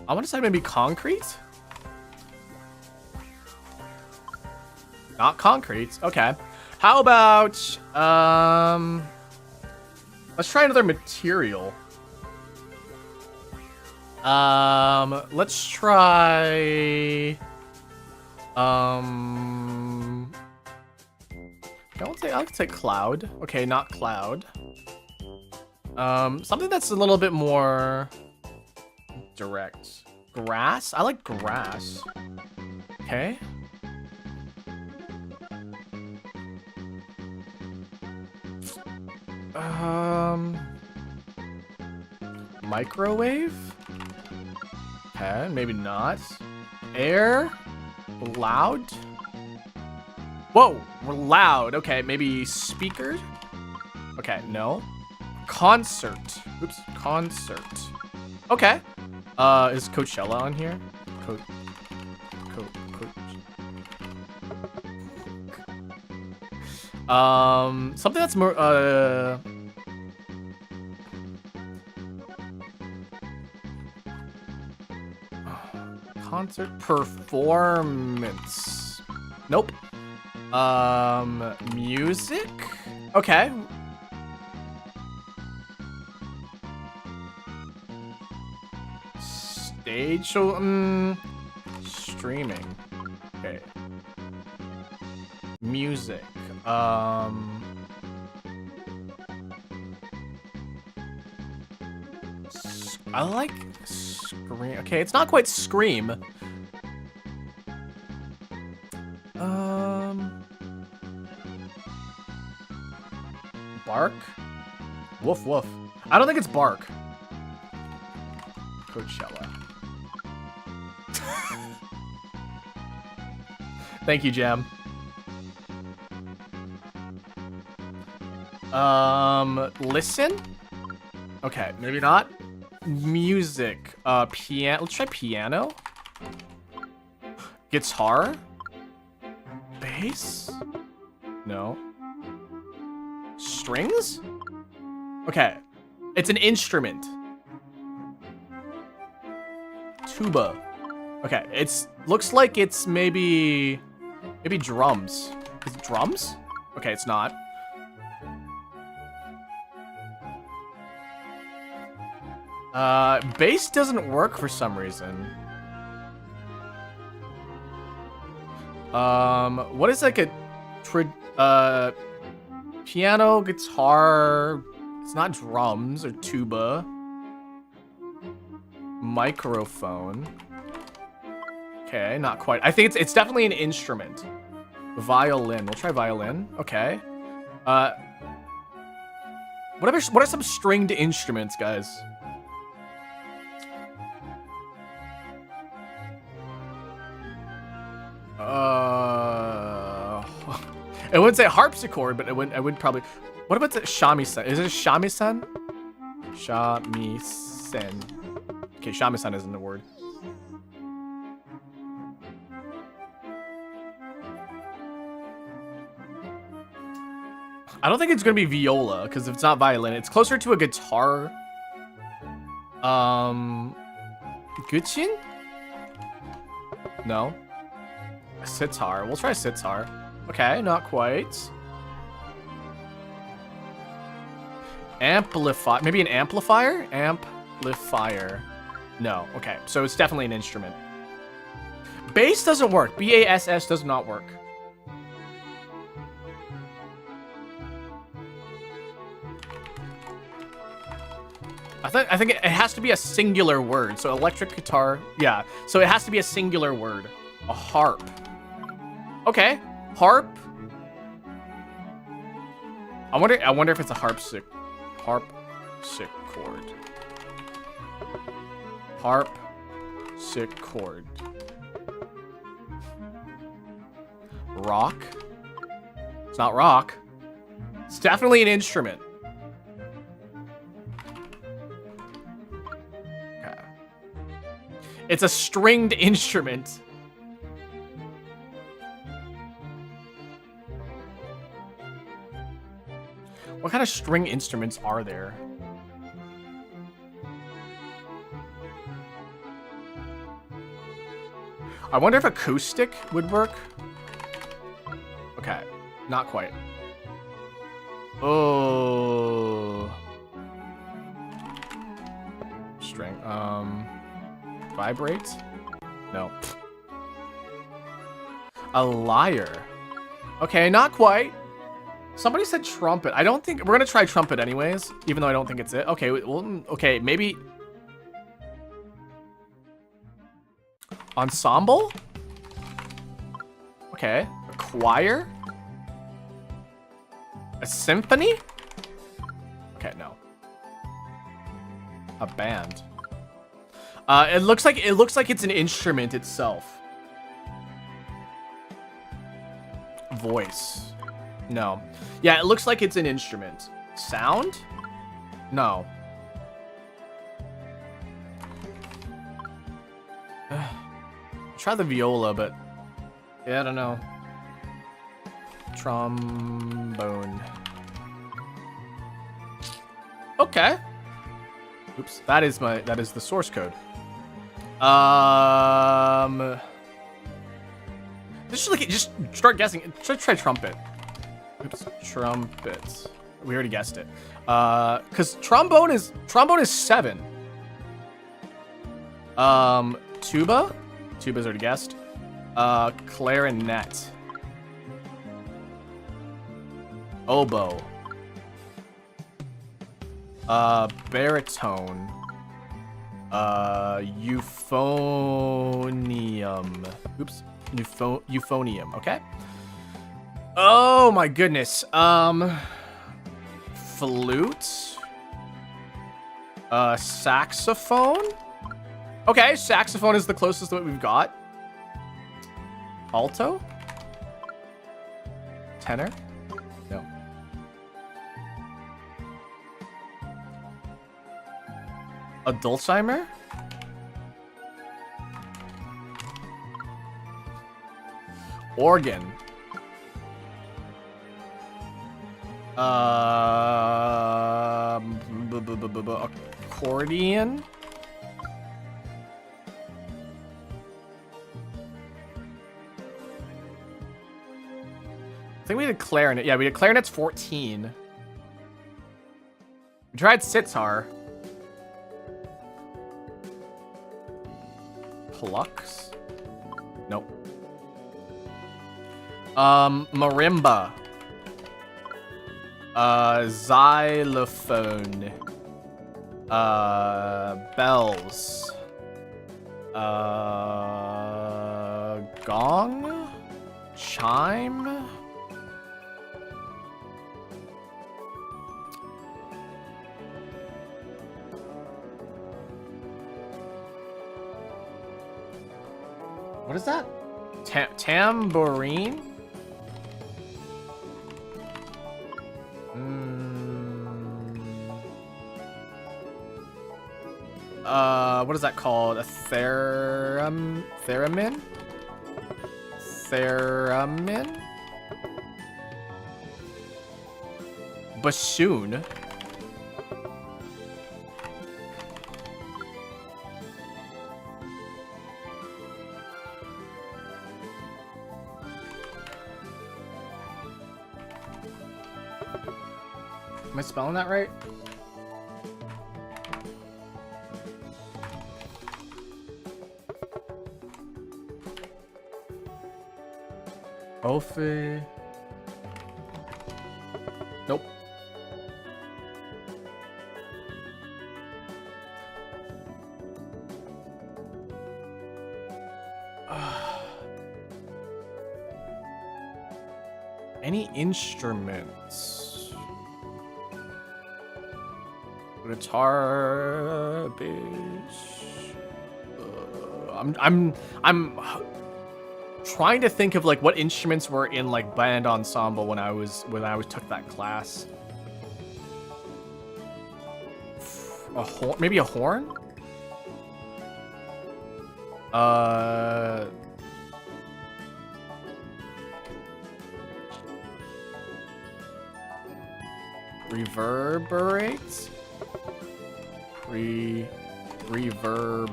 [SPEAKER 1] I want to say maybe concrete? Not concrete. Okay. How about, let's try another material. Let's try... I'll take cloud. Okay, not cloud. Something that's a little bit more direct. Grass? I like grass. Okay. Microwave? Okay, maybe not. Air? Loud? Whoa, we're loud. Okay, maybe speaker? Okay, no. Concert. Oops, concert. Okay. Is Coachella on here? Something that's more, concert performance. Nope. Music? Okay. Stage show? Streaming. Okay. Music. I like Scream. Okay, it's not quite Scream. Bark? Woof woof. I don't think it's bark. Coachella. Thank you, Jam. Listen? Okay, maybe not. Music. Piano. Let's try piano. Guitar? Bass? No. Strings? Okay. It's an instrument. Tuba. Okay, looks like it's maybe drums. Is it drums? Okay, it's not. Bass doesn't work for some reason. What is like a piano, guitar? It's not drums or tuba. Microphone. Okay, not quite. I think it's definitely an instrument. Violin. We'll try violin. Okay. What are some stringed instruments, guys? I wouldn't say harpsichord, but I would probably. What about the shamisen? Is it a shamisen? Shamisen. Okay, shamisen isn't a word. I don't think it's gonna be viola, because if it's not violin, it's closer to a guitar. Guchin? No. Sitar. We'll try sitar. Okay, not quite. Amplify. Maybe an amplifier? Amplifier. No. Okay, so it's definitely an instrument. Bass doesn't work. B-A-S-S does not work. I think it has to be a singular word. So electric guitar. Yeah. So it has to be a singular word. A harp. Okay. Harp. I wonder if it's a harpsichord. Harpsichord. Rock. It's not rock. It's definitely an instrument. Okay. It's a stringed instrument. What kind of string instruments are there? I wonder if acoustic would work. Okay, not quite. Oh. String. Vibrate? No. A lyre. Okay, not quite. Somebody said trumpet. I don't think... We're going to try trumpet anyways, even though I don't think it's it. Okay, well, okay, maybe... Ensemble? Okay. A choir? A symphony? Okay, no. A band. It looks like it's an instrument itself. Voice. No. Yeah, it looks like it's an instrument. Sound? No. Try the viola, but yeah, I don't know. Trombone. Okay. Oops, that is the source code. Just start guessing. Try trumpet. Oops, trumpet. We already guessed it. Cause trombone is 7. Tuba. Tuba's already guessed. Clarinet. Oboe. Baritone. Euphonium. Oops. Euphonium. Okay. Oh my goodness. Flute. Saxophone. Okay, saxophone is the closest that we've got. Alto? Tenor? No. A dulcimer? Organ. Accordion? I think we did clarinet. Yeah, we did clarinet's 14. We tried sitar. Plux? Nope. Marimba. Xylophone. Bells. Gong? Chime? What is that? Tambourine? What is that called? A theremin? Theremin? Bassoon? Am I spelling that right? Ofe. Nope. Any instruments? Guitar, bass. I'm trying to think of like what instruments were in like band ensemble when I took that class. A horn, maybe a horn? Reverberates? Reverberates.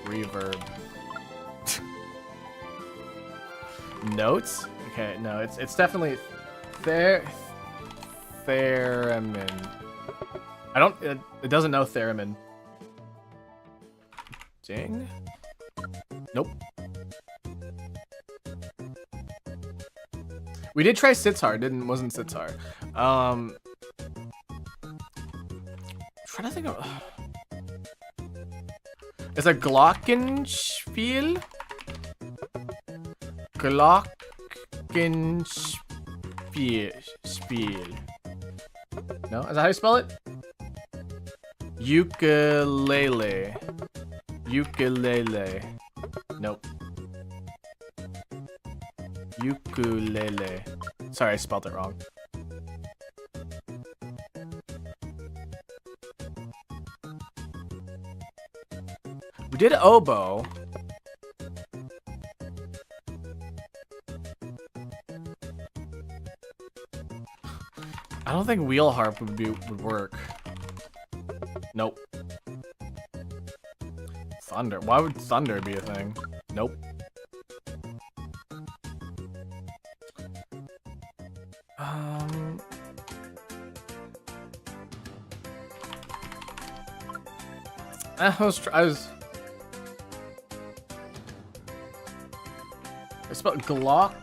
[SPEAKER 1] Reverb. Notes? Okay, no, it's definitely theremin. I don't it doesn't know theremin. Ding. Nope. We did try sitar, wasn't sitar. Trying to think of. It's a glockenspiel. Glockenspiel. No, is that how you spell it? Ukulele. Ukulele. Nope. Ukulele. Sorry, I spelled it wrong. We did oboe. I don't think wheel harp would work. Nope. Thunder. Why would thunder be a thing? Nope. I spelled Glock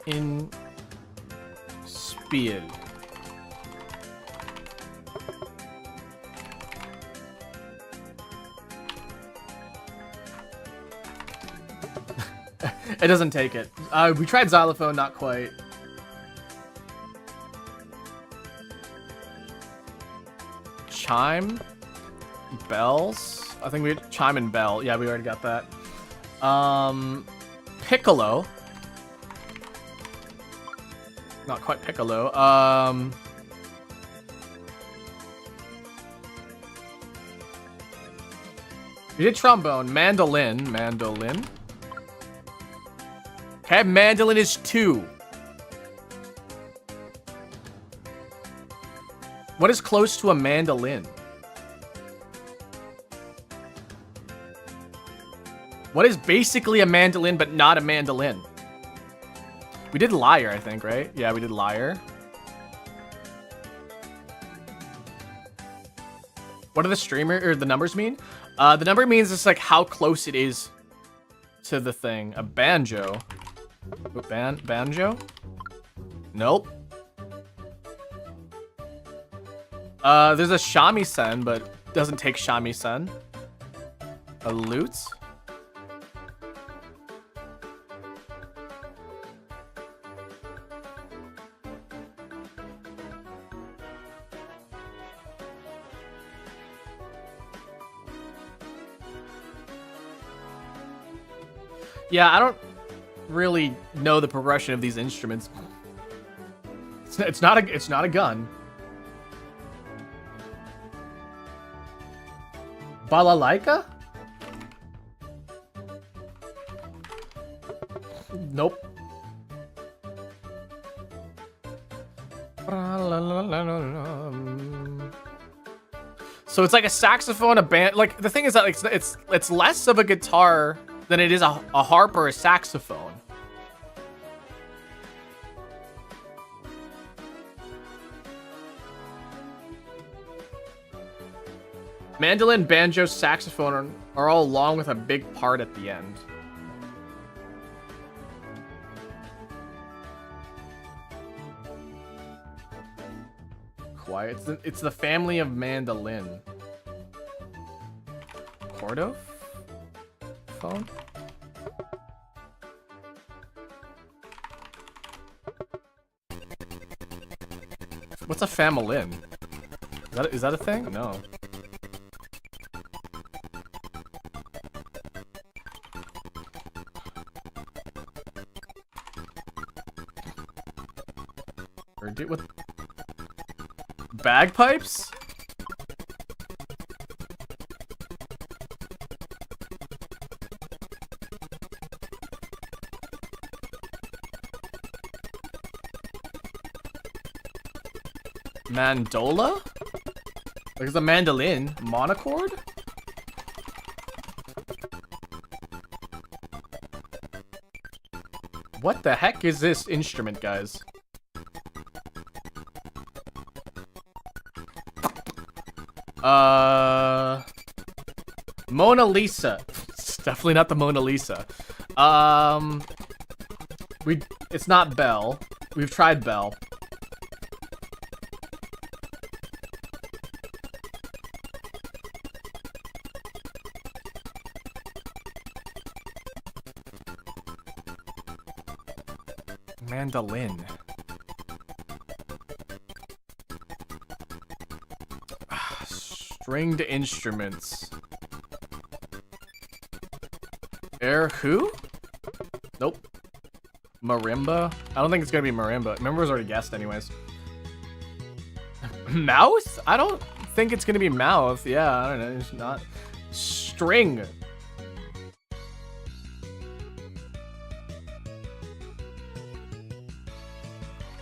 [SPEAKER 1] in Spiel. It doesn't take it. We tried xylophone, not quite. Chime? Bells? I think we had chime and bell. Yeah, we already got that. Piccolo. Not quite piccolo. We did trombone. Mandolin. Mandolin. Okay, mandolin is 2. What is close to a mandolin? What is basically a mandolin but not a mandolin? We did lyre, I think, right? Yeah, we did lyre. What do the streamer or the numbers mean? The number means it's like how close it is to the thing. A banjo. Banjo? Nope. There's a shamisen, but doesn't take shamisen. A lute? Yeah, I don't really know the progression of these instruments. It's not a gun. Balalaika? Nope. So it's like a saxophone, a band. Like the thing is that it's less of a guitar than it is a harp or a saxophone. Mandolin, banjo, saxophone are all along with a big part at the end. Quiet. It's the family of mandolin. Cordo? Phone? What's a famolin? Is that a thing? No. Or do what? Bagpipes? Mandola? Like it's a mandolin. Monochord? What the heck is this instrument, guys? Mona Lisa. It's definitely not the Mona Lisa. It's not Bell. We've tried Bell. Mandolin. Stringed instruments. Air who? Nope. Marimba? I don't think it's gonna be marimba. Marimba's already guessed anyways. Mouth? I don't think it's gonna be mouth. Yeah, I don't know. It's not. String.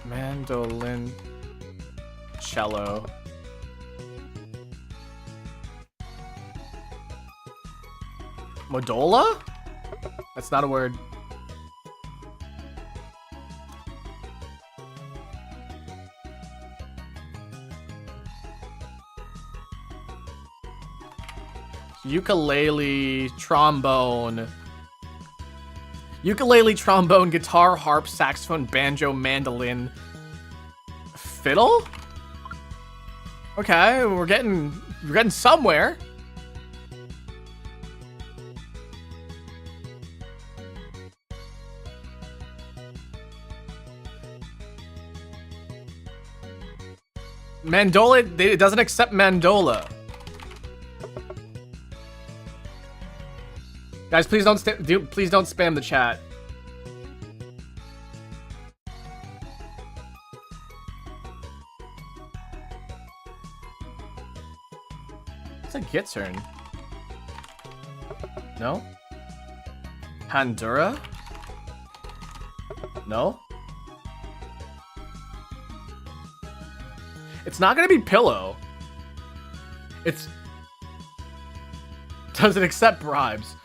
[SPEAKER 1] Mandolin. Cello. Modola? That's not a word. Ukulele, trombone. Ukulele, trombone, guitar, harp, saxophone, banjo, mandolin, fiddle? Okay, we're getting somewhere. Mandola, it doesn't accept mandola. Guys, please don't spam the chat. It's a guitar. No? Pandura? No? It's not gonna be pillow. Does it accept bribes?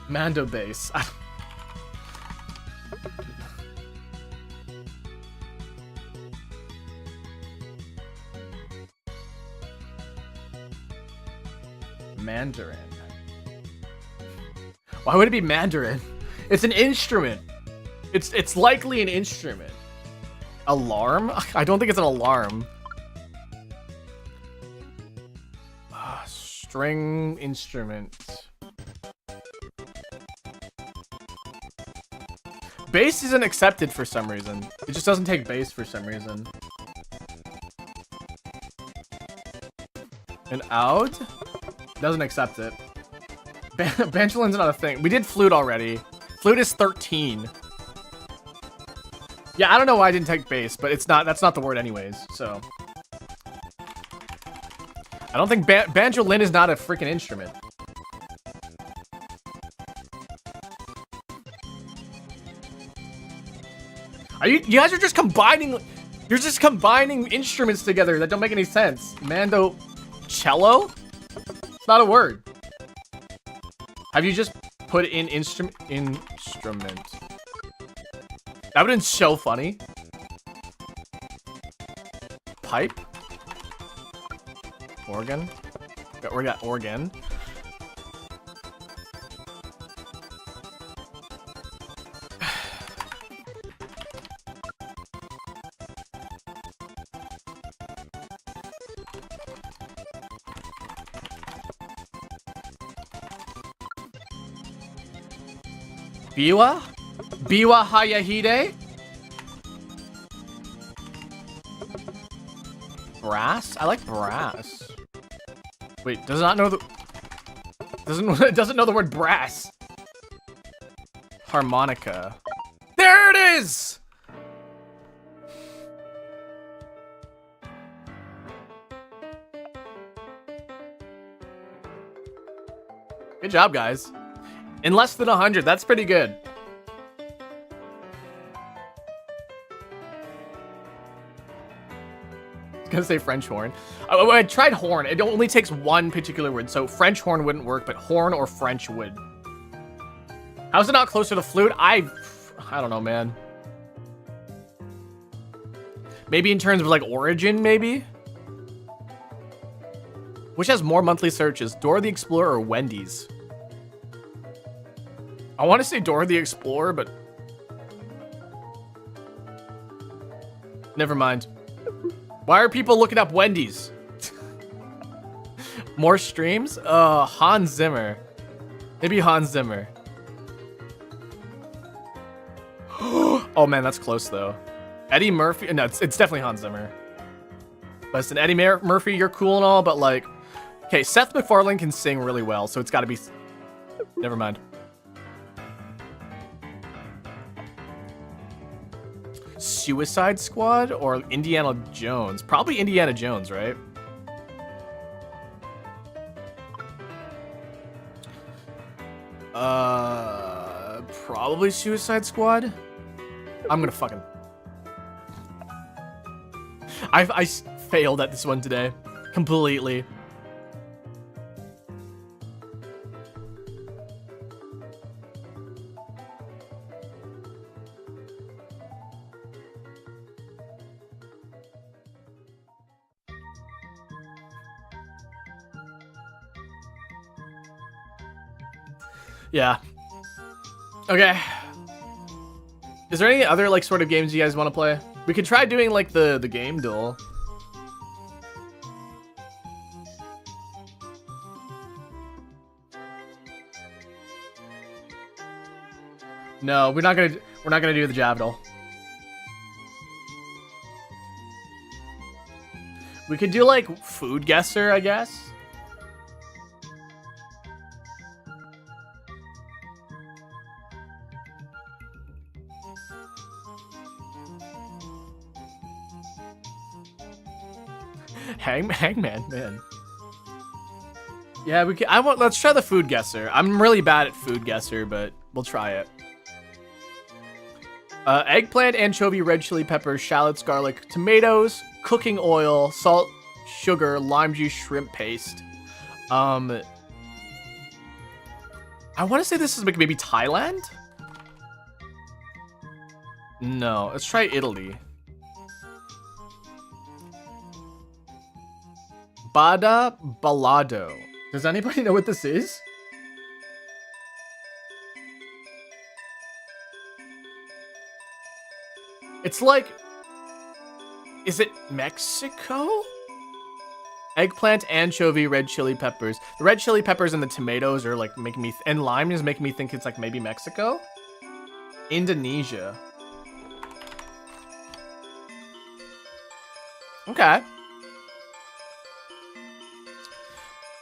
[SPEAKER 1] Mando bass. Mandarin. Why would it be Mandarin? It's an instrument. It's likely an instrument. Alarm? I don't think it's an alarm. String instrument. Bass isn't accepted for some reason. It just doesn't take bass for some reason. An oud? Doesn't accept it. Banjolin's not a thing. We did flute already. Flute is 13. Yeah, I don't know why I didn't take bass, but it's not. That's not the word anyways. So I don't think banjolin is not a freaking instrument. Are you guys are just combining. You're just combining instruments together that don't make any sense. Mando, cello? It's not a word. Have you just put in instrument? That would've been so funny. Pipe? Organ? We got organ. Biwa? Biwa Hayahide? Brass? I like brass. Wait, does not know the... Doesn't know the word brass. Harmonica. There it is! Good job, guys. In less than 100, that's pretty good. I was gonna say French horn. I tried horn. It only takes one particular word, so French horn wouldn't work, but horn or French would. How's it not closer to flute? I don't know, man. Maybe in terms of like origin, maybe? Which has more monthly searches, Dora the Explorer or Wendy's? I want to say Dora the Explorer, but never mind. Why are people looking up Wendy's? More streams? Hans Zimmer. Maybe Hans Zimmer. Oh man, that's close though. Eddie Murphy? No, it's definitely Hans Zimmer. Listen, Eddie Murphy, you're cool and all, but like, okay, Seth MacFarlane can sing really well, so it's got to be. Never mind. Suicide Squad or Indiana Jones? Probably Indiana Jones, right? Probably Suicide Squad. I'm gonna fucking... I failed at this one today. Completely. Yeah. Okay. Is there any other like sort of games you guys want to play? We could try doing like the game duel. No, we're not gonna do the Javedal. We could do like food guesser, I guess. Hangman, man. Yeah, we can. Let's try the food guesser. I'm really bad at food guesser, but we'll try it. Eggplant, anchovy, red chili peppers, shallots, garlic, tomatoes, cooking oil, salt, sugar, lime juice, shrimp paste. I want to say this is maybe Thailand? No, let's try Italy. Bada Balado. Does anybody know what this is? It's like... Is it Mexico? Eggplant, anchovy, red chili peppers. The red chili peppers and the tomatoes are like making me... and lime is making me think it's like maybe Mexico? Indonesia. Okay.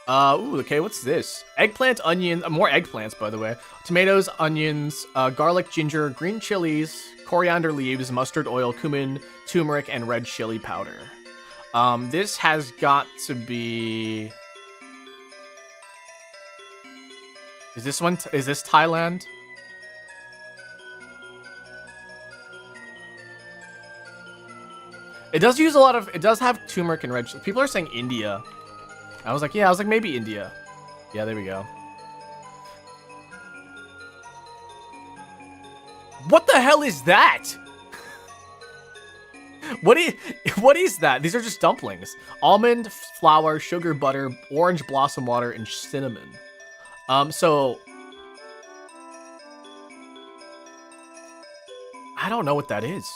[SPEAKER 1] Ooh, okay, what's this? Eggplant, onion, more eggplants, by the way. Tomatoes, onions, garlic, ginger, green chilies, coriander leaves, mustard oil, cumin, turmeric, and red chili powder. This has got to be... Is this one, is this Thailand? It does use a lot of, it does have turmeric and red chili. People are saying India. I was like, maybe India. Yeah, there we go. What the hell is that? What is that? These are just dumplings. Almond, flour, sugar, butter, orange blossom water, and cinnamon. So... I don't know what that is.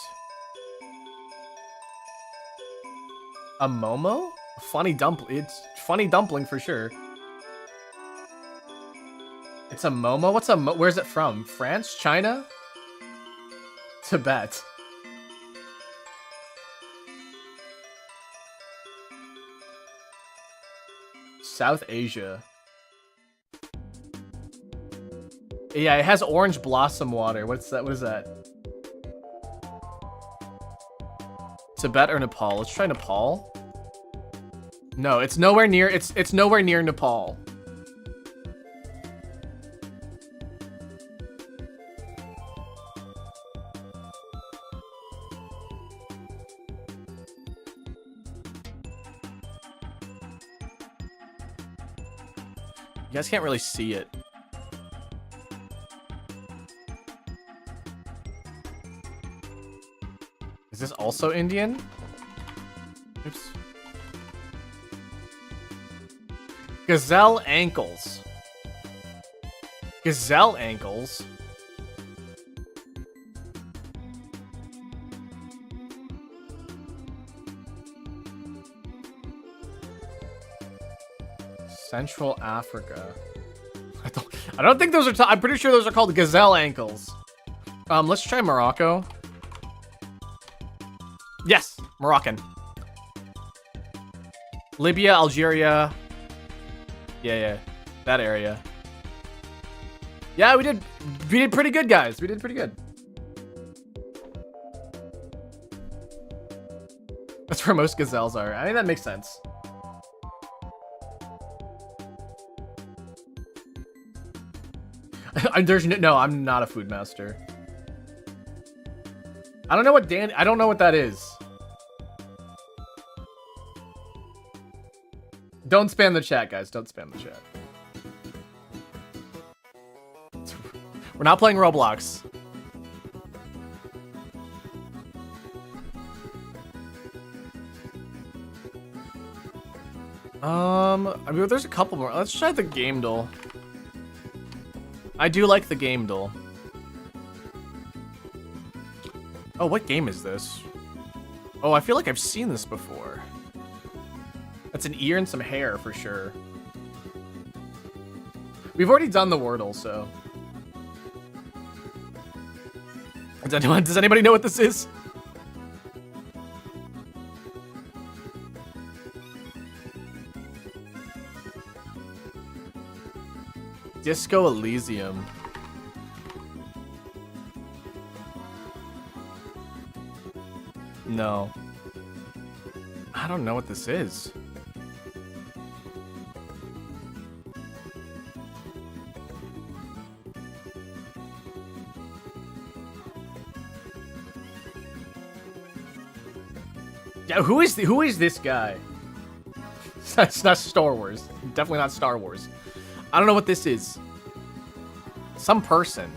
[SPEAKER 1] A momo? Funny dumpling. It's funny dumpling for sure. It's a momo? What's a where's it from? France? China? Tibet. South Asia. Yeah, it has orange blossom water. What's that? What is that? Tibet or Nepal? Let's try Nepal. No, it's nowhere near. It's nowhere near Nepal. You guys can't really see it. Is this also Indian? Oops. Gazelle ankles. Gazelle ankles? Central Africa. I don't think those are. I'm pretty sure those are called gazelle ankles. Let's try Morocco. Yes, Moroccan. Libya, Algeria. Yeah, that area. Yeah, we did pretty good, guys. We did pretty good. That's where most gazelles are. I think that makes sense. No, I'm not a food master. I don't know what I don't know what that is. Don't spam the chat, guys. Don't spam the chat. We're not playing Roblox. I mean, there's a couple more. Let's try the game doll. I do like the game doll. Oh, what game is this? Oh, I feel like I've seen this before. That's an ear and some hair for sure. We've already done the Wordle, so. Does anybody know what this is? Disco Elysium. No. I don't know what this is. Yeah, who is this guy? It's not Star Wars. Definitely not Star Wars. I don't know what this is. Some person.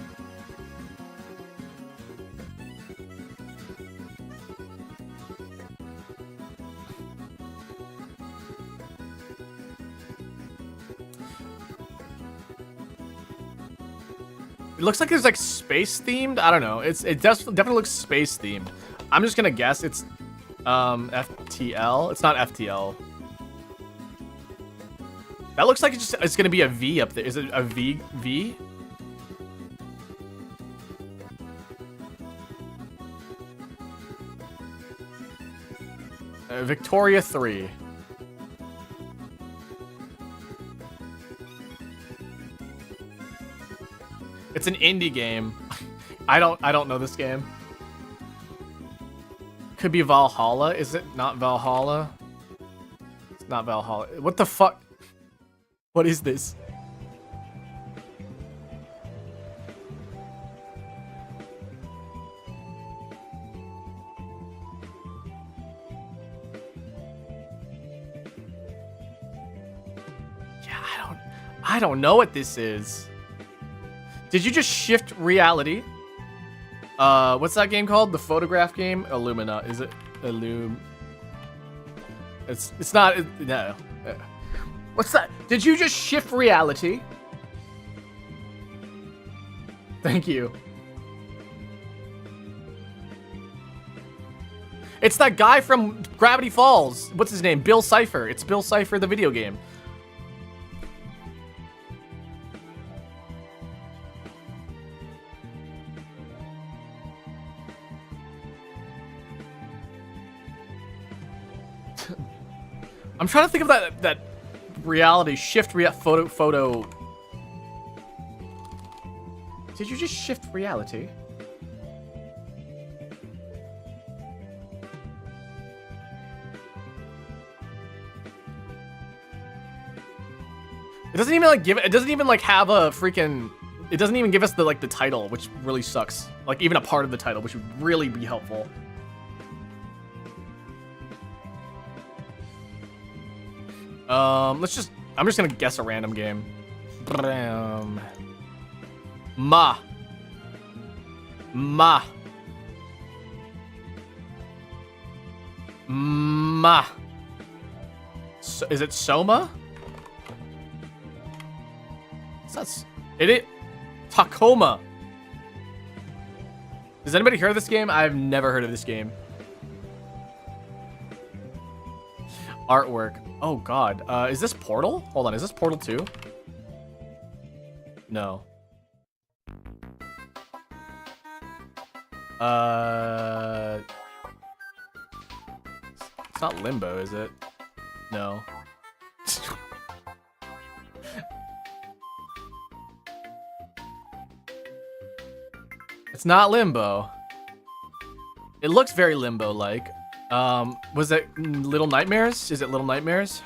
[SPEAKER 1] It looks like it's like space themed. I don't know. It definitely looks space themed. I'm just gonna guess it's FTL. It's not FTL. That looks like it's gonna be a V up there. Is it a V? V? Victoria 3. It's an indie game. I don't know this game. Could be Valhalla. Is it not Valhalla? It's not Valhalla. What the fuck? What is this? Yeah, I don't know what this is. Did you just shift reality? What's that game called? The photograph game? Illumina. Is it It's not. No. What's that? Did you just shift reality? Thank you. It's that guy from Gravity Falls. What's his name? Bill Cipher. It's Bill Cipher, the video game. I'm trying to think of that reality shift photo. Did you just shift reality? It doesn't even like give it doesn't even like have a freaking it doesn't even give us the like the title, which really sucks. Like even a part of the title, which would really be helpful. I'm just gonna guess a random game. Ma. So, is it Soma? Tacoma. Has anybody heard of this game? I've never heard of this game. Artwork. Oh god. Is this Portal? Hold on, is this Portal 2? No. It's not Limbo, is it? No. It's not Limbo. It looks very Limbo-like. Was it Little Nightmares? Is it Little Nightmares?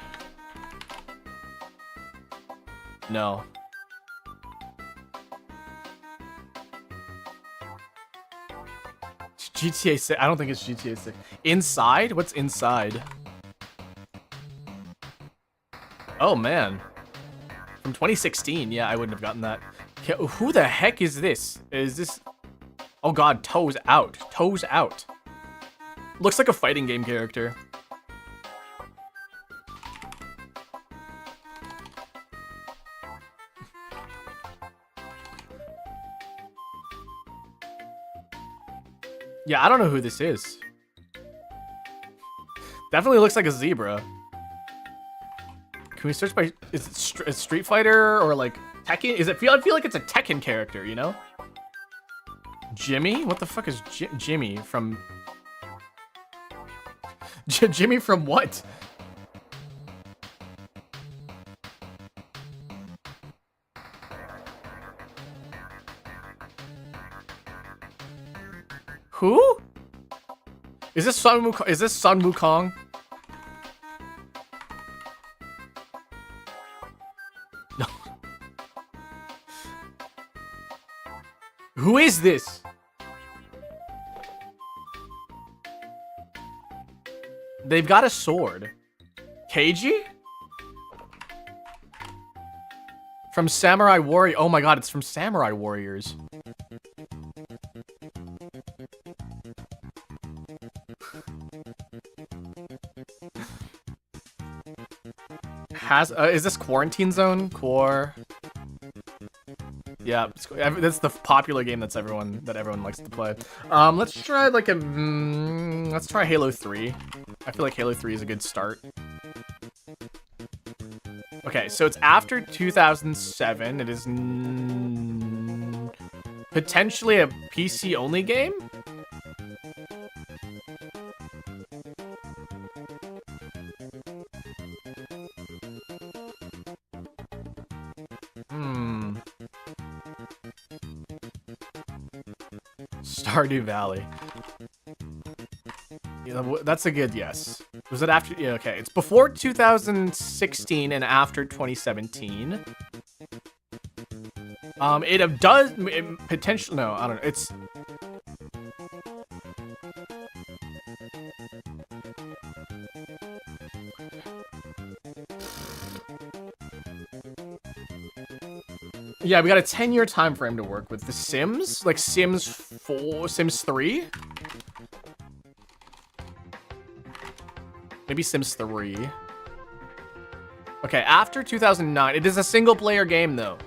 [SPEAKER 1] No. GTA 6. I don't think it's GTA 6. Inside? What's Inside? Oh, man. From 2016. Yeah, I wouldn't have gotten that. Okay, who the heck is this? Is this... Oh, God. Toes Out. Toes Out. Looks like a fighting game character. Yeah, I don't know who this is. Definitely looks like a zebra. Can we search by... Is it Street Fighter or like Tekken? Is it I feel like it's a Tekken character, you know? Jimmy? What the fuck is Jimmy from... Jimmy from what? Who? Is this Sun Wukong? Is this Sun Wukong? No. Who is this? They've got a sword. Keiji? From Samurai Warrior. Oh my god, it's from Samurai Warriors. Is this Quarantine Zone? Yeah, that's the popular game that everyone likes to play. Let's try like let's try Halo 3. I feel like Halo 3 is a good start. Okay, so it's after 2007. It is potentially a PC only game. Stardew Valley. Yeah, that's a good yes. Was it after? Yeah, okay. It's before 2016 and after 2017. It potentially, no, I don't know. It's yeah, we got a 10-year time frame to work with. The Sims, like Sims 4, Sims 3. Maybe Sims 3. Okay, after 2009. It is a single player game though.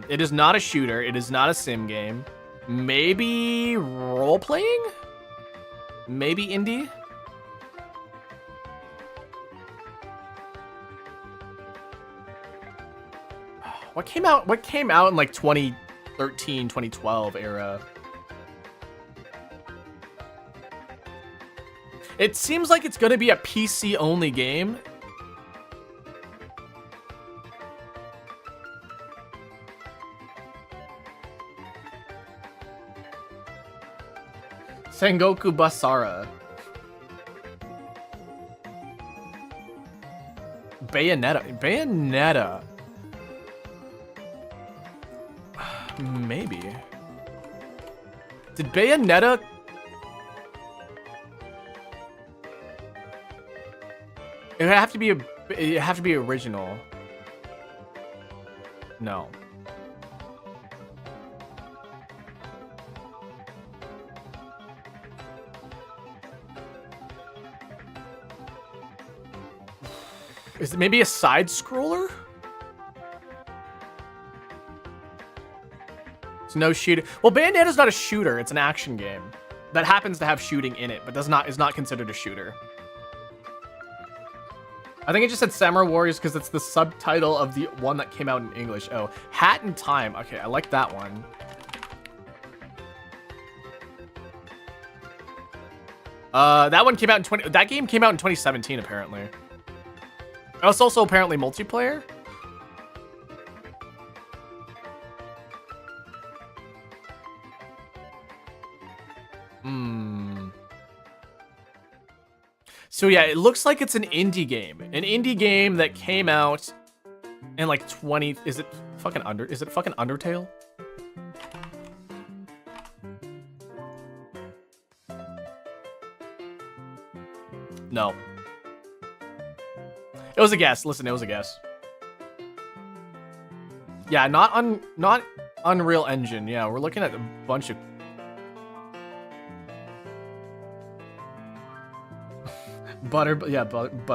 [SPEAKER 1] It is not a shooter. It is not a sim game. Maybe role playing? Maybe indie? What came out in like 2013, 2012 era? It seems like it's gonna be a PC only game. Sengoku Basara. Bayonetta. Maybe. Did Bayonetta... It would have to be original. No. Is it maybe a side scroller? It's no shooter. Well, Bayonetta's not a shooter. It's an action game that happens to have shooting in it, but is not considered a shooter. I think it just said Samurai Warriors because it's the subtitle of the one that came out in English. Oh, Hat in Time. Okay, I like that one. That one came out in that game came out in 2017 apparently. Oh, it's also apparently multiplayer. So yeah, it looks like it's an indie game. An indie game that came out in like 20... Is it fucking Undertale? No. It was a guess. Listen, it was a guess. Yeah, not Unreal Engine. Yeah, we're looking at a bunch of butter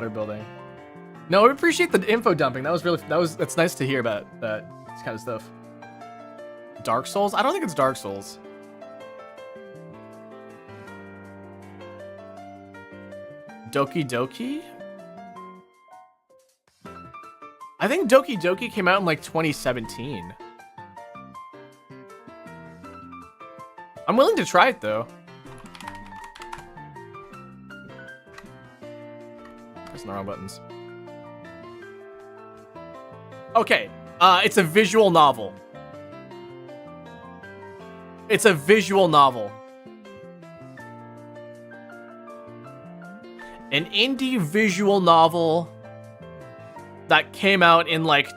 [SPEAKER 1] building. No, I appreciate the info dumping. That's nice to hear about that kind of stuff. Dark Souls? I don't think it's Dark Souls. Doki Doki? I think Doki Doki came out in like 2017. I'm willing to try it though. Pressing the wrong buttons. Okay, it's a visual novel. It's a visual novel. An indie visual novel that came out in like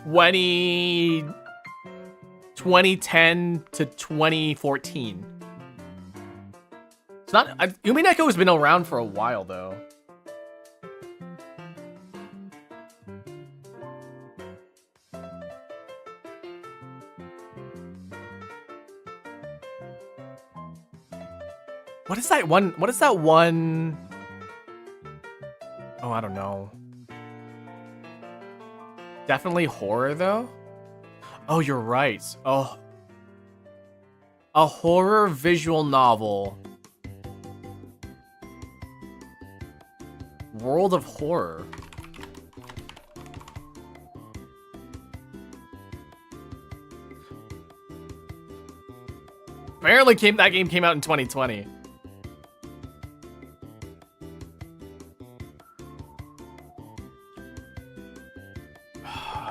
[SPEAKER 1] 2010 to 2014. It's not... Umineko has been around for a while, though. What is that one? What is that one? Oh, I don't know. Definitely horror, though? Oh, you're right. Oh. A horror visual novel. World of Horror. Apparently that game came out in 2020.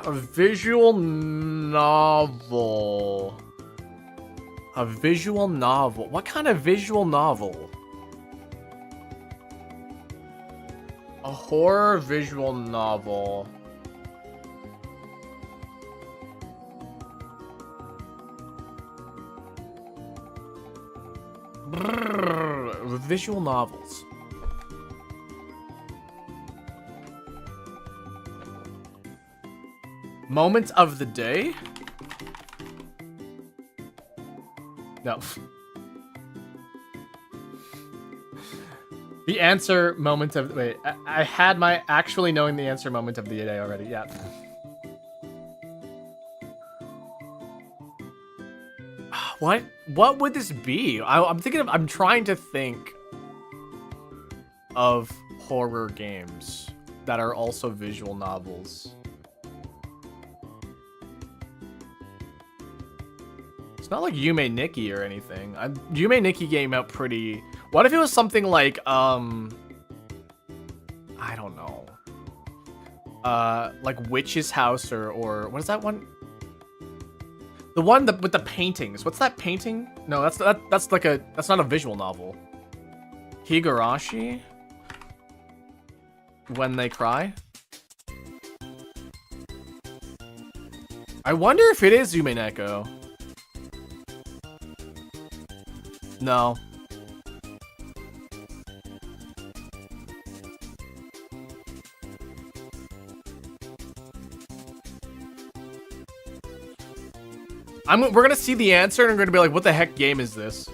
[SPEAKER 1] A visual novel. A visual novel. What kind of visual novel? A horror visual novel. Brrr, visual novels. Moment of the day? No. The answer moment of... Wait, I had my actually knowing the answer moment of the day already. Yeah. What would this be? I'm trying to think of horror games that are also visual novels. It's not like Yume Nikki or anything. Yume Nikki came out pretty... What if it was something like, I don't know. Like Witch's House or what is that one? The one with the paintings. What's that painting? No, that's not a visual novel. Higurashi? When They Cry? I wonder if it is Yume Neko. No. We're gonna see the answer and we're gonna be like, what the heck game is this?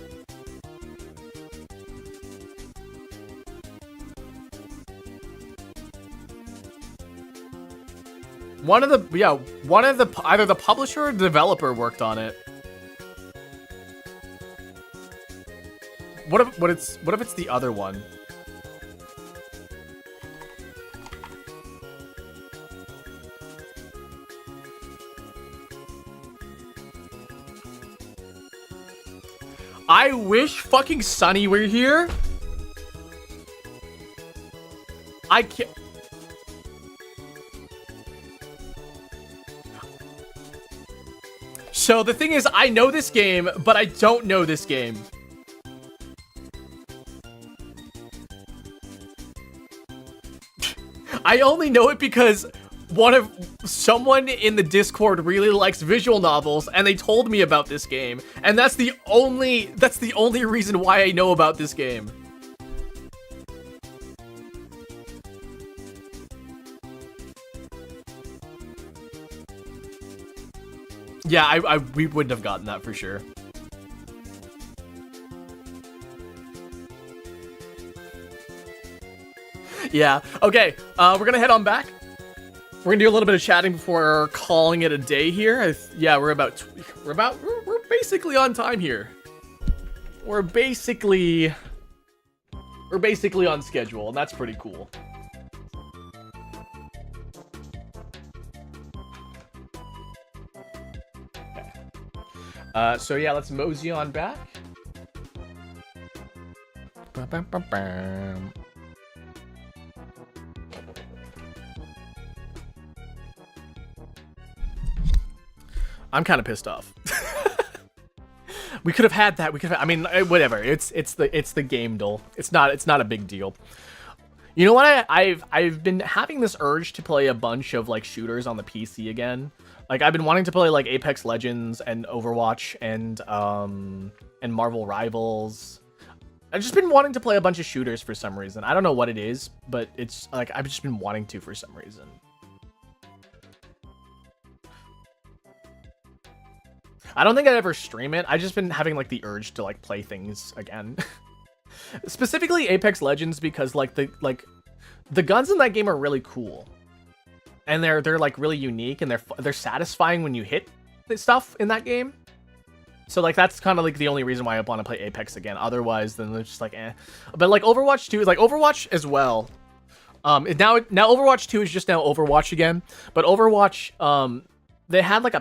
[SPEAKER 1] Either the publisher or the developer worked on it. What if it's the other one? I wish fucking Sunny were here. I can't. So the thing is, I know this game, but I don't know this game. I only know it because someone in the Discord really likes visual novels and they told me about this game, and that's the only reason why I know about this game. Yeah, we wouldn't have gotten that for sure. Yeah. Okay. We're gonna head on back. We're gonna do a little bit of chatting before calling it a day here. Yeah, we're basically on time here. We're basically on schedule, and that's pretty cool. Okay. So yeah, let's mosey on back. I'm kind of pissed off. We could have had that. I mean, whatever. It's the game dull. It's not a big deal. You know what? I've been having this urge to play a bunch of like shooters on the PC again. Like I've been wanting to play like Apex Legends and Overwatch and Marvel Rivals. I've just been wanting to play a bunch of shooters for some reason. I don't know what it is, but it's like I've just been wanting to for some reason. I don't think I'd ever stream it. I've just been having like the urge to like play things again. Specifically Apex Legends because like the guns in that game are really cool. And they're like really unique and they're satisfying when you hit the stuff in that game. So like that's kind of like the only reason why I want to play Apex again. Otherwise then they're just like eh. But like Overwatch 2 is like Overwatch as well. Now Overwatch 2 is just now Overwatch again. But Overwatch they had like an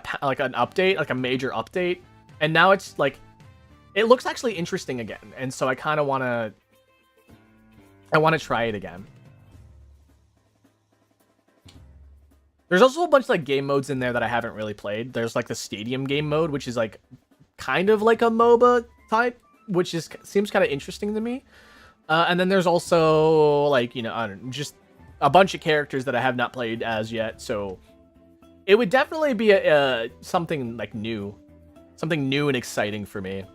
[SPEAKER 1] update, like a major update, and now it's like it looks actually interesting again, and so I kind of want to try it again. There's also a bunch of like game modes in there that I haven't really played. There's like the stadium game mode, which is like kind of like a MOBA type, which seems kind of interesting to me. And then there's also like, you know, I don't know, just a bunch of characters that I have not played as yet. So it would definitely be something like new, something new and exciting for me.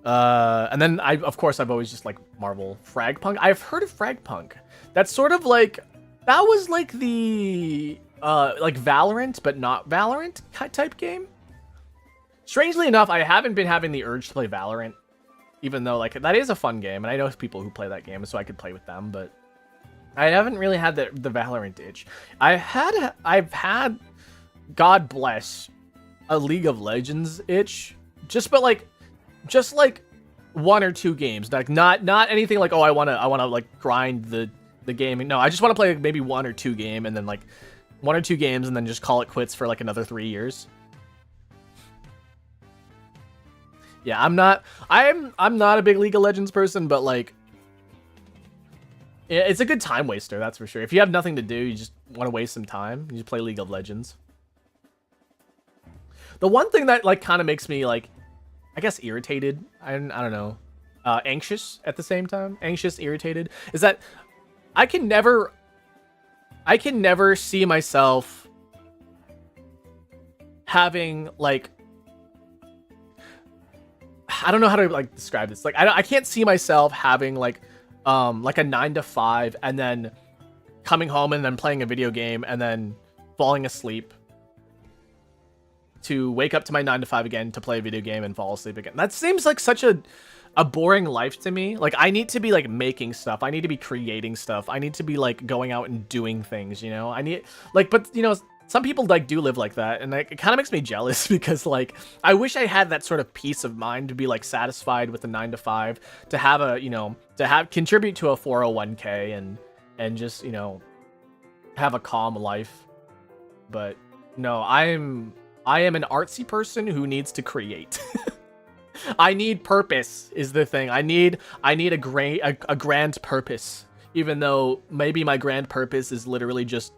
[SPEAKER 1] And then of course I've always just like Marvel Fragpunk. I've heard of Fragpunk. That's sort of like, that was like the like Valorant but not Valorant type game. Strangely enough, I haven't been having the urge to play Valorant, even though like that is a fun game and I know people who play that game, so I could play with them, but I haven't really had the Valorant itch. I've had, God bless, a League of Legends itch, just like 1 or 2 games, like not anything like, oh, I wanna like grind the game. No, I just want to play maybe 1 or 2 game and then like 1 or 2 games and then just call it quits for like another 3 years. Yeah, I'm not a big League of Legends person, but like it's a good time waster, that's for sure. If you have nothing to do, you just want to waste some time, you just play League of Legends. The one thing that like kind of makes me like, I guess, irritated, I don't know, anxious at the same time, anxious, irritated, is that I can never see myself having like, I don't know how to like describe this. Like I can't see myself having like a 9 to 5 and then coming home and then playing a video game and then falling asleep to wake up to my 9 to 5 again to play a video game and fall asleep again. That seems like such a boring life to me. Like I need to be like making stuff. I need to be creating stuff. I need to be like going out and doing things, you know? I need like, but you know, some people like do live like that, and like, it kind of makes me jealous because like I wish I had that sort of peace of mind to be like satisfied with a 9 to 5, to have a, you know, to contribute to a 401k and just, you know, have a calm life. But no, I am an artsy person who needs to create. I need purpose is the thing. I need a grand purpose, even though maybe my grand purpose is literally just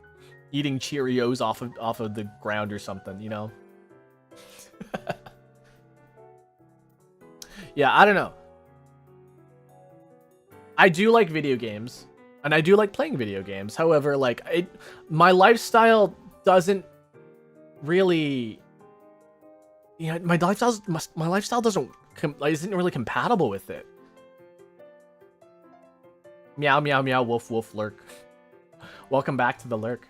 [SPEAKER 1] eating Cheerios off of the ground or something, you know? Yeah, I don't know. I do like video games, and I do like playing video games. However, like my lifestyle doesn't really, you know, my lifestyle isn't really compatible with it. Meow meow meow, woof woof, lurk. Welcome back to the lurk.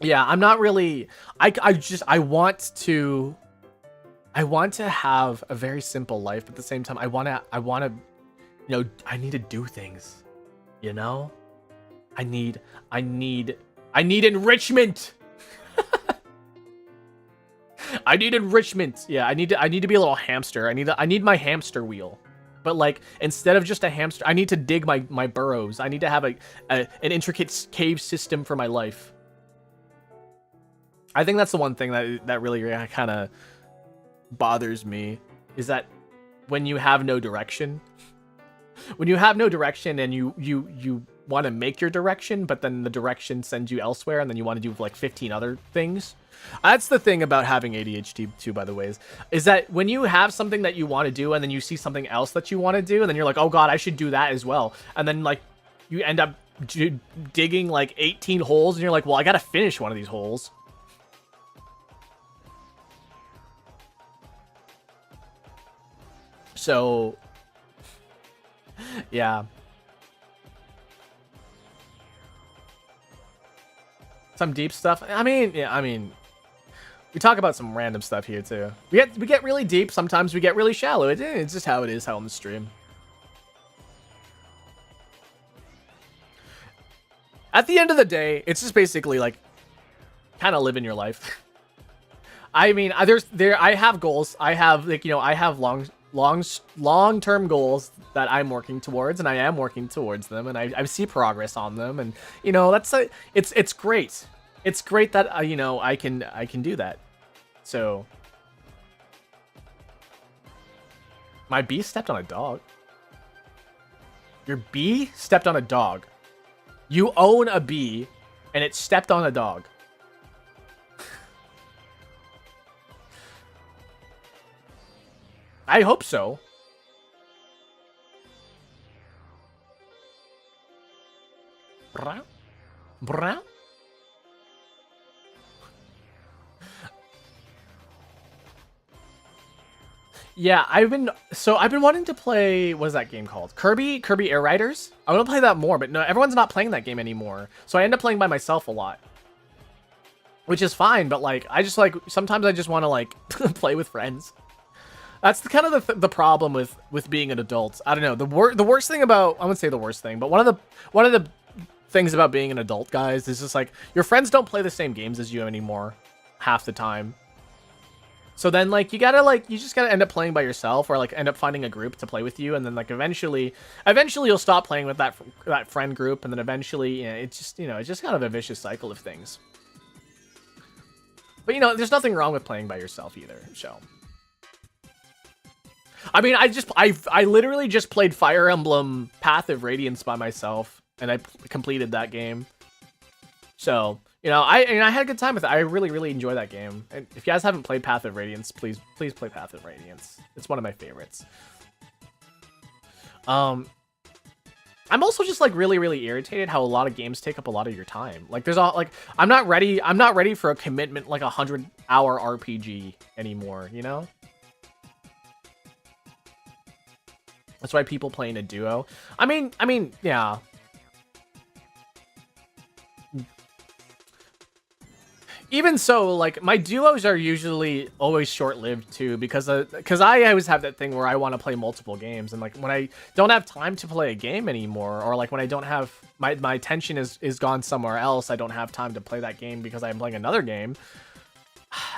[SPEAKER 1] Yeah, I'm not really, I want to have a very simple life, but at the same time I want to, you know, I need to do things, you know? I need enrichment. I need enrichment. Yeah, I need to be a little hamster. I need my hamster wheel. But like, instead of just a hamster, I need to dig my burrows. I need to have an intricate cave system for my life. I think that's the one thing that really kind of bothers me, is that when you have no direction, and you want to make your direction, but then the direction sends you elsewhere, and then you want to do like 15 other things. That's the thing about having ADHD too, by the way, is that when you have something that you want to do and then you see something else that you want to do, and then you're like, oh god, I should do that as well, and then like you end up digging like 18 holes, and you're like, well, I gotta finish one of these holes. So yeah, some deep stuff. I mean, we talk about some random stuff here too. We get really deep. Sometimes we get really shallow. It's just how it is, how on the stream. At the end of the day, it's just basically like kind of living your life. I mean, I have goals. I have like, you know, I have long-term goals that I'm working towards, and I am working towards them, and I see progress on them, and you know, it's great. It's great that you know, I can do that. So my bee stepped on a dog. Your bee stepped on a dog. You own a bee, and it stepped on a dog. I hope so. Brah. Brah. Yeah, I've been wanting to play, what is that game called? Kirby Air Riders? I want to play that more, but no, everyone's not playing that game anymore. So I end up playing by myself a lot. Which is fine, but like sometimes I just want to like play with friends. That's the kind of the problem with being an adult. I don't know. The worst thing about, I wouldn't say the worst thing, but one of the things about being an adult, guys, is just like your friends don't play the same games as you anymore half the time. So then, like, you just gotta end up playing by yourself, or like end up finding a group to play with you, and then like eventually you'll stop playing with that friend group, and then eventually, it's just kind of a vicious cycle of things. But there's nothing wrong with playing by yourself either. So, I mean, I literally just played Fire Emblem Path of Radiance by myself, and I completed that game. So. I had a good time with it. I really, really enjoy that game. And if you guys haven't played Path of Radiance, please play Path of Radiance. It's one of my favorites. I'm also just like really, really irritated how a lot of games take up a lot of your time. Like I'm not ready for a commitment like 100-hour RPG anymore, That's why people play in a duo. I mean, yeah. Even so, like, my duos are usually always short-lived, too, because I always have that thing where I want to play multiple games, and, like, when I don't have time to play a game anymore, or, like, when I don't have, my attention is gone somewhere else, I don't have time to play that game because I'm playing another game,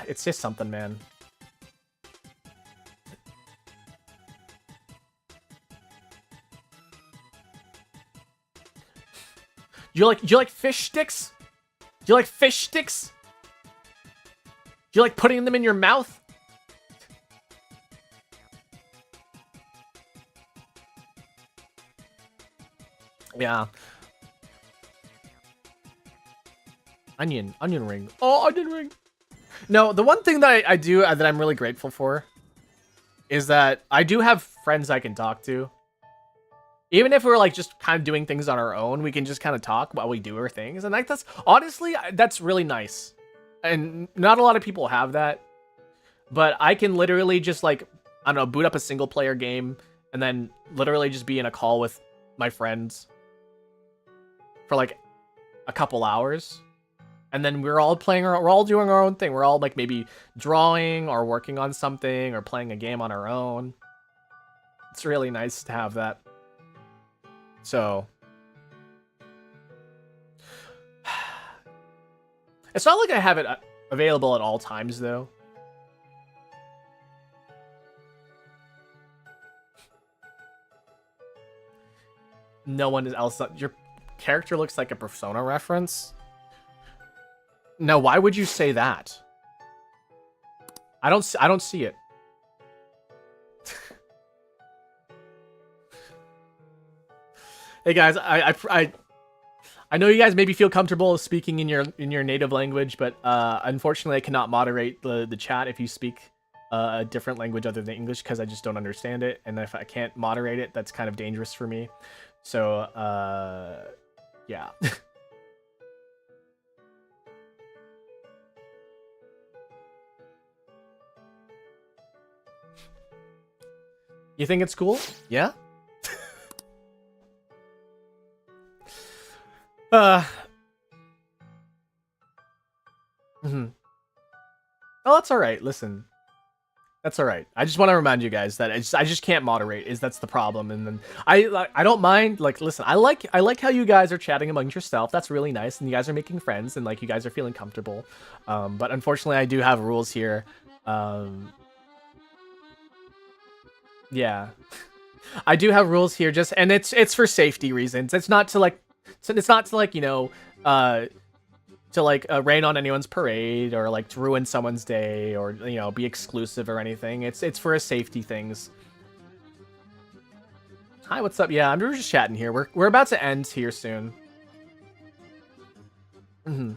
[SPEAKER 1] it's just something, man. Do you like fish sticks? Do you like fish sticks? Do you like putting them in your mouth? Yeah. Onion ring. Oh, onion ring. No, the one thing that I do that I'm really grateful for is that I do have friends I can talk to. Even if we're like just kind of doing things on our own, we can just kind of talk while we do our things. And like that's honestly, that's really nice. And not a lot of people have that. But I can literally just like, I don't know, boot up a single player game and then literally just be in a call with my friends for like a couple hours. And then we're all doing our own thing. We're all like maybe drawing or working on something or playing a game on our own. It's really nice to have that. So it's not like I have it available at all times, though. No one else. Your character looks like a Persona reference. No, why would you say that? I don't see it. Hey guys, I know you guys maybe feel comfortable speaking in your native language, but unfortunately I cannot moderate the chat if you speak a different language other than English because I just don't understand it, and if I can't moderate it, that's kind of dangerous for me. So yeah. You think it's cool? Yeah? Oh, that's all right. Listen, that's all right. I just want to remind you guys that I just can't moderate. That's the problem. And then I don't mind. Like, listen, I like how you guys are chatting amongst yourself. That's really nice, and you guys are making friends, and like you guys are feeling comfortable. But unfortunately, I do have rules here. Yeah, I do have rules here. And it's for safety reasons. It's not to like. So it's not to like, rain on anyone's parade or like to ruin someone's day or, be exclusive or anything. It's for a safety things. Hi, what's up? Yeah, we're just chatting here. We're about to end here soon. Mm-hmm.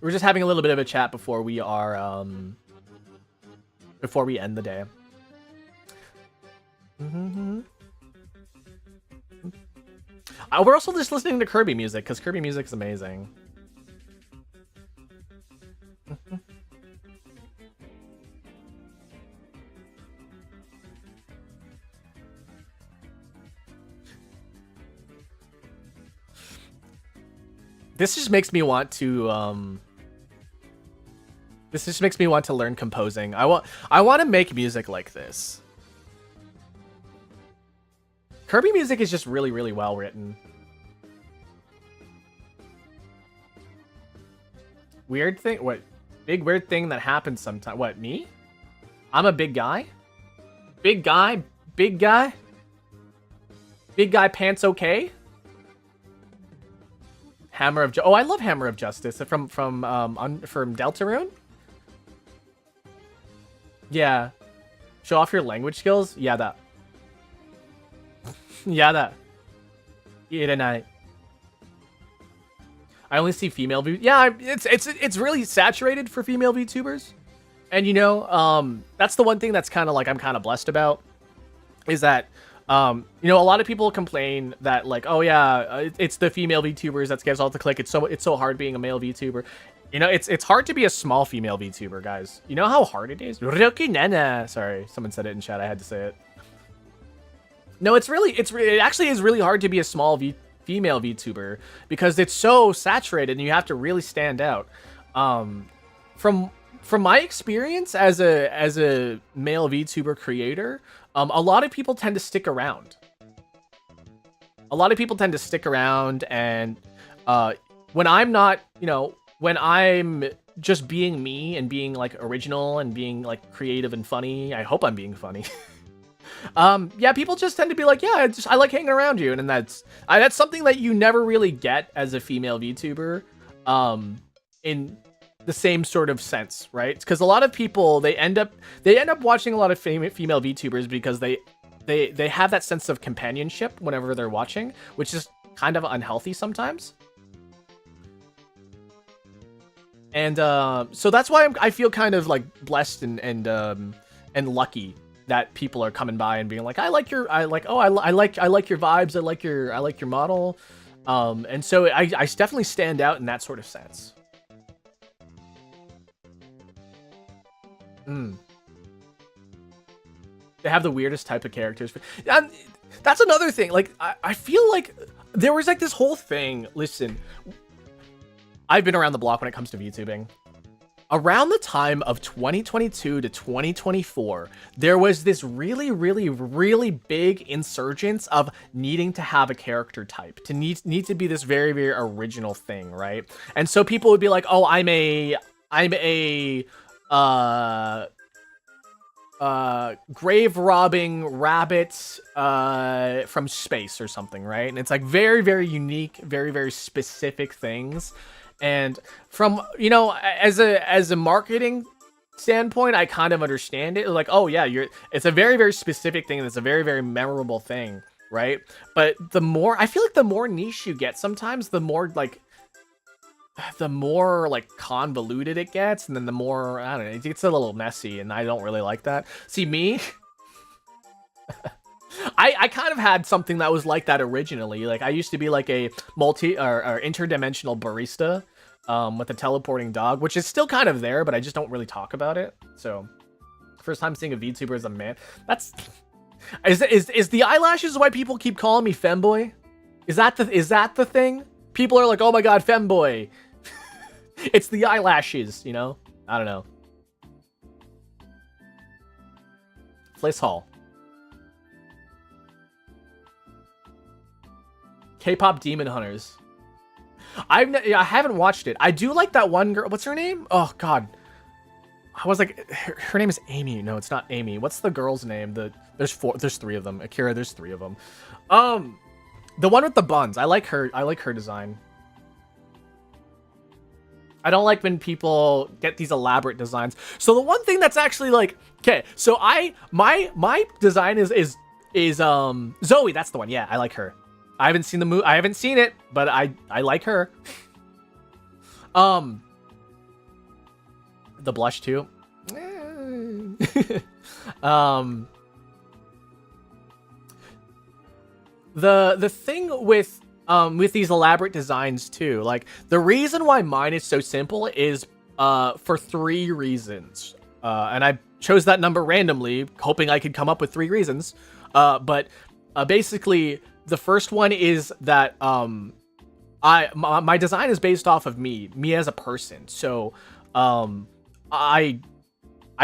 [SPEAKER 1] We're just having a little bit of a chat before we are before we end the day. Mm-hmm. We're also just listening to Kirby music because Kirby music is amazing. This just makes me want to this just makes me want to learn composing. I want to make music like this. Kirby music is just really, really well written. Weird thing? What? Big weird thing that happens sometimes. What, me? I'm a big guy? Big guy? Big guy? Big guy pants okay? Hammer of Oh, I love Hammer of Justice from Deltarune. Yeah. Show off your language skills? Yeah, that. Yeah, that. I only see female V. Yeah, it's really saturated for female VTubers. And you know, that's the one thing that's kind of like I'm kind of blessed about is that you know, a lot of people complain that like, oh yeah, it's the female VTubers that gets all the click. It's so hard being a male VTuber. You know, it's hard to be a small female VTuber, guys. You know how hard it is? Sorry, someone said it in chat. I had to say it. No, it actually is really hard to be a small female VTuber because it's so saturated and you have to really stand out. From my experience as a male VTuber creator, a lot of people tend to stick around. And when I'm not, you know, when I'm just being me and being like original and being like creative and funny, I hope I'm being funny. Yeah, people just tend to be like, yeah, I like hanging around you, and that's something that you never really get as a female VTuber, in the same sort of sense, right? Because a lot of people they end up watching a lot of female VTubers because they have that sense of companionship whenever they're watching, which is kind of unhealthy sometimes. And so that's why I feel kind of like blessed and lucky that people are coming by and being like, I like your vibes, I like your model, and so I definitely stand out in that sort of sense. They have the weirdest type of characters. And that's another thing. Like, I feel like there was like this whole thing. Listen, I've been around the block when it comes to VTubing. Around the time of 2022 to 2024, there was this really, really, really big insurgence of needing to have a character type, to need to be this very, very original thing, right? And so people would be like, "Oh, I'm a grave robbing rabbit from space or something," right? And it's like very, very unique, very, very specific things. And from, you know, as a marketing standpoint, I kind of understand it. Like, oh yeah, it's a very, very specific thing. It's a very, very memorable thing, right? But I feel like the more niche you get sometimes, the more convoluted it gets, and then the more, I don't know, it gets a little messy, and I don't really like that. See, me, I kind of had something that was like that originally. Like, I used to be like a or interdimensional barista with a teleporting dog, which is still kind of there, but I just don't really talk about it. So, first time seeing a VTuber as a man. That's is the eyelashes why people keep calling me femboy? Is that the thing? People are like, oh my god, femboy. It's the eyelashes, you know? I don't know. Fliss Hall. K-pop Demon Hunters. I haven't watched it. I do like that one girl. What's her name? Oh god. I was like, her name is Amy. No, it's not Amy. What's the girl's name? There's three of them. Akira, there's three of them. The one with the buns. I like her design. I don't like when people get these elaborate designs. So the one thing that's actually like, okay, so my design is Zoe, that's the one. Yeah, I like her. I haven't seen the movie. I haven't seen it, but I like her. The blush too. The thing with these elaborate designs too, like the reason why mine is so simple is for 3 reasons. And I chose that number randomly, hoping I could come up with 3 reasons. But basically, the first one is that my design is based off of me as a person. So I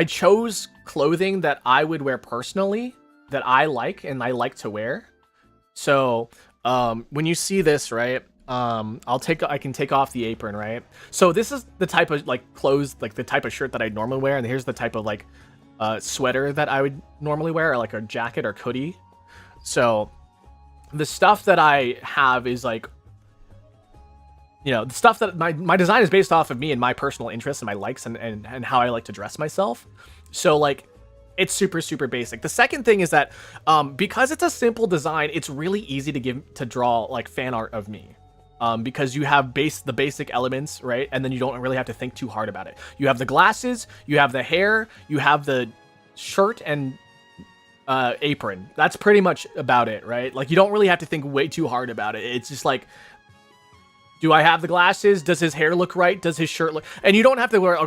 [SPEAKER 1] chose clothing that I would wear personally, that I like and I like to wear. So when you see this, right, I can take off the apron, right? So this is the type of like clothes, like the type of shirt that I normally wear, and here's the type of like sweater that I would normally wear, or like a jacket or hoodie. So the stuff that I have is like, you know, the stuff that my design is based off of me and my personal interests and my likes and how I like to dress myself. So like, it's super, super basic. The second thing is that because it's a simple design, it's really easy to draw like fan art of me. Because you have the basic elements, right? And then you don't really have to think too hard about it. You have the glasses, you have the hair, you have the shirt and apron. That's pretty much about it, right? Like you don't really have to think way too hard about it. It's just like, do I have the glasses? Does his hair look right? Does his shirt look? And you don't have to wear.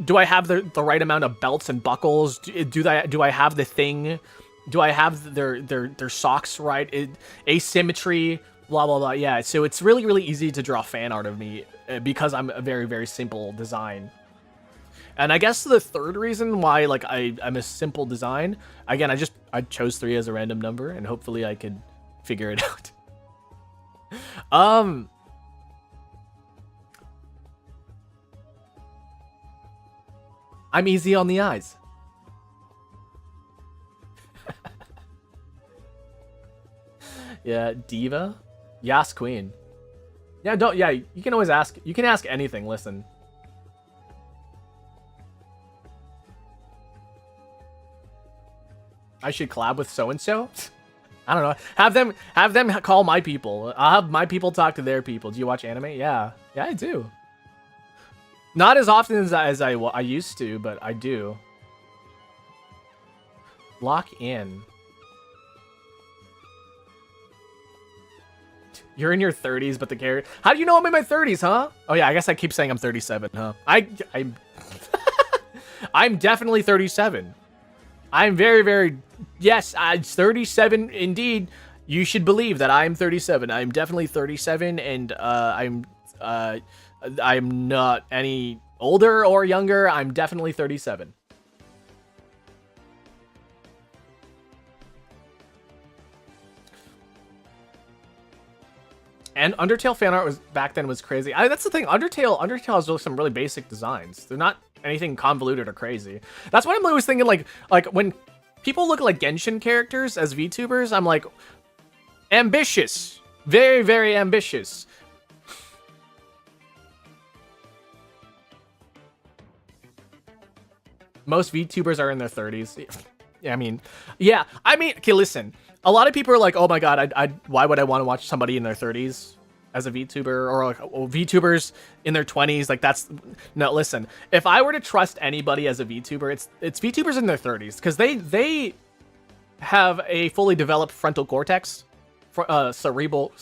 [SPEAKER 1] Do I have the right amount of belts and buckles? Do I have the thing? Do I have their socks right? Asymmetry. Blah blah blah. Yeah. So it's really really easy to draw fan art of me because I'm a very very simple design. And I guess the third reason why like I'm a simple design. Again, I chose 3 as a random number, and hopefully I could figure it out. I'm easy on the eyes. Yeah, diva. Yas queen. Yeah, you can always ask. You can ask anything, listen. I should collab with so-and-so? I don't know. Have them call my people. I'll have my people talk to their people. Do you watch anime? Yeah. Yeah, I do. Not as often as I used to, but I do. Lock in. You're in your 30s, but the character... How do you know I'm in my 30s, huh? Oh yeah, I guess I keep saying I'm 37, huh? I'm... I'm definitely 37. I'm very, very... Yes, I'm 37 indeed. You should believe that I'm 37. I'm definitely 37, and I'm not any older or younger. I'm definitely 37. And Undertale fan art was back then was crazy. That's the thing. Undertale has some really basic designs. They're not anything convoluted or crazy. That's why I'm always thinking like when people look like Genshin characters as VTubers, I'm like, ambitious, very very ambitious. Most VTubers are in their 30s. Yeah, I mean, okay, listen. A lot of people are like, oh my god, why would I want to watch somebody in their 30s as a VTuber? Or like, VTubers in their 20s, like that's... No, listen. If I were to trust anybody as a VTuber, it's VTubers in their 30s. Because they have a fully developed frontal cortex. Cerebral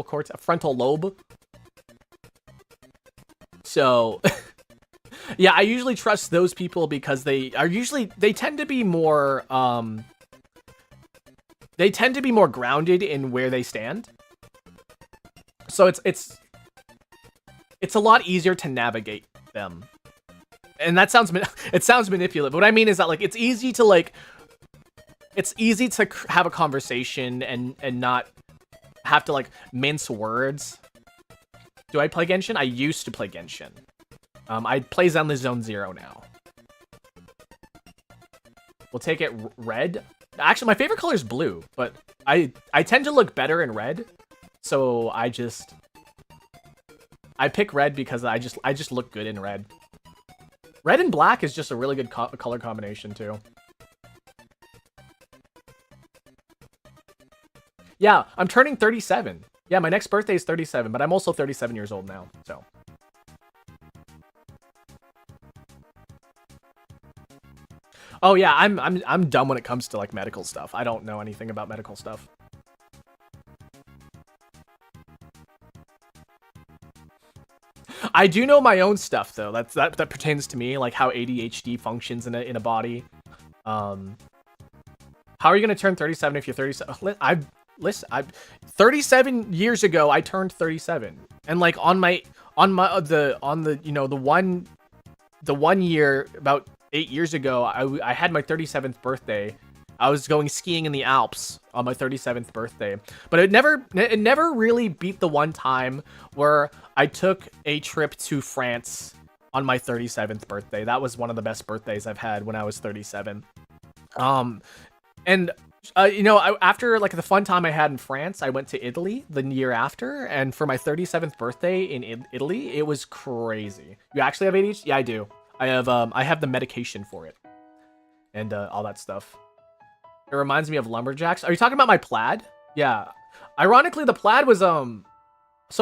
[SPEAKER 1] cortex. Frontal lobe. So... Yeah, I usually trust those people because they tend to be more grounded in where they stand. So it's a lot easier to navigate them. And that sounds manipulative. What I mean is that like it's easy to have a conversation and not have to like mince words. Do I play Genshin? I used to play Genshin. I play Zenless Zone Zero now. We'll take it red. Actually, my favorite color is blue, but I tend to look better in red, so I pick red because I just look good in red. Red and black is just a really good color combination too. Yeah, I'm turning 37. Yeah, my next birthday is 37, but I'm also 37 years old now, so. Oh yeah, I'm dumb when it comes to like medical stuff. I don't know anything about medical stuff. I do know my own stuff though. That pertains to me, like how ADHD functions in a body. How are you gonna turn 37 if you're 37? Listen, 37 years ago I turned 37, and like on the you know the one year about 8 years ago I had my 37th birthday. I was going skiing in the Alps on my 37th birthday, but it never really beat the one time where I took a trip to France on my 37th birthday. That was one of the best birthdays I've had when I was 37. And you know, after like the fun time I had in France, I went to Italy the year after, and for my 37th birthday in Italy, it was crazy. You actually have ADHD? Yeah, I do. I have the medication for it, and all that stuff. It reminds me of lumberjacks. Are you talking about my plaid? Yeah. Ironically, the plaid was so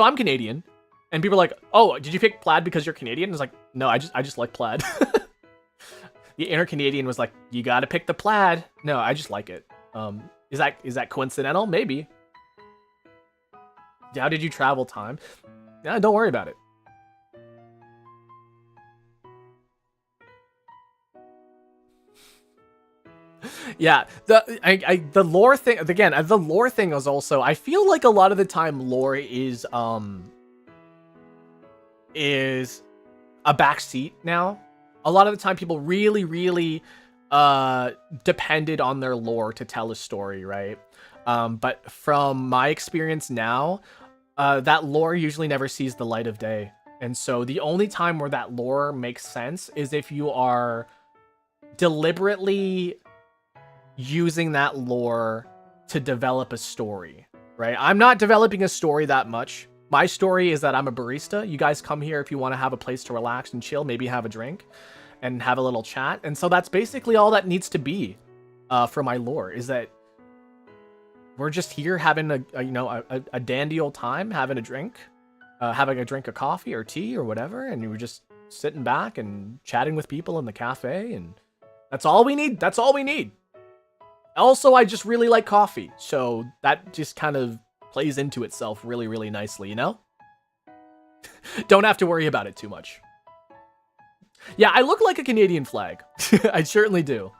[SPEAKER 1] I'm Canadian, and people are like, "Oh, did you pick plaid because you're Canadian?" It's like, no, I just like plaid. The inner Canadian was like, "You got to pick the plaid." No, I just like it. Is that coincidental? Maybe. How did you travel time? Yeah, don't worry about it. Yeah, the lore thing again. The lore thing is also. I feel like a lot of the time lore is a backseat now. A lot of the time people really depended on their lore to tell a story, right? But from my experience now, that lore usually never sees the light of day. And so the only time where that lore makes sense is if you are deliberately using that lore to develop a story, right? I'm not developing a story that much. My story is that I'm a barista. You guys come here if you want to have a place to relax and chill, maybe have a drink and have a little chat. And so that's basically all that needs to be for my lore, is that we're just here having a dandy old time, having a drink, having a drink of coffee or tea or whatever, and we're just sitting back and chatting with people in the cafe, and that's all we need. That's all we need. Also, I just really like coffee, so that just kind of plays into itself really nicely, you know? Don't have to worry about it too much. Yeah, I look like a Canadian flag. I certainly do.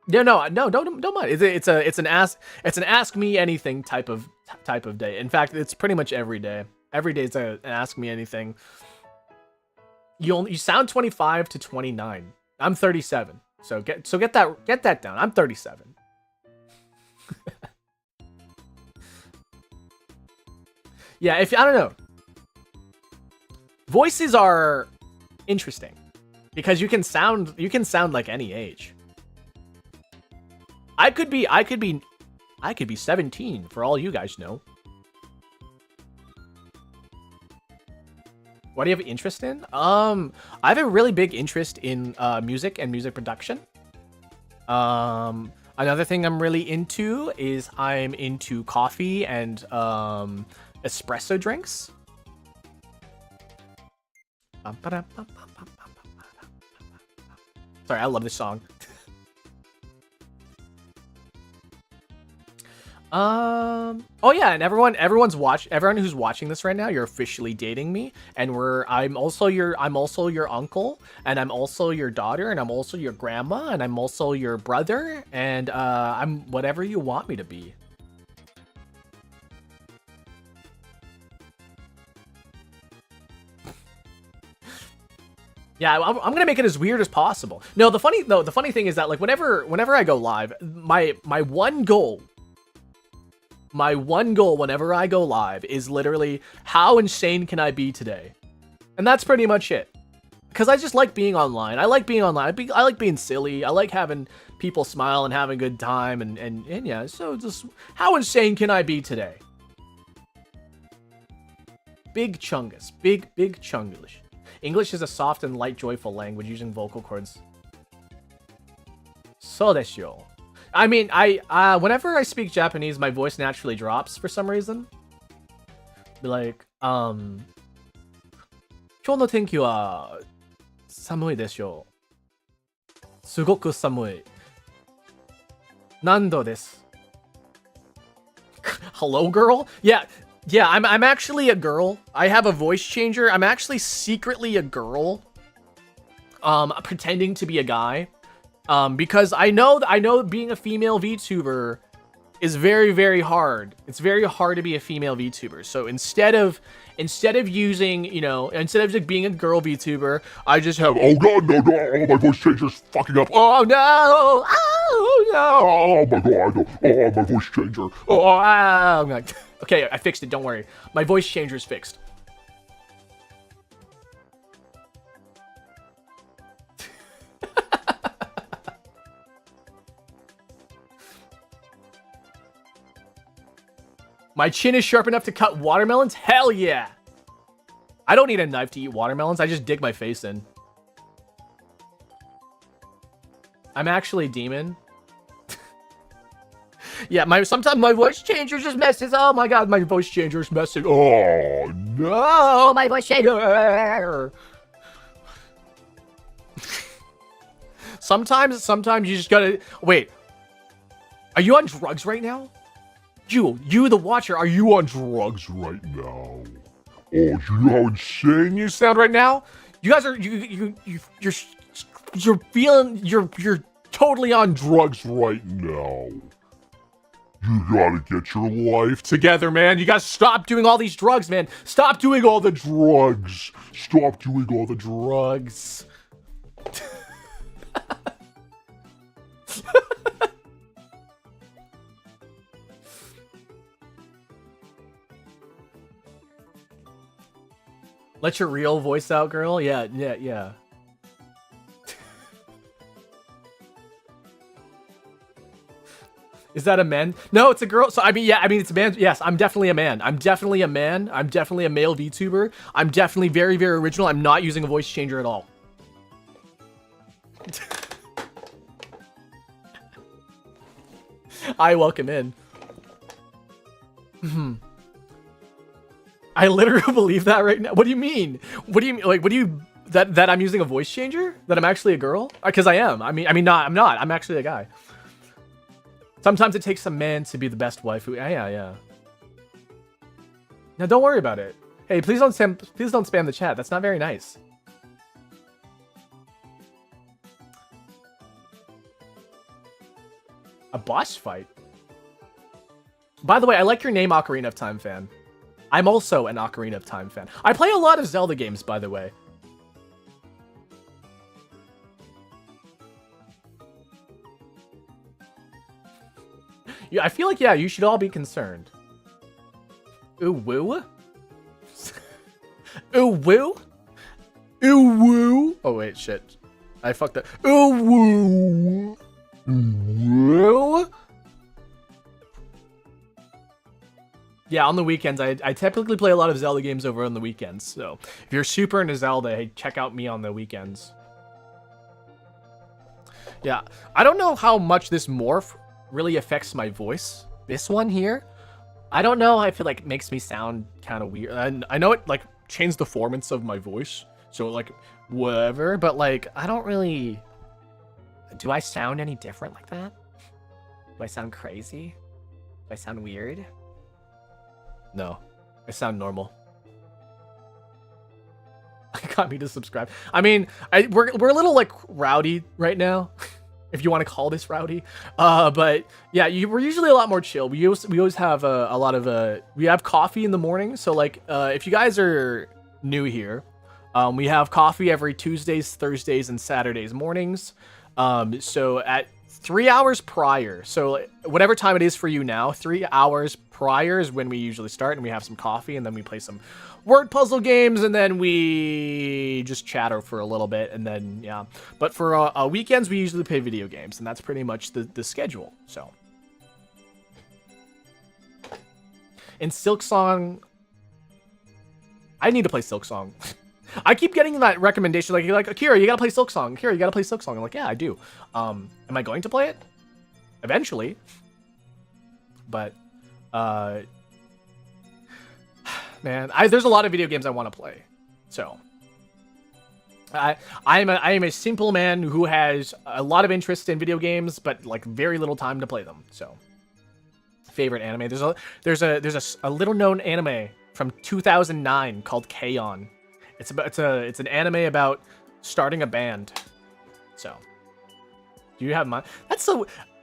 [SPEAKER 1] Yeah, no, don't mind. It's an ask me anything type of day. In fact, it's pretty much every day. Every day is an ask me anything. You sound 25 to 29. I'm 37. So get that down. I'm 37. Yeah, I don't know. Voices are interesting because you can sound like any age. I could be 17 for all you guys know. What do you have interest in? I have a really big interest in music and music production. Another thing I'm really into is I'm into coffee and espresso drinks. Sorry, I love this song. Oh yeah, and everyone who's watching this right now, you're officially dating me, and I'm also your uncle, and I'm also your daughter, and I'm also your grandma, and I'm also your brother, and I'm whatever you want me to be. Yeah, I'm gonna make it as weird as possible. No, the funny thing is that like whenever I go live, my one goal whenever I go live is literally, how insane can I be today? And that's pretty much it. Because I just like being online. I like being online. I like being silly. I like having people smile and having a good time. And yeah, so just, how insane can I be today? Big Chungus. Big Chunglish. English is a soft and light, joyful language using vocal cords. So desho. I mean, whenever I speak Japanese, my voice naturally drops for some reason. Be like, 今日の天気は寒いでしょう。すごく寒い。何度です。Hello, girl? Yeah, I'm actually a girl. I have a voice changer. I'm actually secretly a girl. Pretending to be a guy. Because I know being a female VTuber is very, very hard. It's very hard to be a female VTuber. So instead of using, instead of just being a girl VTuber, I just have, oh god, no, oh, my voice changer's fucking up. Oh no, oh no, oh my god, no, oh, my voice changer. Oh, okay, I fixed it, don't worry. My voice changer is fixed. My chin is sharp enough to cut watermelons? Hell yeah! I don't need a knife to eat watermelons, I just dig my face in. I'm actually a demon. Yeah, sometimes my voice changer just messes. Oh my god, my voice changer is messing. Oh no, my voice changer! Sometimes you just gotta... Wait. Are you on drugs right now? You, the watcher, are you on drugs right now? Oh, you know how insane you sound right now? You guys are you're totally on drugs right now. You gotta get your life together, man. You gotta stop doing all these drugs, man. Stop doing all the drugs. Stop doing all the drugs. Let your real voice out, girl. Yeah. Is that a man? No, it's a girl. So, it's a man. Yes, I'm definitely a man. I'm definitely a man. I'm definitely a male VTuber. I'm definitely very, very original. I'm not using a voice changer at all. I welcome in. I literally believe that right now. What do you mean? What do you mean? Like, what do you... That I'm using a voice changer? That I'm actually a girl? Because I am. I'm not. I'm actually a guy. Sometimes it takes a man to be the best waifu. Yeah. Now, don't worry about it. Hey, please don't spam the chat. That's not very nice. A boss fight? By the way, I like your name, Ocarina of Time fan. I'm also an Ocarina of Time fan. I play a lot of Zelda games, by the way. Yeah, I feel like, yeah, you should all be concerned. Ooh, woo? Ooh, woo? Ooh, woo? Oh, wait, shit. I fucked up. Ooh, woo? Woo? Yeah, on the weekends, I typically play a lot of Zelda games over on the weekends. So if you're super into Zelda, hey, check out me on the weekends. Yeah, I don't know how much this morph really affects my voice. This one here, I don't know. I feel like it makes me sound kind of weird. And I know it like changed the formants of my voice. So like whatever, but like I don't really. Do I sound any different like that? Do I sound crazy? Do I sound weird? No, I sound normal. Got me to subscribe. I mean, we're a little like rowdy right now, if you want to call this rowdy. But yeah, we're usually a lot more chill. We always have a lot of we have coffee in the morning. So like if you guys are new here, we have coffee every Tuesdays, Thursdays, and Saturdays mornings. So at 3 hours prior, so whatever time it is for you now, 3 hours prior is when we usually start, and we have some coffee, and then we play some word puzzle games, and then we just chatter for a little bit, and then yeah. But for weekends, we usually play video games, and that's pretty much the schedule. So in Silksong, I need to play Silksong. I keep getting that recommendation, like Akira, you gotta play Silksong. Akira, you gotta play Silksong. I'm like, yeah, I do. Am I going to play it? eventually. But, man, there's a lot of video games I want to play. So, I am a simple man who has a lot of interest in video games, but like very little time to play them. So, favorite anime. There's a little known anime from 2009 called K-On! It's an anime about starting a band. So, do you have mine?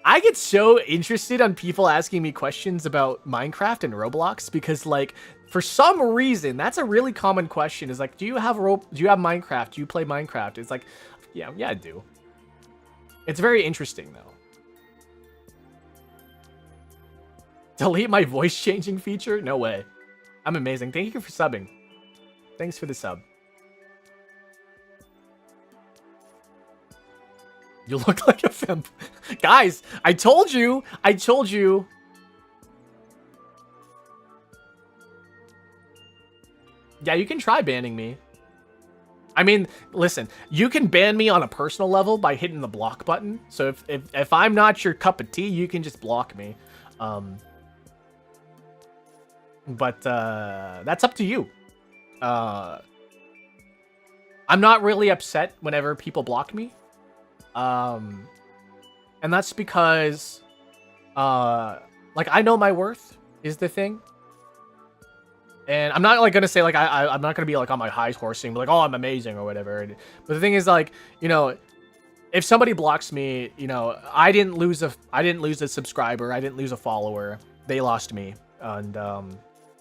[SPEAKER 1] I get so interested on people asking me questions about Minecraft and Roblox because, like, for some reason, that's a really common question. Is like, do you have Minecraft? Do you play Minecraft? It's like, yeah, I do. It's very interesting though. Delete my voice changing feature? No way. I'm amazing. Thank you for subbing. Thanks for the sub. You look like a fem. Guys, I told you. Yeah, you can try banning me. I mean, listen, you can ban me on a personal level by hitting the block button. So if I'm not your cup of tea, you can just block me. But that's up to you. I'm not really upset whenever people block me. And that's because, like, I know my worth is the thing. And I'm not, like, gonna say, like, I'm not gonna be, like, on my high horsing, but, like, oh, I'm amazing or whatever. But the thing is, like, you know, if somebody blocks me, you know, I didn't lose a subscriber. I didn't lose a follower. They lost me. And,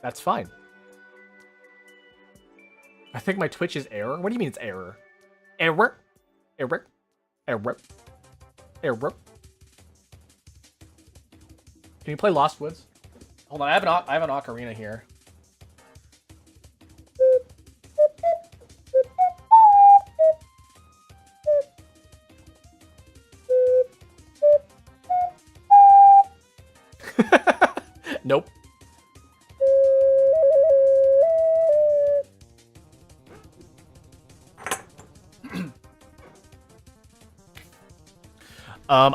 [SPEAKER 1] that's fine. I think my Twitch is error. What do you mean it's error? Error? Error? Error? Error? Can you play Lost Woods?
[SPEAKER 2] Hold on, I have an ocarina here.
[SPEAKER 1] Nope.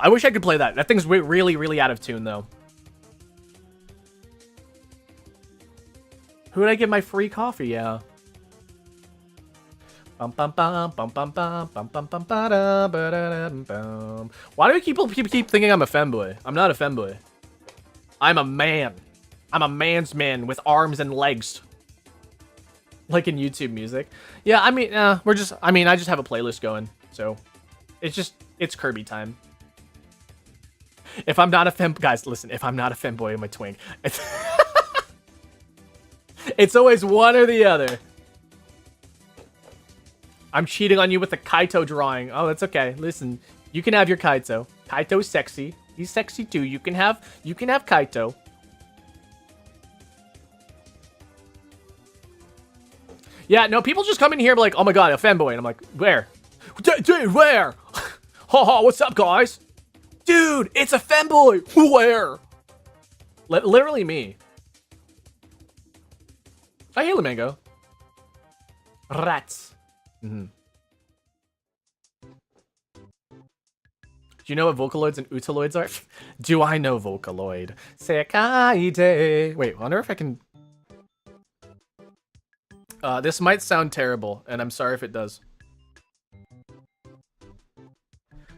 [SPEAKER 1] I wish I could play that. That thing's really, really out of tune, though. Who would I give my free coffee? Yeah. Bum bum bum bum bum bum bum bum bum ba ba da bum. Why do people keep thinking I'm a femboy? I'm not a femboy. I'm a man. I'm a man's man with arms and legs. Like in YouTube music. Yeah, I mean, I just have a playlist going. So, it's Kirby time. If I'm not a guys, listen, if I'm not a femboy, I'm a twink. It's always one or the other. I'm cheating on you with a Kaito drawing. Oh, that's okay. Listen, you can have your Kaito. Kaito's sexy. He's sexy too. You can have Kaito. Yeah, no, people just come in here like, oh my god, a femboy. And I'm like, where? Dude, where? Haha, what's up, guys? Dude, it's a femboy. Where? Literally me. Oh, hey, Lamango. Rats. Mm-hmm. Do you know what Vocaloids and Utaloids are? Do I know Vocaloid? Sekai. Wait, I wonder if I can... this might sound terrible, and I'm sorry if it does.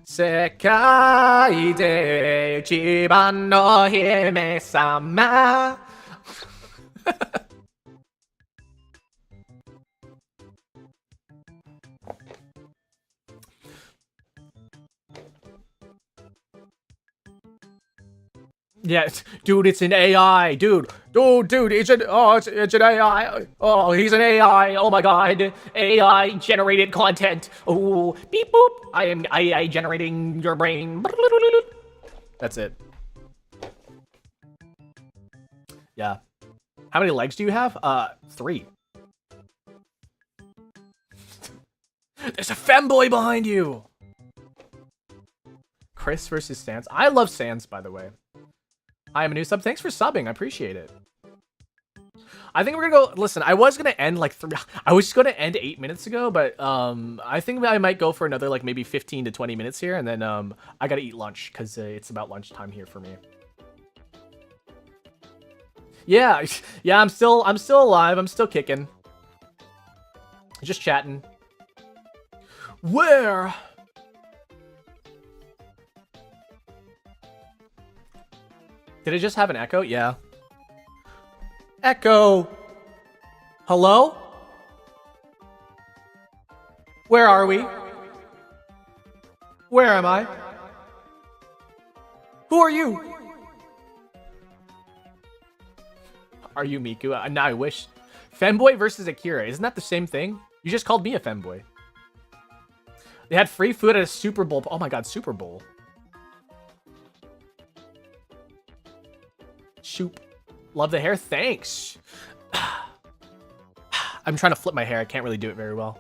[SPEAKER 1] Sekai de Chiban no Hime-sama. Yeah, dude, it's an AI, dude, it's an AI. Oh, he's an AI. Oh my god, AI generated content. Oh, beep boop. I am AI generating your brain. That's it. Yeah. How many legs do you have? 3. There's a femboy behind you. Chris versus Sans. I love Sans, by the way. I am a new sub. Thanks for subbing. I appreciate it. I think we're gonna go. Listen, I was gonna end like I was gonna end 8 minutes ago, but I think I might go for another like maybe 15 to 20 minutes here, and then I gotta eat lunch because it's about lunchtime here for me. Yeah, yeah, I'm still alive. I'm still kicking. Just chatting. Where? Did it just have an echo? Yeah. Echo. Hello? Where are we? Where am I? Who are you? Are you Miku? Now I wish. Femboy versus Akira. Isn't that the same thing? You just called me a femboy. They had free food at a Super Bowl. Oh my god, Super Bowl. Shoop. Love the hair. Thanks. I'm trying to flip my hair. I can't really do it very well.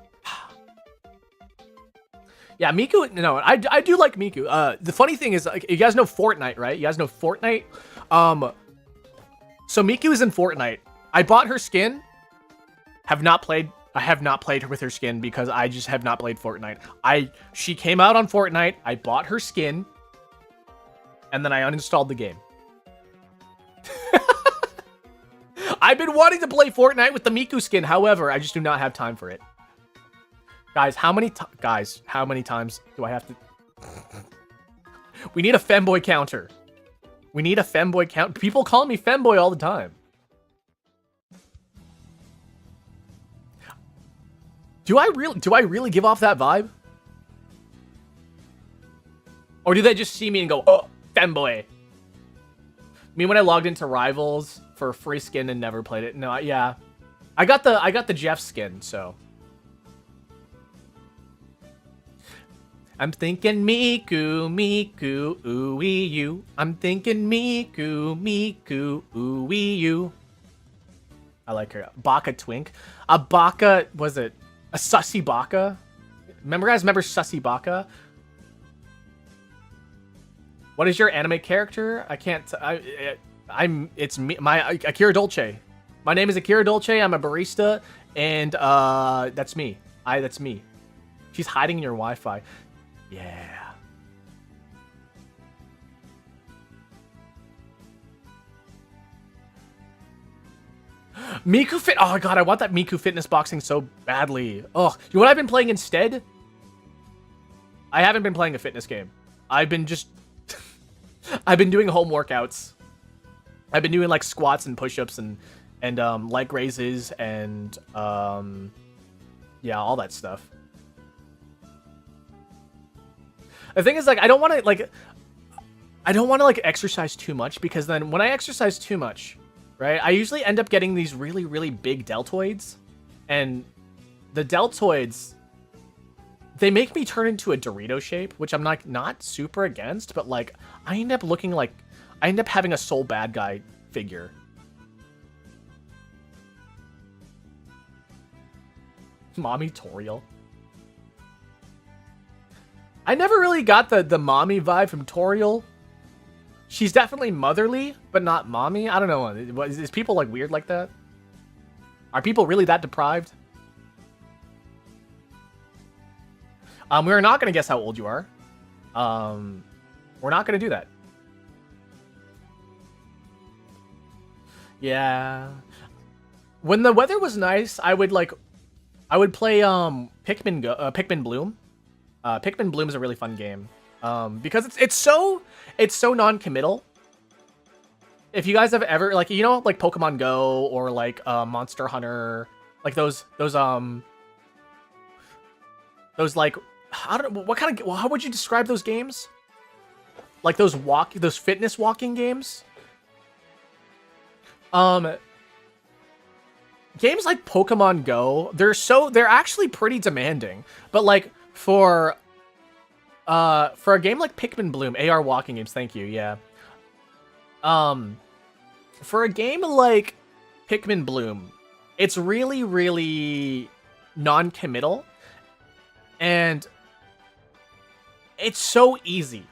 [SPEAKER 1] Yeah, Miku. No, I do like Miku. The funny thing is, like, you guys know Fortnite, right? You guys know Fortnite? So Miku is in Fortnite. I bought her skin. I have not played with her skin because I just have not played Fortnite. She came out on Fortnite. I bought her skin. And then I uninstalled the game. I've been wanting to play Fortnite with the Miku skin. However, I just do not have time for it. Guys, how many times do I have to... We need a femboy counter. We need a femboy count. People call me femboy all the time. Do I really give off that vibe? Or do they just see me and go, oh, femboy? Me when I logged into Rivals for free skin and never played it. No, yeah. I got the Jeff skin, so. I'm thinking Miku, Miku, ooey you. I'm thinking Miku, Miku, ooey you. I like her. Baka Twink. A Baka, was it a Sussy Baka? Remember Sussy Baka? What is your anime character? I can't. It's me. Akira Dolce. My name is Akira Dolce. I'm a barista, and that's me. That's me. She's hiding in your Wi-Fi. Yeah. Miku Fit. Oh my god, I want that Miku Fitness Boxing so badly. Oh, you know what I've been playing instead? I haven't been playing a fitness game. I've been doing home workouts. I've been doing like squats and push-ups and leg raises and yeah, all that stuff. The thing is, like, I don't want to like exercise too much, because then when I exercise too much, right, I usually end up getting these really, really big deltoids, and the deltoids, they make me turn into a Dorito shape, which I'm like not super against, but like I end up having a soul bad guy figure. Mommy Toriel. I never really got the mommy vibe from Toriel. She's definitely motherly, but not mommy. I don't know. Is people like weird like that? Are people really that deprived? We're not going to guess how old you are. We're not going to do that. Yeah. When the weather was nice, I would play Pikmin Bloom. Pikmin Bloom is a really fun game. Because it's so non-committal. If you guys have ever, like, you know, like Pokemon Go or like Monster Hunter, like those like, I don't know, what kind of, how would you describe those games? Like those fitness walking games? Games like Pokemon Go, they're actually pretty demanding. But like for a game like Pikmin Bloom, AR walking games, thank you, yeah. For a game like Pikmin Bloom, it's really, really non-committal. And it's so easy,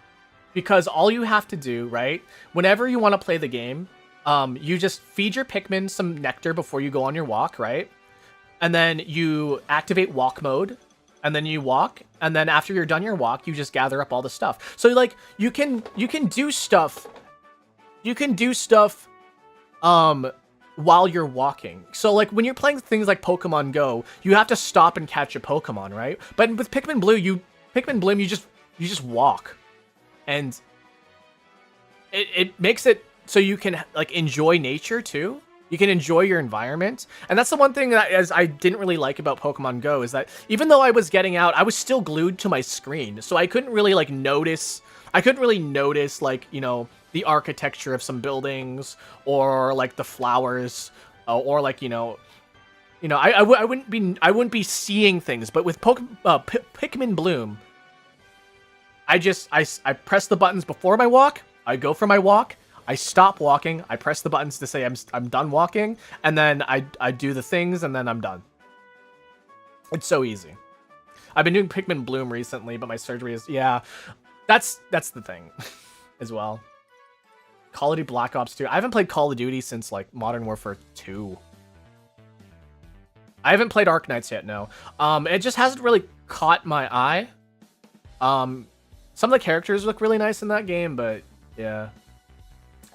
[SPEAKER 1] because all you have to do, right, whenever you want to play the game, you just feed your Pikmin some nectar before you go on your walk, right? And then you activate walk mode, and then you walk, and then after you're done your walk, you just gather up all the stuff. So like you can do stuff. You can do stuff while you're walking. So like when you're playing things like Pokemon Go, you have to stop and catch a Pokemon, right? But with Pikmin Bloom, you just walk. And it makes it so you can like enjoy nature too. You can enjoy your environment. And that's the one thing that as I didn't really like about Pokemon Go is that even though I was getting out, I was still glued to my screen. So I couldn't really like notice like, you know, the architecture of some buildings or like the flowers or like, I wouldn't be seeing things. But with Pikmin Bloom, I press the buttons before my walk. I go for my walk. I stop walking. I press the buttons to say I'm done walking, and then I do the things, and then I'm done. It's so easy. I've been doing Pikmin Bloom recently, but my surgery is that's the thing as well. Call of Duty Black Ops 2. I haven't played Call of Duty since like Modern Warfare 2. I haven't played Arknights yet. No. It just hasn't really caught my eye. Some of the characters look really nice in that game, but yeah.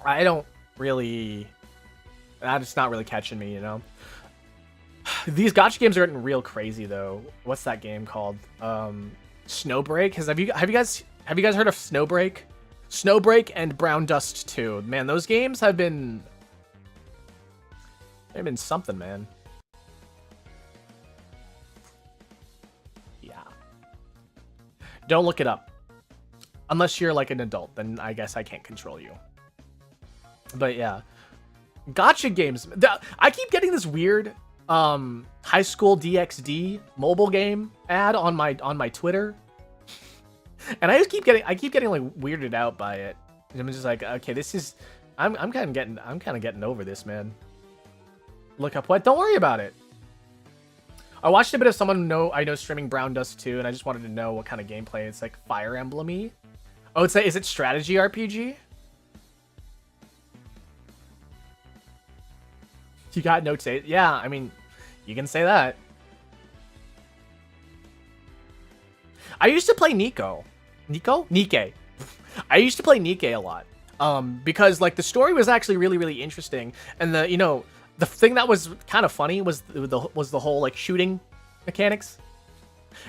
[SPEAKER 1] I don't really... That's not really catching me, you know? These gacha games are getting real crazy, though. What's that game called? Snowbreak? Have you guys heard of Snowbreak? Snowbreak and Brown Dust 2. Man, those games have been... They've been something, man. Yeah. Don't look it up. Unless you're like an adult, then I guess I can't control you. But yeah, gacha games. I keep getting this weird High School DxD mobile game ad on my Twitter, and I keep getting like weirded out by it. And I'm just like, okay, this is I'm kind of getting over this, man. Look up what? Don't worry about it. I watched a bit of someone I know streaming Brown Dust 2, and I just wanted to know what kind of gameplay. It's like Fire Emblem-y. Oh, is it strategy RPG? You got no taste? Yeah, I mean, you can say that. I used to play Nikke. I used to play Nikke a lot. Because like the story was actually really, really interesting, and the thing that was kind of funny was the whole like shooting mechanics.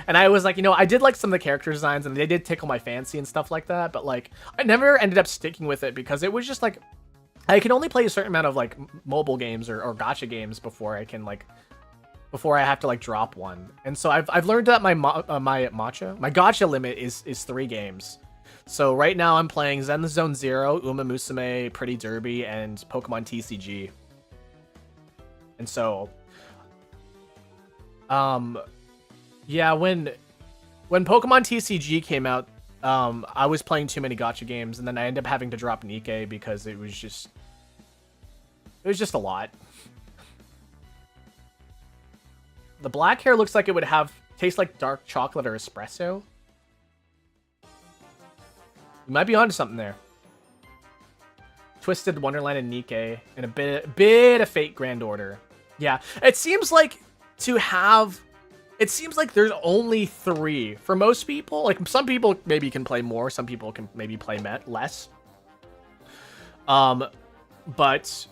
[SPEAKER 1] And I was like, I did like some of the character designs, and they did tickle my fancy and stuff like that. But like, I never ended up sticking with it because it was just like, I can only play a certain amount of like mobile games or gacha games before I have to like drop one. And so I've learned that my gacha limit is 3 games. So right now I'm playing Zen the Zone Zero, Uma Musume, Pretty Derby, and Pokemon TCG. And so, yeah, when Pokemon TCG came out, I was playing too many gacha games, and then I ended up having to drop Nikke because it was just a lot. The black hair looks like it would taste like dark chocolate or espresso. You might be onto something there. Twisted Wonderland and Nikke, and a bit of Fate Grand Order. Yeah, it seems like there's only 3 for most people. Like some people maybe can play more, some people can maybe play less. But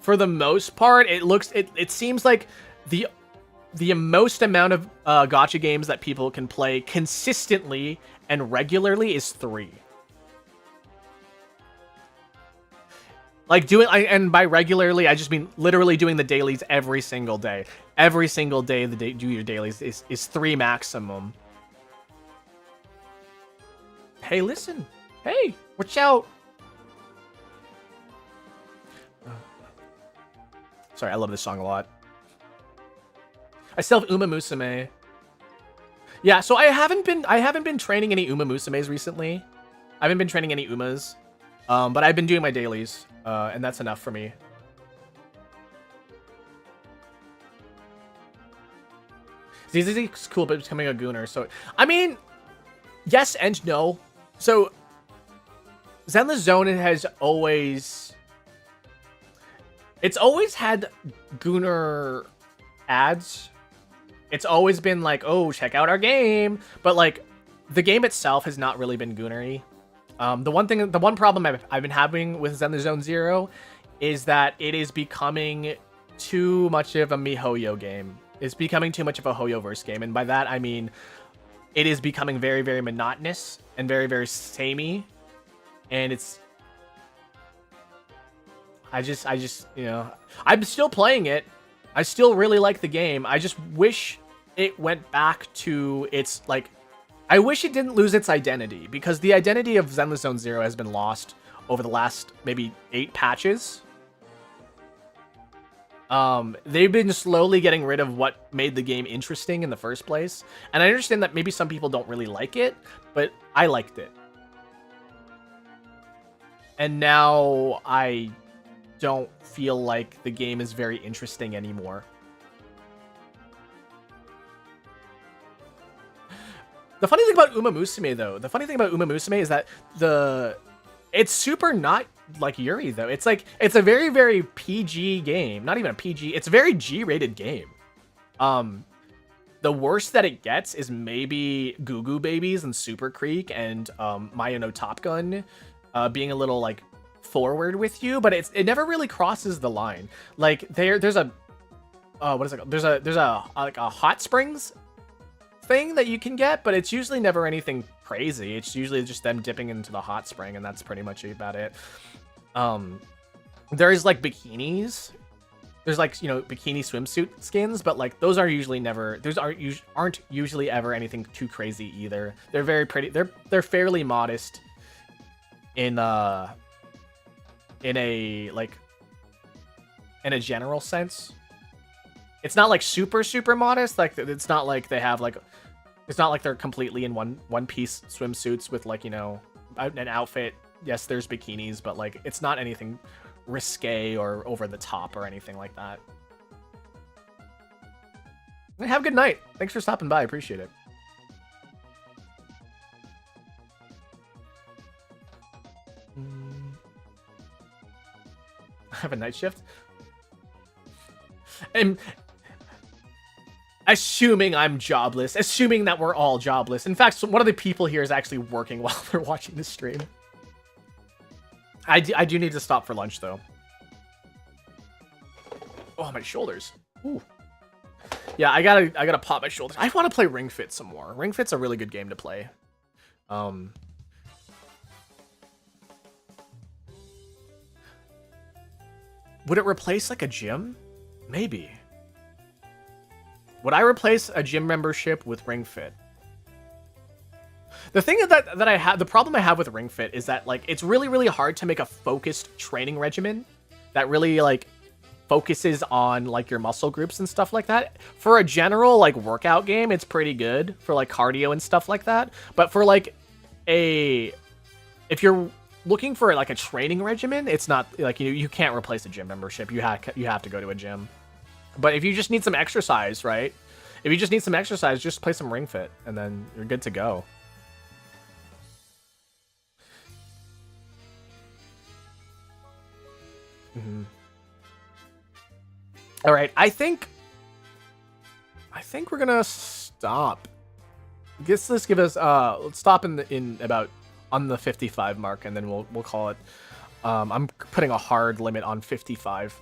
[SPEAKER 1] for the most part, it seems like the most amount of gacha games that people can play consistently and regularly is 3. Like and by regularly, I just mean literally doing the dailies every single day. Every single day, do your dailies is 3 maximum. Hey, listen. Hey, watch out. Sorry, I love this song a lot. I still have Uma Musume. Yeah, so I haven't been training any Uma Musumes recently. I haven't been training any Umas. But I've been doing my dailies, and that's enough for me. ZZ's cool, but becoming a gooner. So, I mean, yes and no. So, Zen the Zone has always It's always had Gooner ads. It's always been like, oh, check out our game. But like, the game itself has not really been Goonery. The one problem I've been having with Zen the Zone Zero is that it is becoming too much of a MiHoYo game. It's becoming too much of a HoYoverse game. And by that, I mean, it is becoming very, very monotonous and very, very samey. And it's... I just, you know... I'm still playing it. I still really like the game. I just wish it went back to its, like... I wish it didn't lose its identity, because the identity of Zenless Zone Zero has been lost over the last, maybe, 8 patches. They've been slowly getting rid of what made the game interesting in the first place. And I understand that maybe some people don't really like it, but I liked it. And now I don't feel like the game is very interesting anymore. The funny thing about Uma Musume, though, is that it's super not like Yuri, though. It's like, it's a very, very PG game. Not even a PG. It's a very G-rated game. The worst that it gets is maybe Goo Goo Babies and Super Creek and Maya no Top Gun being a little, like, forward with you, but it never really crosses the line. Like, there's a... what is it called? There's a like a hot springs thing that you can get, but it's usually never anything crazy. It's usually just them dipping into the hot spring, and that's pretty much about it. There's like bikinis. There's like, you know, bikini swimsuit skins, but like those are usually never, those aren't usually ever anything too crazy either. They're very pretty. They're fairly modest in a general sense. It's not like super modest. Like, it's not like they have like, it's not like they're completely in one piece swimsuits with, like, you know, an outfit. Yes, there's bikinis, but like, it's not anything risque or over the top or anything like that. Have a good night. Thanks for stopping by. I appreciate it. I have a night shift. And assuming I'm jobless, assuming that we're all jobless. In fact, one of the people here is actually working while they're watching the stream. I do need to stop for lunch, though. Oh, my shoulders. Ooh. Yeah, I gotta pop my shoulders. I want to play Ring Fit some more. Ring Fit's a really good game to play. Would it replace, like, a gym? Maybe. Would I replace a gym membership with Ring Fit? The thing that I have, the problem I have with Ring Fit is that, like, it's really hard to make a focused training regimen that really, like, focuses on, like, your muscle groups and stuff like that. For a general, like, workout game, it's pretty good for, like, cardio and stuff like that. But for, like, if you're looking for, like, a training regimen, it's not, like, you can't replace a gym membership. You have to go to a gym. But if you just need some exercise, right? If you just need some exercise, just play some Ring Fit, and then you're good to go. All right, I think we're gonna stop. Let's give us let's stop in about on the 55 mark, and then we'll call it. I'm putting a hard limit on 55.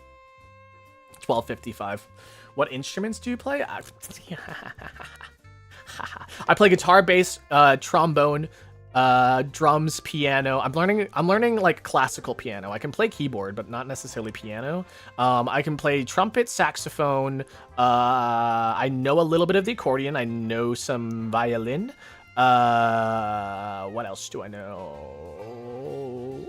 [SPEAKER 1] 12:55. What instruments do you play? I play guitar, bass, trombone, drums, piano. I'm learning like classical piano. I can play keyboard, but not necessarily piano. I can play trumpet, saxophone. I know a little bit of the accordion. I know some violin. What else do I know?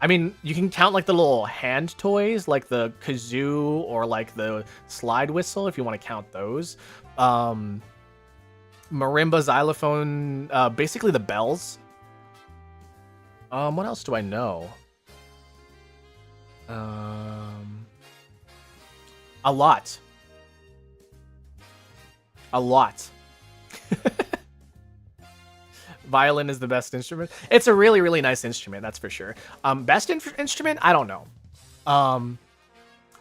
[SPEAKER 1] I mean, you can count like the little hand toys, like the kazoo or like the slide whistle, if you want to count those. Marimba, xylophone, basically the bells. What else do I know? A lot. Violin is the best instrument. It's a really nice instrument, that's for sure. Best instrument? I don't know.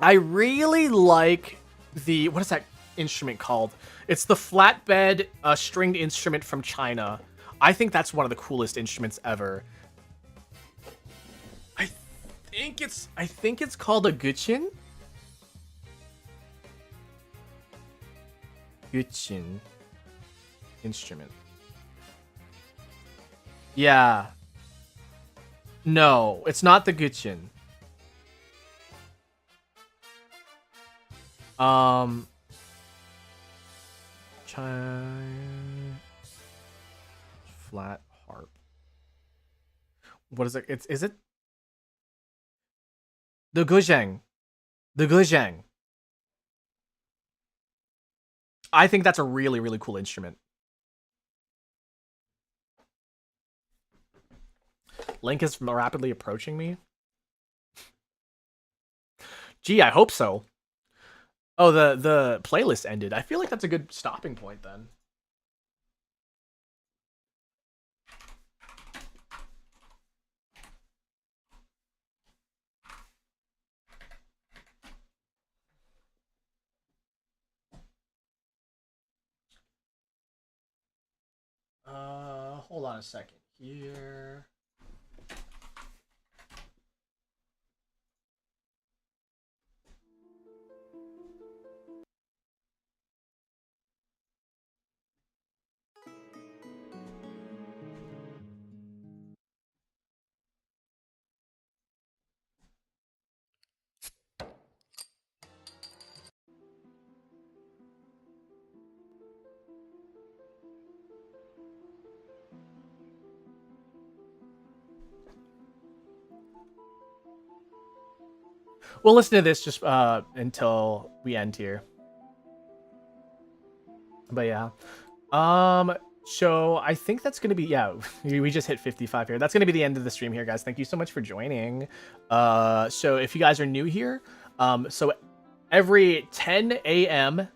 [SPEAKER 1] I really like the, what is that instrument called? It's the flatbed stringed instrument from China. I think that's one of the coolest instruments ever. I think it's called a guqin. Guqin instrument. Yeah. No, it's not the guqin. Flat harp. What is it? Is it the guzheng? The guzheng. I think that's a really, really cool instrument. Link is rapidly approaching me. Gee, I hope so. Oh, the playlist ended. I feel like that's a good stopping point then. Hold on a second here. We'll listen to this just until we end here. But yeah. So I think that's gonna be, yeah, we just hit 55 here. That's gonna be the end of the stream here, guys. Thank you so much for joining. So if you guys are new here, so every 10 a.m.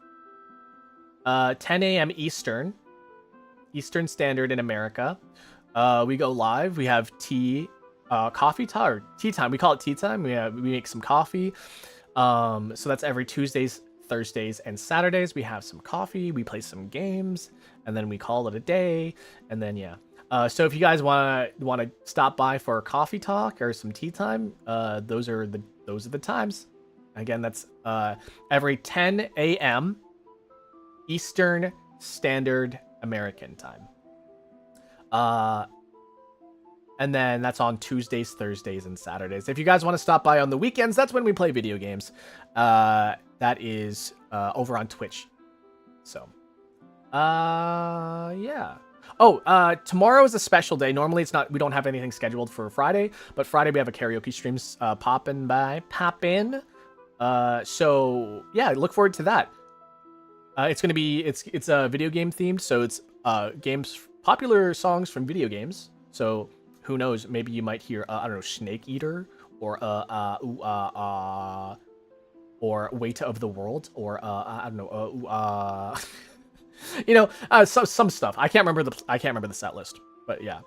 [SPEAKER 1] 10 a.m. Eastern Standard in America, we go live. We have coffee time or tea time. We call it tea time. We make some coffee. So that's every Tuesdays, Thursdays, and Saturdays. We have some coffee. We play some games, and then we call it a day. And then yeah. So if you guys want to stop by for a coffee talk or some tea time, those are the times. Again, that's every 10 a.m. Eastern Standard American time. And then that's on Tuesdays, Thursdays, and Saturdays. If you guys want to stop by on the weekends, that's when we play video games. That is over on Twitch. So, yeah. Oh, tomorrow is a special day. Normally it's not, we don't have anything scheduled for Friday, but Friday we have a karaoke streams pop in. So yeah, look forward to that. It's gonna be, it's video game themed, so it's popular songs from video games. So who knows? Maybe you might hear I don't know, Snake Eater or or Weight of the World or I don't know you know, some stuff. I can't remember the set list, but yeah.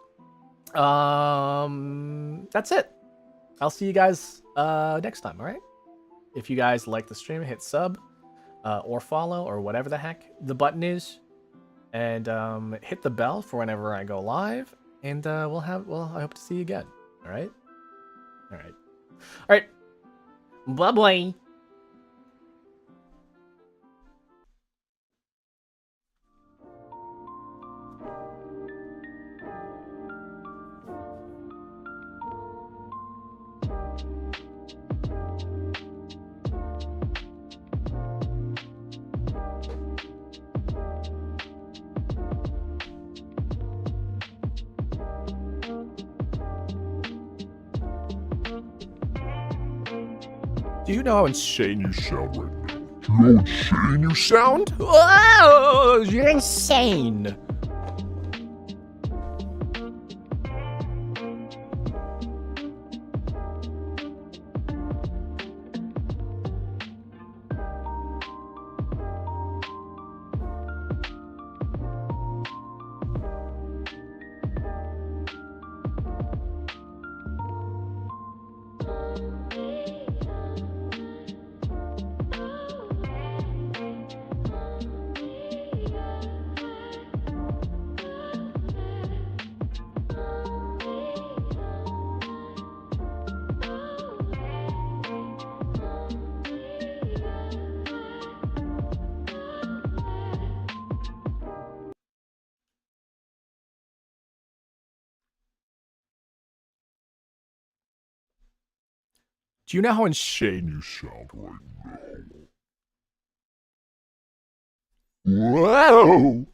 [SPEAKER 1] That's it. I'll see you guys next time. All right. If you guys like the stream, hit sub or follow or whatever the heck the button is, and hit the bell for whenever I go live. And I hope to see you again. All right. All right. All right. Bye bye.
[SPEAKER 6] Do you know how insane you sound right now? Do you know how insane you sound?
[SPEAKER 1] Whoa, you're insane.
[SPEAKER 6] Do you know how insane you sound right now? Whoa!